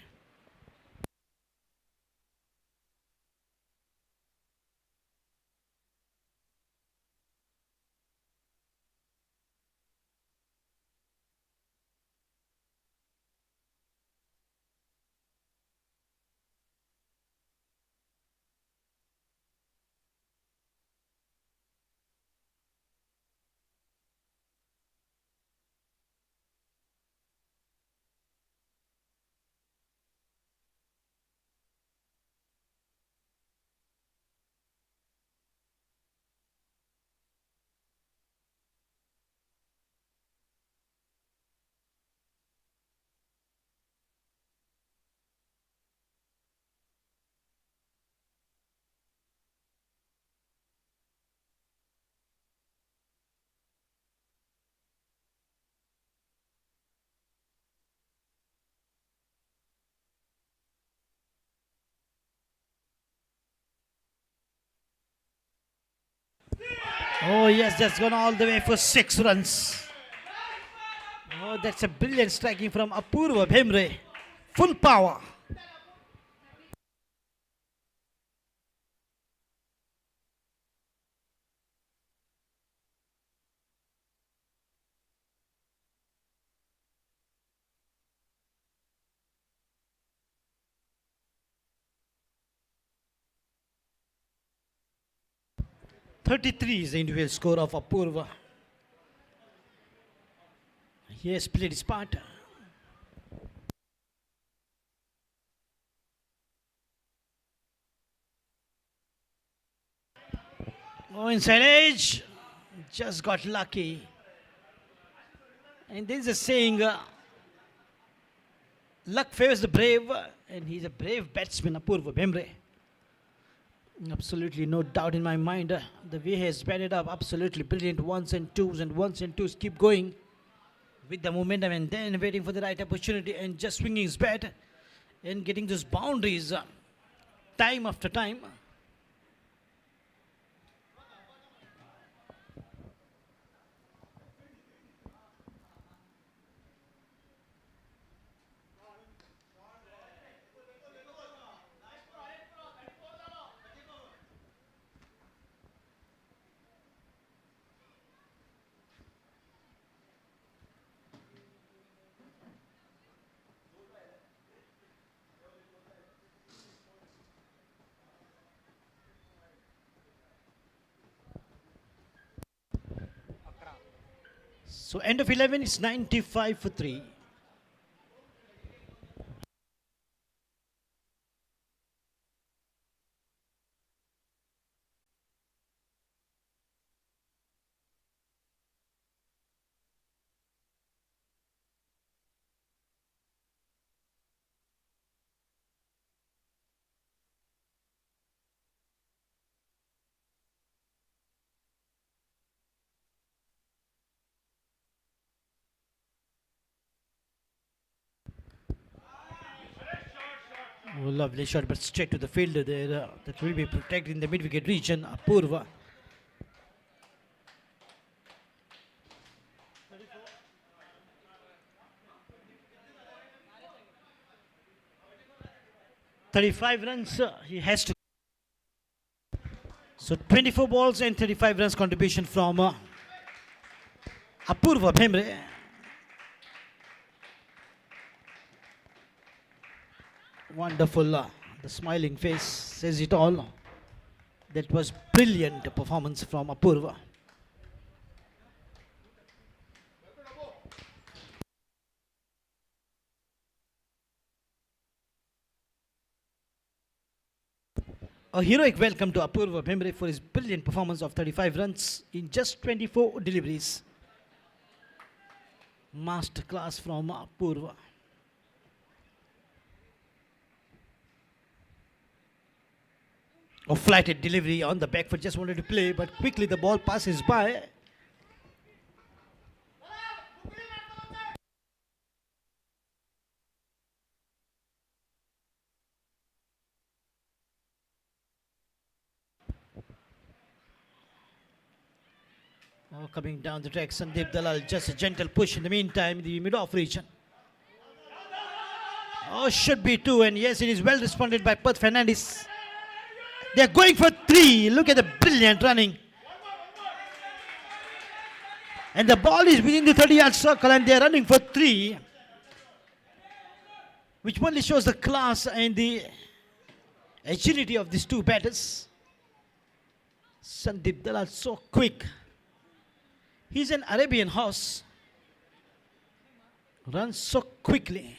Speaker 1: Oh yes, that's gone all the way for 6 runs. Oh, that's a brilliant striking from Apurva Bhemre. Full power. 33 is the individual score of Apurva. He has played his part. Oh, inside edge. Just got lucky. And there's a saying, luck favors the brave, and he's a brave batsman, Apurva Bhemre. Absolutely no doubt in my mind. The way he has batted up, absolutely brilliant. Ones and twos keep going with the momentum, and then waiting for the right opportunity and just swinging his bat and getting those boundaries time after time. So end of 11 is 95 for 3. Oh, lovely shot, but straight to the fielder there. That will be protected in the mid-wicket region. Apurva. ₹35 he has to. So 24 balls and 35 runs contribution from Apurva Bhemre. Wonderful. The smiling face says it all. That was brilliant performance from Apurva. A heroic welcome to Apurva Bhemre for his brilliant performance of 35 runs in just 24 deliveries. Master class from Apurva. A flighted delivery on the back foot, just wanted to play, but quickly the ball passes by. Oh, coming down the track, Sandeep Dalal, just a gentle push in the meantime, the mid-off region. Oh, should be two, and yes, it is well responded by Perth Fernandez. They're going for three. Look at the brilliant running. And the ball is within the 30-yard circle, and they're running for three, which only shows the class and the agility of these two batters. Sandeep Dalal so quick. He's an Arabian horse. Runs so quickly.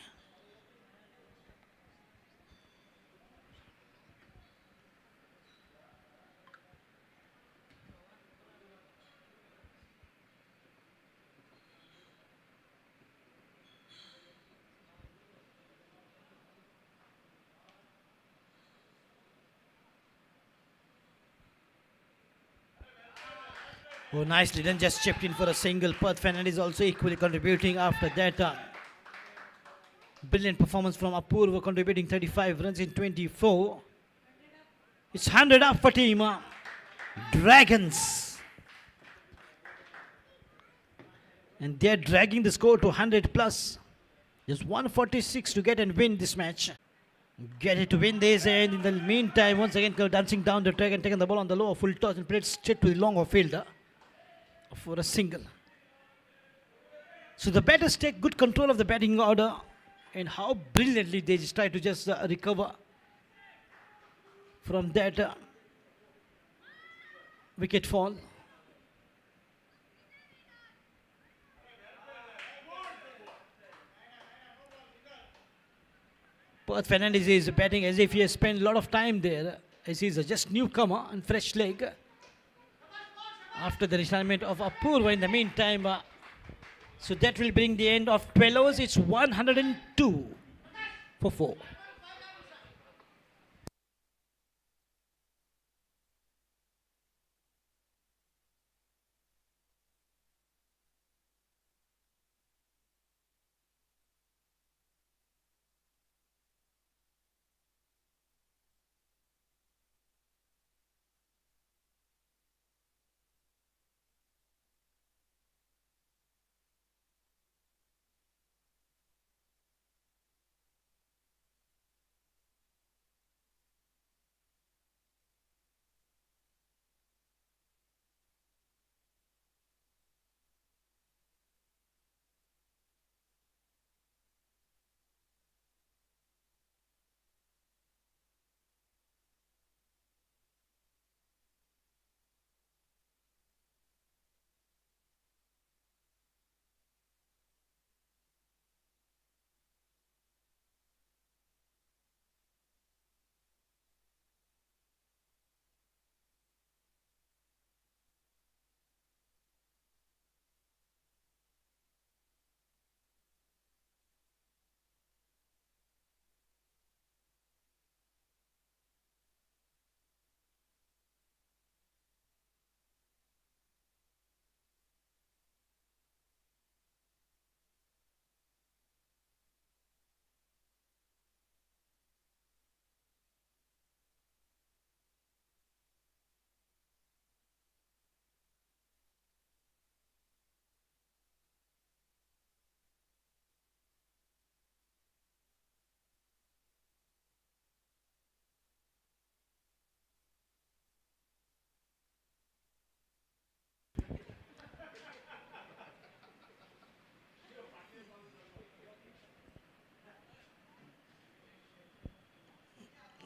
Speaker 1: Oh, nicely done, just chipped in for a single. Perth Fernandez also equally contributing after that. Brilliant performance from Apurva, contributing 35 runs in 24. It's 100 up for team Dragons. And they're dragging the score to 100 plus. Just 146 to get and win this match. Get it to win this, and in the meantime, once again dancing down the track and taking the ball on the lower full toss and played straight to the long off fielder for a single. So the batters take good control of the batting order, and how brilliantly they just try to just recover from that wicket fall. Perth Fernandez is batting as if he has spent a lot of time there, as he's a just newcomer and fresh leg after the retirement of Apurva in the meantime. So that will bring the end of 12 overs. It's 102 for 4.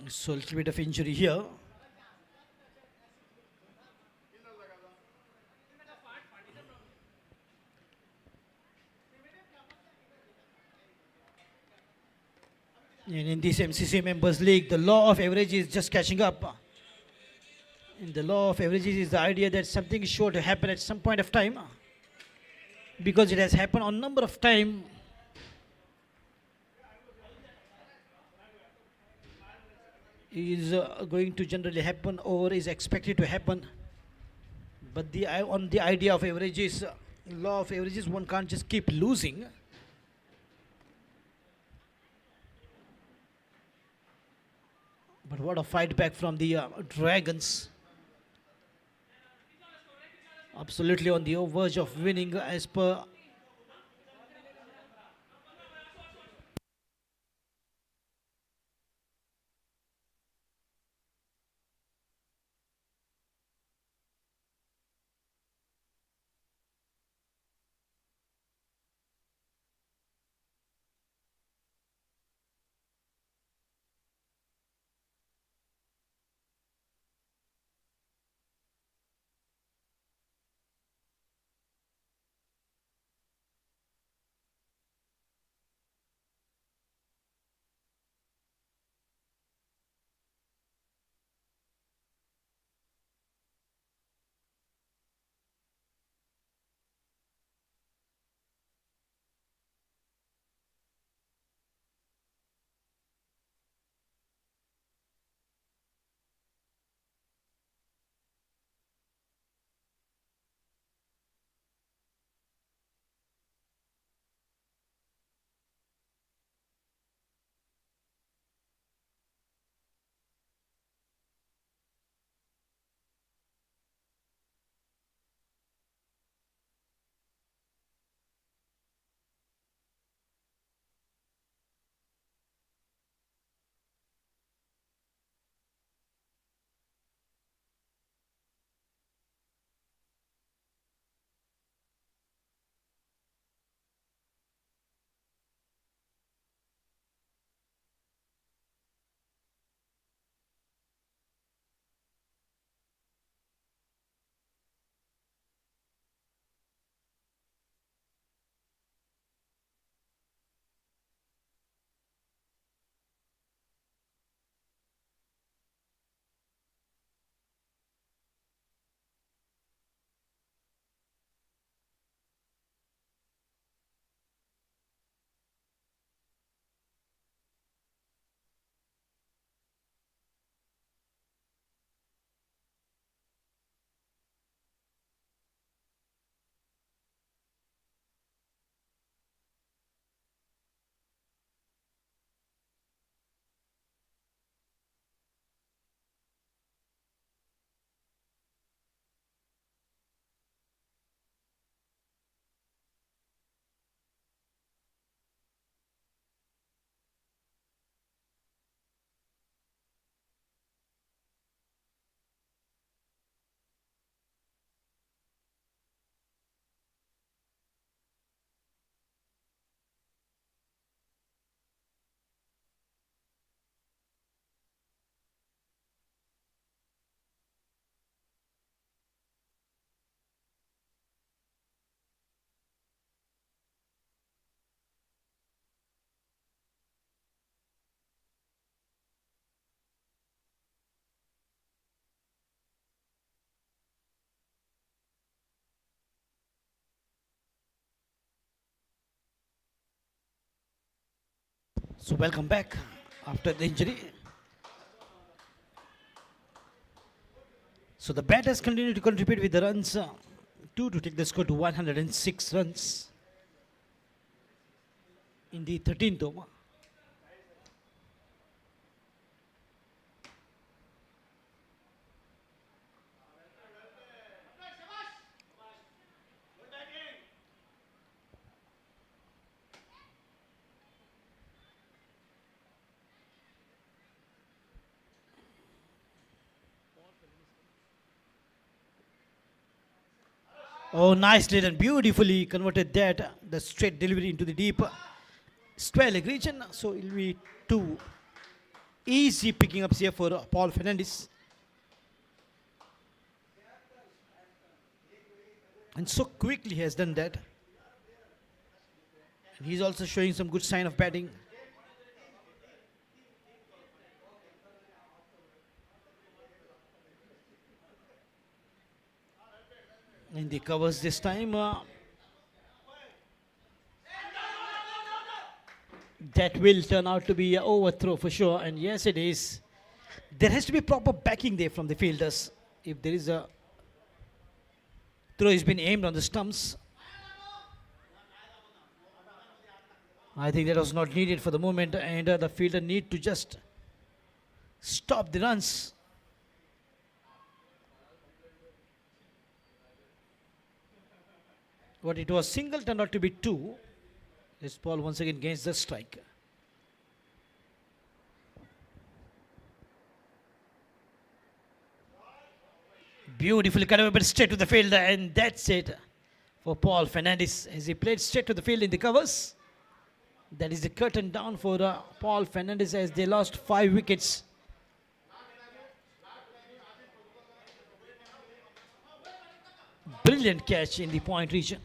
Speaker 1: So a little bit of injury here. And in this MCC Members League, the law of averages is just catching up. And the law of averages is the idea that something is sure to happen at some point of time, because it has happened on number of times. Is going to generally happen or is expected to happen. But on the idea of averages, law of averages, one can't just keep losing. But what a fight back from the Dragons. Absolutely on the verge of winning as per. So welcome back after the injury. So the batters continue to contribute with the runs, two to take the score to 106 runs in the 13th over. Oh, nicely and beautifully converted that, the straight delivery into the deep square leg region. So it will be two easy picking ups here for Paul Fernandez. And so quickly he has done that. And he's also showing some good sign of batting. In the covers this time, that will turn out to be an overthrow for sure. And yes, it is. There has to be proper backing there from the fielders. If there is a throw has been aimed on the stumps, I think that was not needed for the moment, and the fielder need to just stop the runs. But it was single, turned out to be two. This ball once again gains the strike. Beautifully cut away, but straight to the field, and that's it for Paul Fernandez as he played straight to the field in the covers. That is the curtain down for Paul Fernandez as they lost 5 wickets. Brilliant catch in the point region.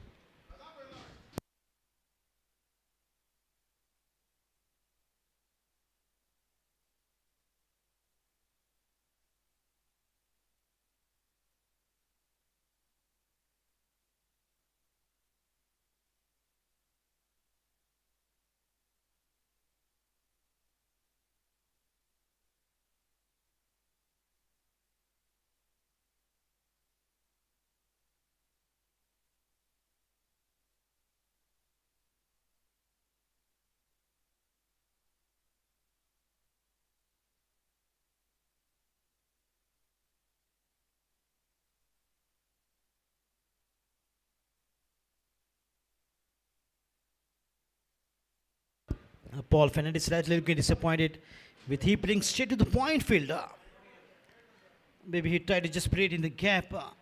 Speaker 1: Paul Fernandez slightly looking disappointed with he playing straight to the point field. Maybe he tried to just play it in the gap. But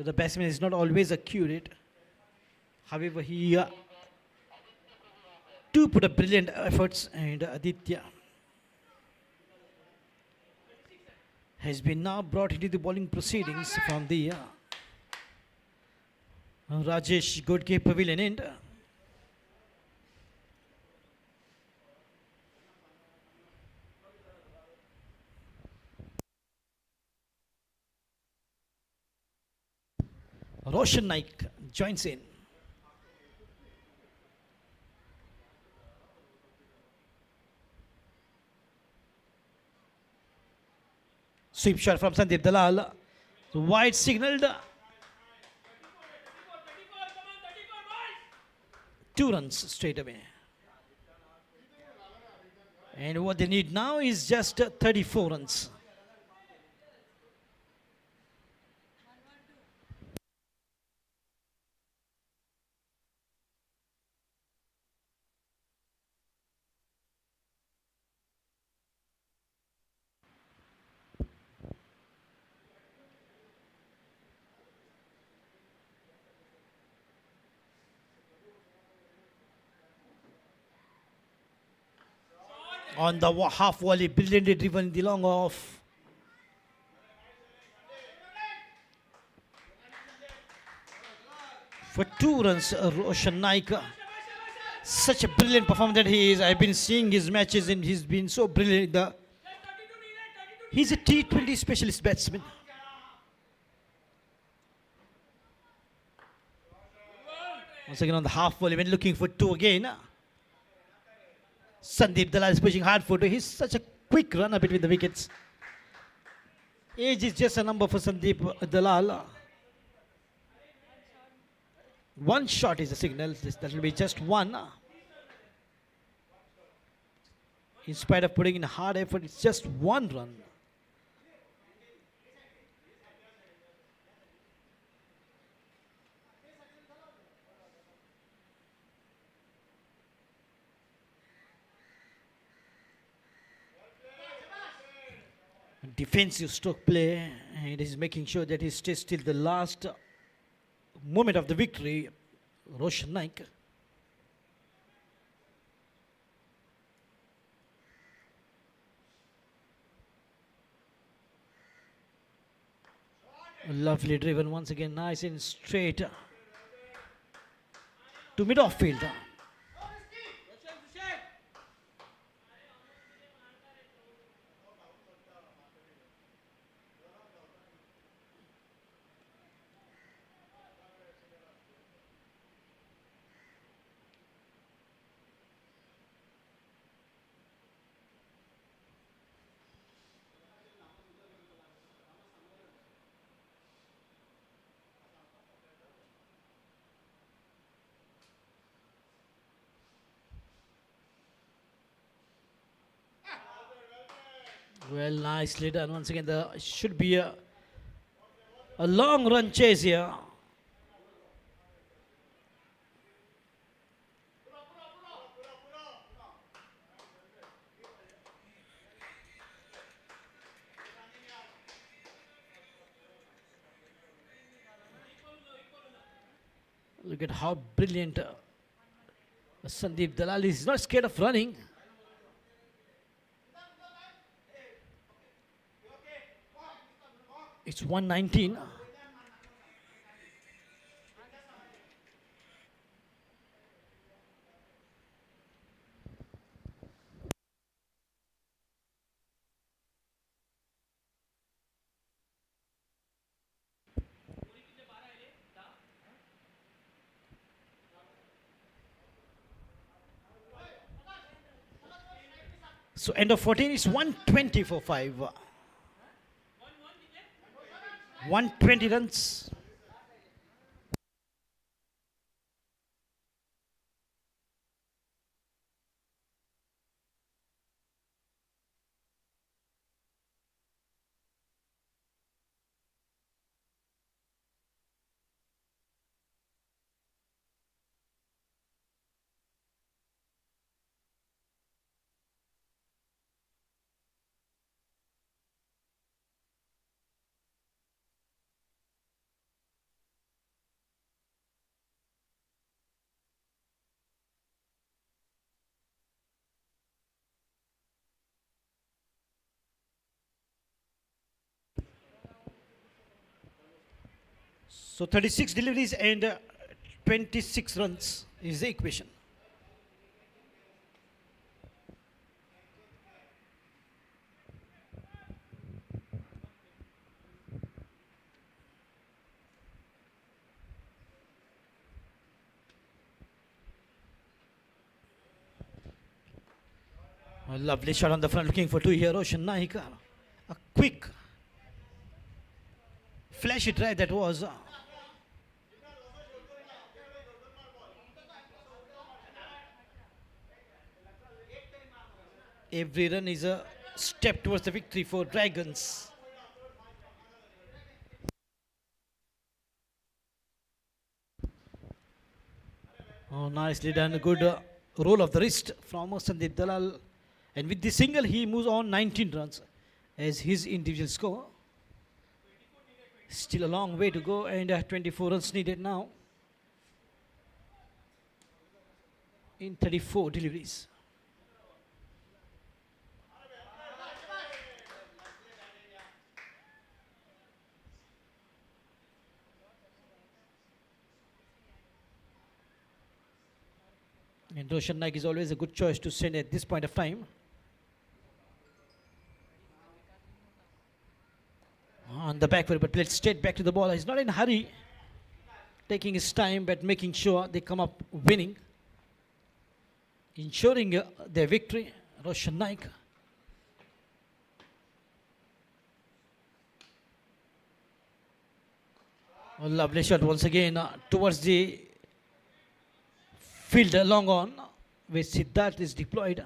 Speaker 1: the batsman is not always accurate. However, he do put up brilliant efforts, and Aditya has been now brought into the bowling proceedings from the Rajesh Godke Pavilion end. Roshan Naik joins in. Sweep shot from Sandeep Dalal. Wide signaled. 2 runs straight away. And what they need now is just 34 runs. On the half volley, brilliantly driven the long off. For 2 runs, Roshan Naik. Such a brilliant performance that he is. I've been seeing his matches and he's been so brilliant. He's a T20 specialist batsman. Once again on the half volley, when looking for 2 again. Sandeep Dalal is pushing hard for 2. He's such a quick runner between the wickets. Age is just a number for Sandeep Dalal. 1 shot is a signal. That will be just 1. In spite of putting in hard effort, it's just 1 run. Defensive stroke play, and he's making sure that he stays till the last moment of the victory. Roshan Naik. Lovely driven once again, nice and straight to mid off field. Well, nicely done. Once again, there should be a A long run chase here. Look at how brilliant Sandeep Dalal is. He's not scared of running. It's 119. So end of 14 is 120 for 5. 120 runs. So 36 deliveries and 26 runs is the equation. A lovely shot on the front, looking for two here. Roshan Naik. A quick, flashy try that was. Every run is a step towards the victory for Dragons. Oh, nicely done. A good roll of the wrist from Sandeep Dalal. And with the single, he moves on 19 runs as his individual score. Still a long way to go, and 24 runs needed now in 34 deliveries. And Roshan Naik is always a good choice to send at this point of time. On the back foot, but let's straight back to the ball. He's not in a hurry, taking his time, but making sure they come up winning, ensuring their victory. Roshan Naik. A lovely shot once again towards the field long on, where Siddharth is deployed.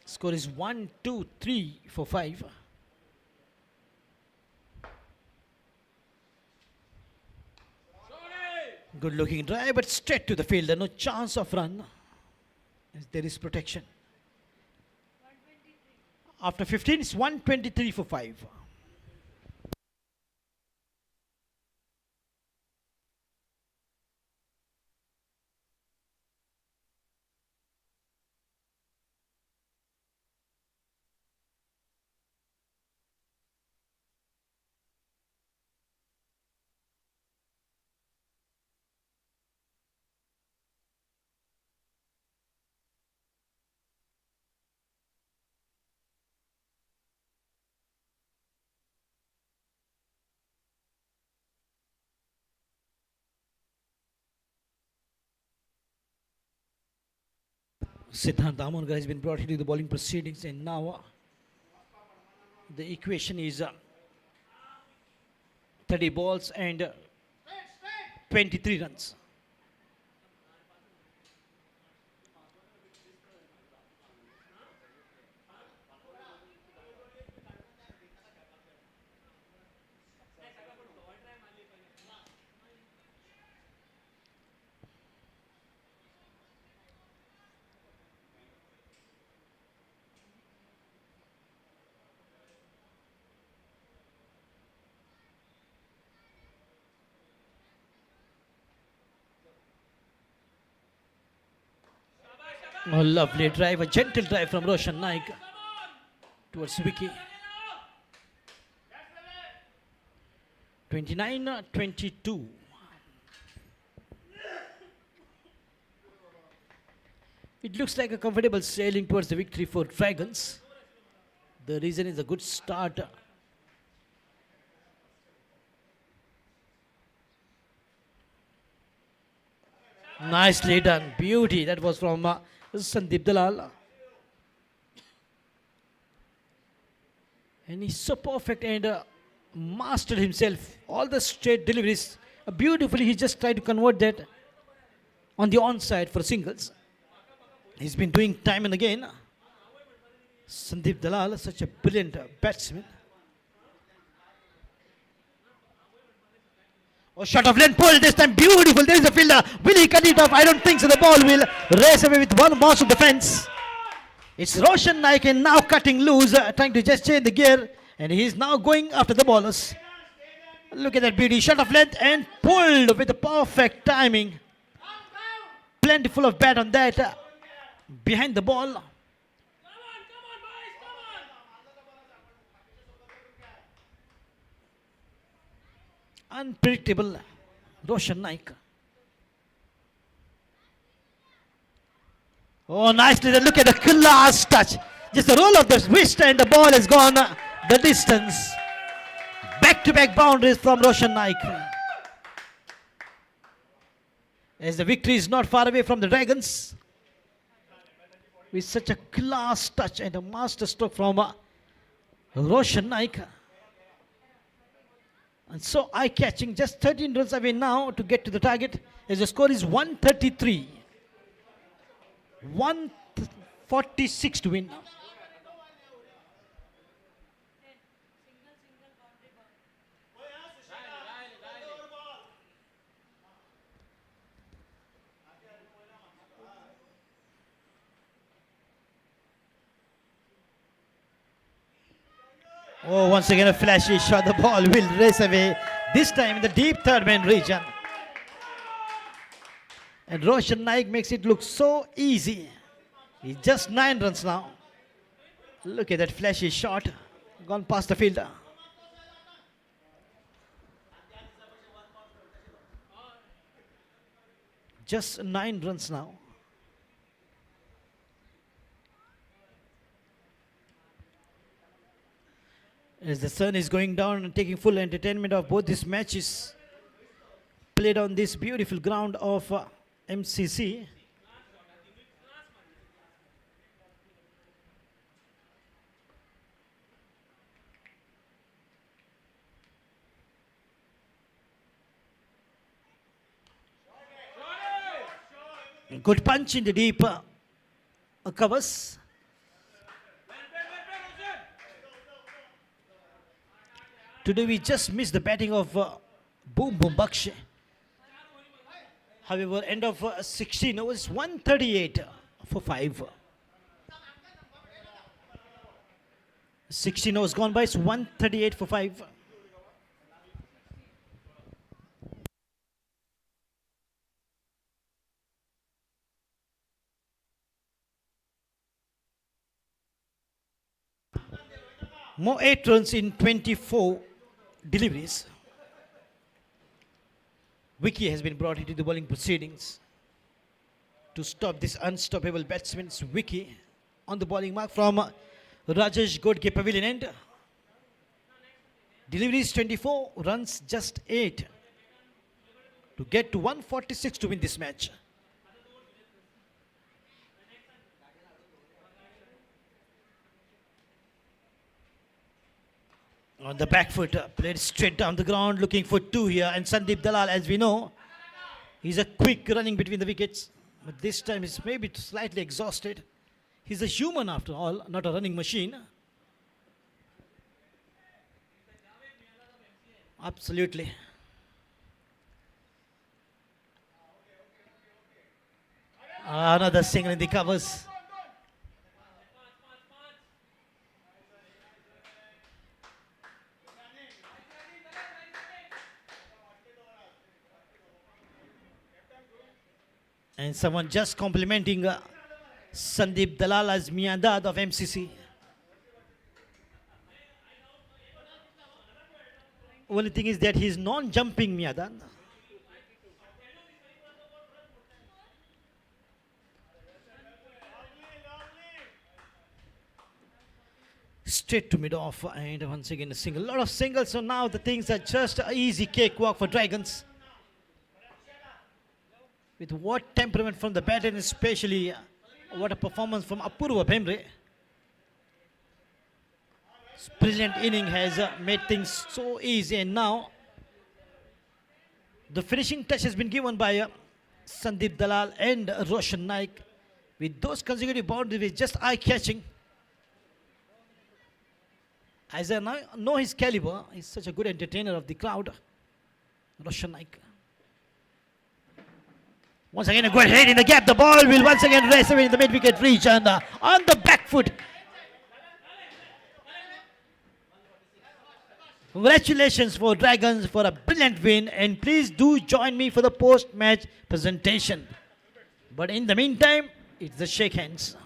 Speaker 1: Score is 1, 2, 3 for 5. Good looking drive, but straight to the fielder. No chance of run, as there is protection. After 15, it's 123 for 5. Siddharth Damongar has been brought into the bowling proceedings, and now the equation is 30 balls and 23 runs. Oh, lovely drive, a gentle drive from Roshan Naik towards Vicky. 29-22. It looks like a comfortable sailing towards the victory for Dragons. The reason is a good start. Nicely done. Beauty. That was from Sandeep Dalal. And he's so perfect and mastered himself. All the straight deliveries. Beautifully, he just tried to convert that on the onside for singles. He's been doing time and again. Sandeep Dalal, such a brilliant batsman. Oh, shot of length pull this time, beautiful. There is a fielder. Will he cut it off? I don't think so. The ball will race away with one bounce of the fence. It's Roshan Naik and now cutting loose, trying to just change the gear. And he's now going after the bowlers. Look at that beauty. Shot of length and pulled with the perfect timing. Plentiful of bat on that. Behind the ball. Unpredictable Roshan Naik. Oh, nicely. Look at the class touch. Just the roll of the wrist and the ball has gone the distance. Back-to-back boundaries from Roshan Naik. As the victory is not far away from the Dragons. With such a class touch and a master stroke from Roshan Naik. And so eye-catching, just 13 runs away now to get to the target. As the score is 133. 146 to win. Oh, once again a flashy shot. The ball will race away. This time in the deep third man region. And Roshan Naik makes it look so easy. He's just 9 runs now. Look at that flashy shot. Gone past the fielder. Just 9 runs now. As the sun is going down and taking full entertainment of both these matches played on this beautiful ground of MCC. Good punch in the deep covers. Today we just missed the batting of Boom Boom Bakshi. However, end of 16 overs, 138 for 5. 16 overs gone by, it's 138 for 5. More 8 runs in 24 deliveries. Vicky has been brought into the bowling proceedings to stop this unstoppable batsman. Vicky on the bowling mark from Rajesh Godke Pavilion end. Deliveries 24, runs just 8 to get to 146 to win this match. On the back foot, played straight down the ground, looking for 2 here. And Sandeep Dalal, as we know, he's a quick running between the wickets. But this time he's maybe slightly exhausted. He's a human after all, not a running machine. Absolutely. Another single in the covers. And someone just complimenting Sandeep Dalal as Miandad of MCC. Only thing is that he's non-jumping Miandad. Straight to mid-off, and once again a single. Lot of singles, so now the things are just an easy cakewalk for Dragons. With what temperament from the batter, and especially what a performance from Apurva Bhemre. Brilliant inning has made things so easy, and now the finishing touch has been given by Sandeep Dalal and Roshan Naik. With those consecutive boundaries, with just eye-catching. As I know his caliber, he's such a good entertainer of the crowd. Roshan Naik. Once again a good hit in the gap. The ball will once again race away in the mid-wicket reach, and on the back foot. Congratulations for Dragons for a brilliant win, and please do join me for the post-match presentation. But in the meantime, it's the shake hands.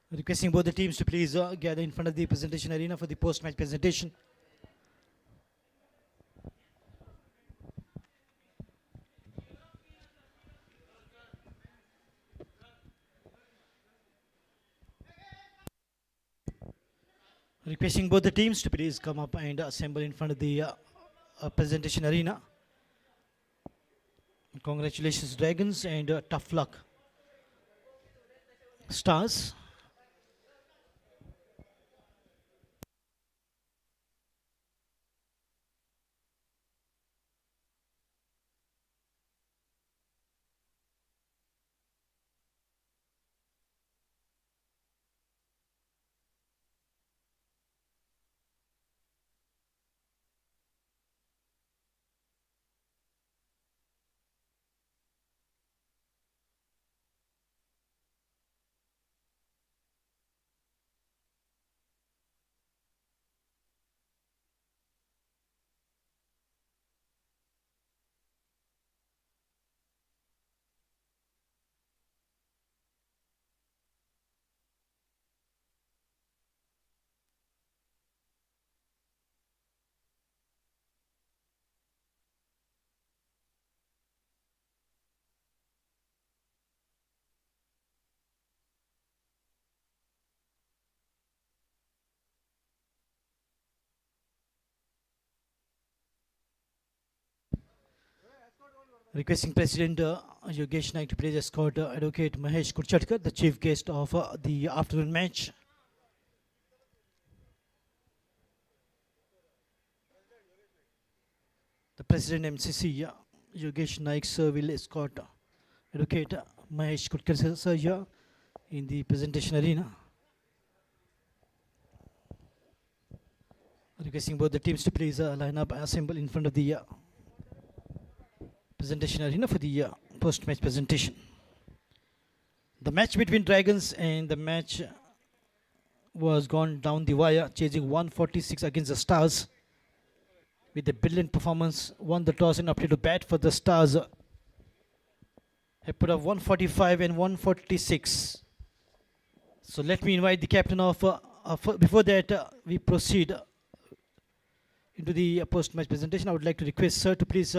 Speaker 1: Requesting both the teams to please gather in front of the presentation arena for the post-match presentation. Requesting both the teams to please come up and assemble in front of the presentation arena. Congratulations, Dragons, and tough luck, Stars. Requesting President Yogesh Naik to please escort Advocate Mahesh Kurchatkar, the chief guest of the afternoon match. The President MCC, Yogesh Naik sir, will escort Advocate Mahesh Kurchatkar sir here in the presentation arena. Requesting both the teams to please line up, assemble in front of the presentation arena for the post-match presentation. The match between Dragons and the match was gone down the wire, chasing 146 against the Stars. With a brilliant performance, won the toss and opted to bat for the Stars. Have put up 145 and 146. So let me invite the captain of, before that we proceed into the post-match presentation, I would like to request sir to please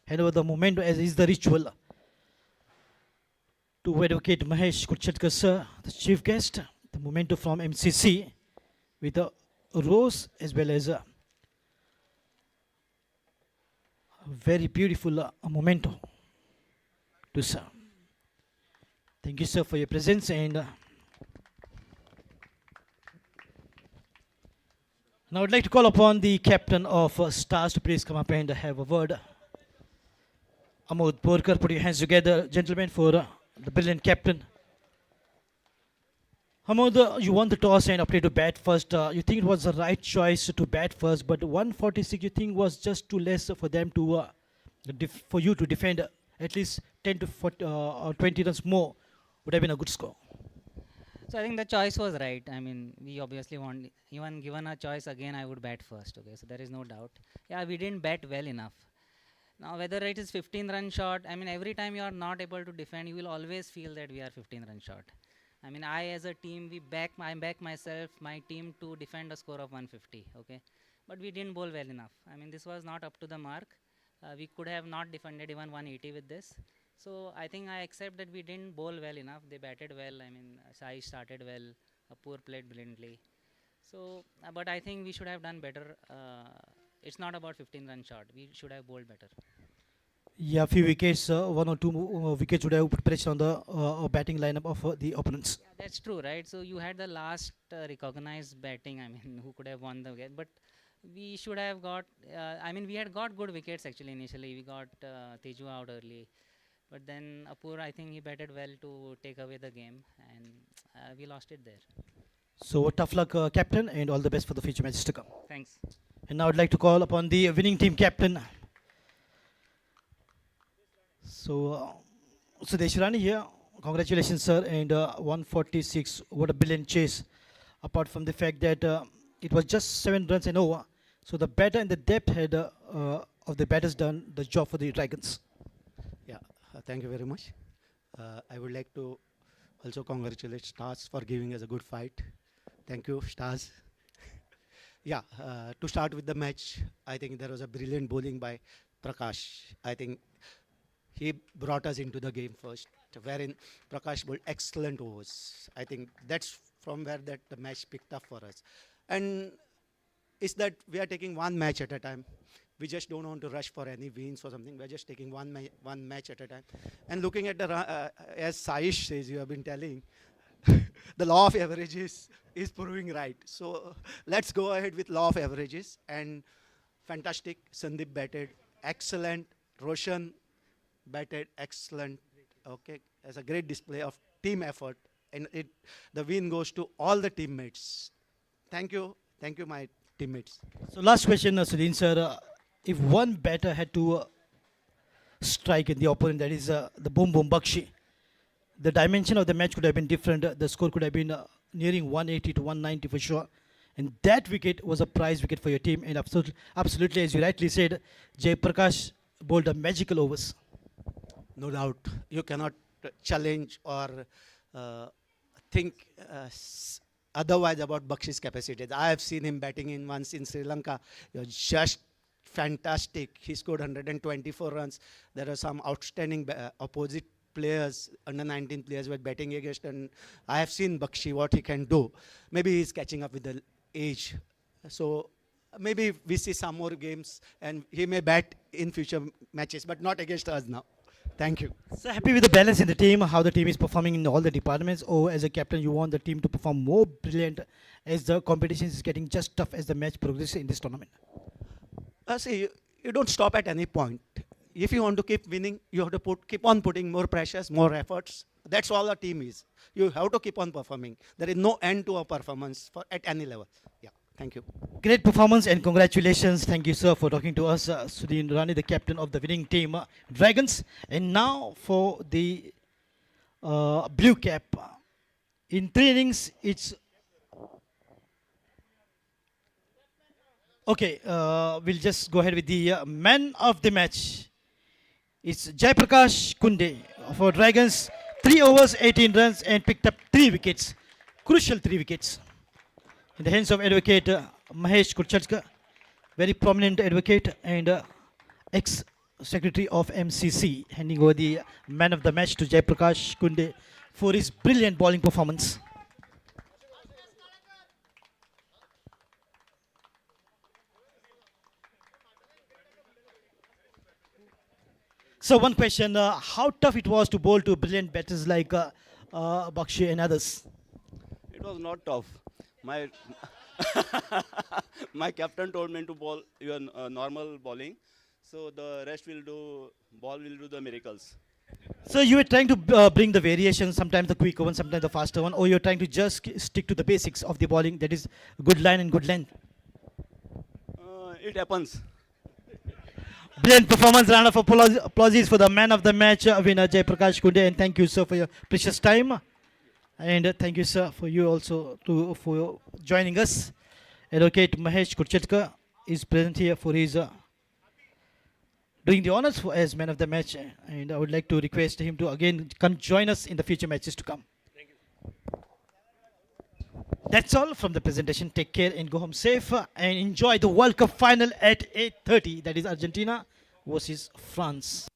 Speaker 1: hand over the memento as is the ritual to Advocate Mahesh Kurchatkar sir, the chief guest, the memento from MCC with a rose as well as a very beautiful memento to sir. Thank you sir for your presence, and now I would like to call upon the captain of Stars to please come up and have a word. Amod Porkar, put your hands together, gentlemen, for the brilliant captain. Amod, you won the toss and opted to bat first. You think it was the right choice to bat first, but 146 you think was just too less for them to, for you to defend at least 10 to 40, or 20 runs more would have been a good score.
Speaker 2: So I think the choice was right. I mean, we obviously want, even given a choice again, I would bat first. Okay, so there is no doubt. Yeah, we didn't bat well enough. Now, whether it is 15-run short, I mean, every time you are not able to defend, you will always feel that we are 15-run short. I mean, I as a team, I back myself, my team to defend a score of 150. Okay, but we didn't bowl well enough. I mean, this was not up to the mark. We could have not defended even 180 with this. So I think I accept that we didn't bowl well enough. They batted well. I mean, Sai started well. Apur played brilliantly. So, but I think we should have done better. It's not about 15-run shot. We should have bowled better.
Speaker 1: Yeah, few wickets, one or two wickets would have put pressure on the batting lineup of the opponents.
Speaker 2: Yeah, that's true, right? So you had the last recognized batting. I mean, who could have won the game? But we should have got. I mean, we had got good wickets actually initially. We got Teju out early. But then Apur, I think he batted well to take away the game, and we lost it there.
Speaker 1: So tough luck, captain, and all the best for the future matches to come.
Speaker 2: Thanks.
Speaker 1: And now I'd like to call upon the winning team captain. So, Sudesh Rani here. Congratulations, sir, and 146. What a brilliant chase. Apart from the fact that it was just 7 runs and over. So the batter and the depth head of the batters done the job for the Dragons.
Speaker 3: Yeah, thank you very much. I would like to also congratulate Stars for giving us a good fight. Thank you, Stars. Yeah, to start with the match, I think there was a brilliant bowling by Prakash. I think he brought us into the game first, wherein Prakash bowled excellent overs. I think that's from where that the match picked up for us. And it's that we are taking one match at a time. We just don't want to rush for any wins or something. We're just taking one match at a time. And looking at the, as Saish says, you have been telling, the law of averages is proving right. So let's go ahead with law of averages. And fantastic, Sandeep batted, excellent. Roshan batted, excellent. Okay, as a great display of team effort. And the win goes to all the teammates. Thank you, my teammates.
Speaker 1: So last question, Sudhin sir. If one batter had to strike in the opponent, that is the Boom Boom Bakshi, the dimension of the match could have been different. The score could have been nearing 180 to 190 for sure. And that wicket was a prize wicket for your team. And absolutely, as you rightly said, Jay Prakash bowled a magical overs.
Speaker 3: No doubt. You cannot challenge or think otherwise about Bakshi's capacity. I have seen him batting in once in Sri Lanka. He was just fantastic. He scored 124 runs. There are some outstanding opposite players, under 19 players were batting against, and I have seen Bakshi, what he can do. Maybe he's catching up with the age. So maybe we see some more games and he may bat in future matches, but not against us now. Thank you.
Speaker 1: So happy with the balance in the team, how the team is performing in all the departments, or as a captain you want the team to perform more brilliant as the competition is getting just tough as the match progresses in this tournament?
Speaker 3: See, you don't stop at any point. If you want to keep winning, you have to keep on putting more pressures, more efforts. That's all a team is. You have to keep on performing. There is no end to a performance at any level. Yeah, thank you.
Speaker 1: Great performance and congratulations. Thank you, sir, for talking to us. Sudhin Rani, the captain of the winning team, Dragons. And now for the blue cap. In 3 innings, it's... Okay, we'll just go ahead with the man of the match. It's Jaiprakash Kunde for Dragons. 3 overs, 18 runs and picked up 3 wickets. Crucial 3 wickets. In the hands of advocate Mahesh Kurchachka, very prominent advocate and ex-secretary of MCC, handing over the man of the match to Jaiprakash Kunde for his brilliant bowling performance. So one question, how tough it was to bowl to brilliant batters like Bakshi and others?
Speaker 4: It was not tough. My my captain told me to bowl even normal bowling, so the rest will do. Ball will do the miracles.
Speaker 1: So you were trying to bring the variation, sometimes the quicker one, sometimes the faster one, or you're trying to just stick to the basics of the bowling, that is good line and good length?
Speaker 4: It happens.
Speaker 1: Brilliant performance, round of applause for the man of the match winner Jaiprakash Kunde, and thank you sir for your precious time, and thank you sir for you also for joining us. Advocate Mahesh Kurchatka is present here for his doing the honors as man of the match, and I would like to request him to again come join us in the future matches to come. Thank you. That's all from the presentation. Take care and go home safe and enjoy the World Cup final at 8:30. That is Argentina versus France.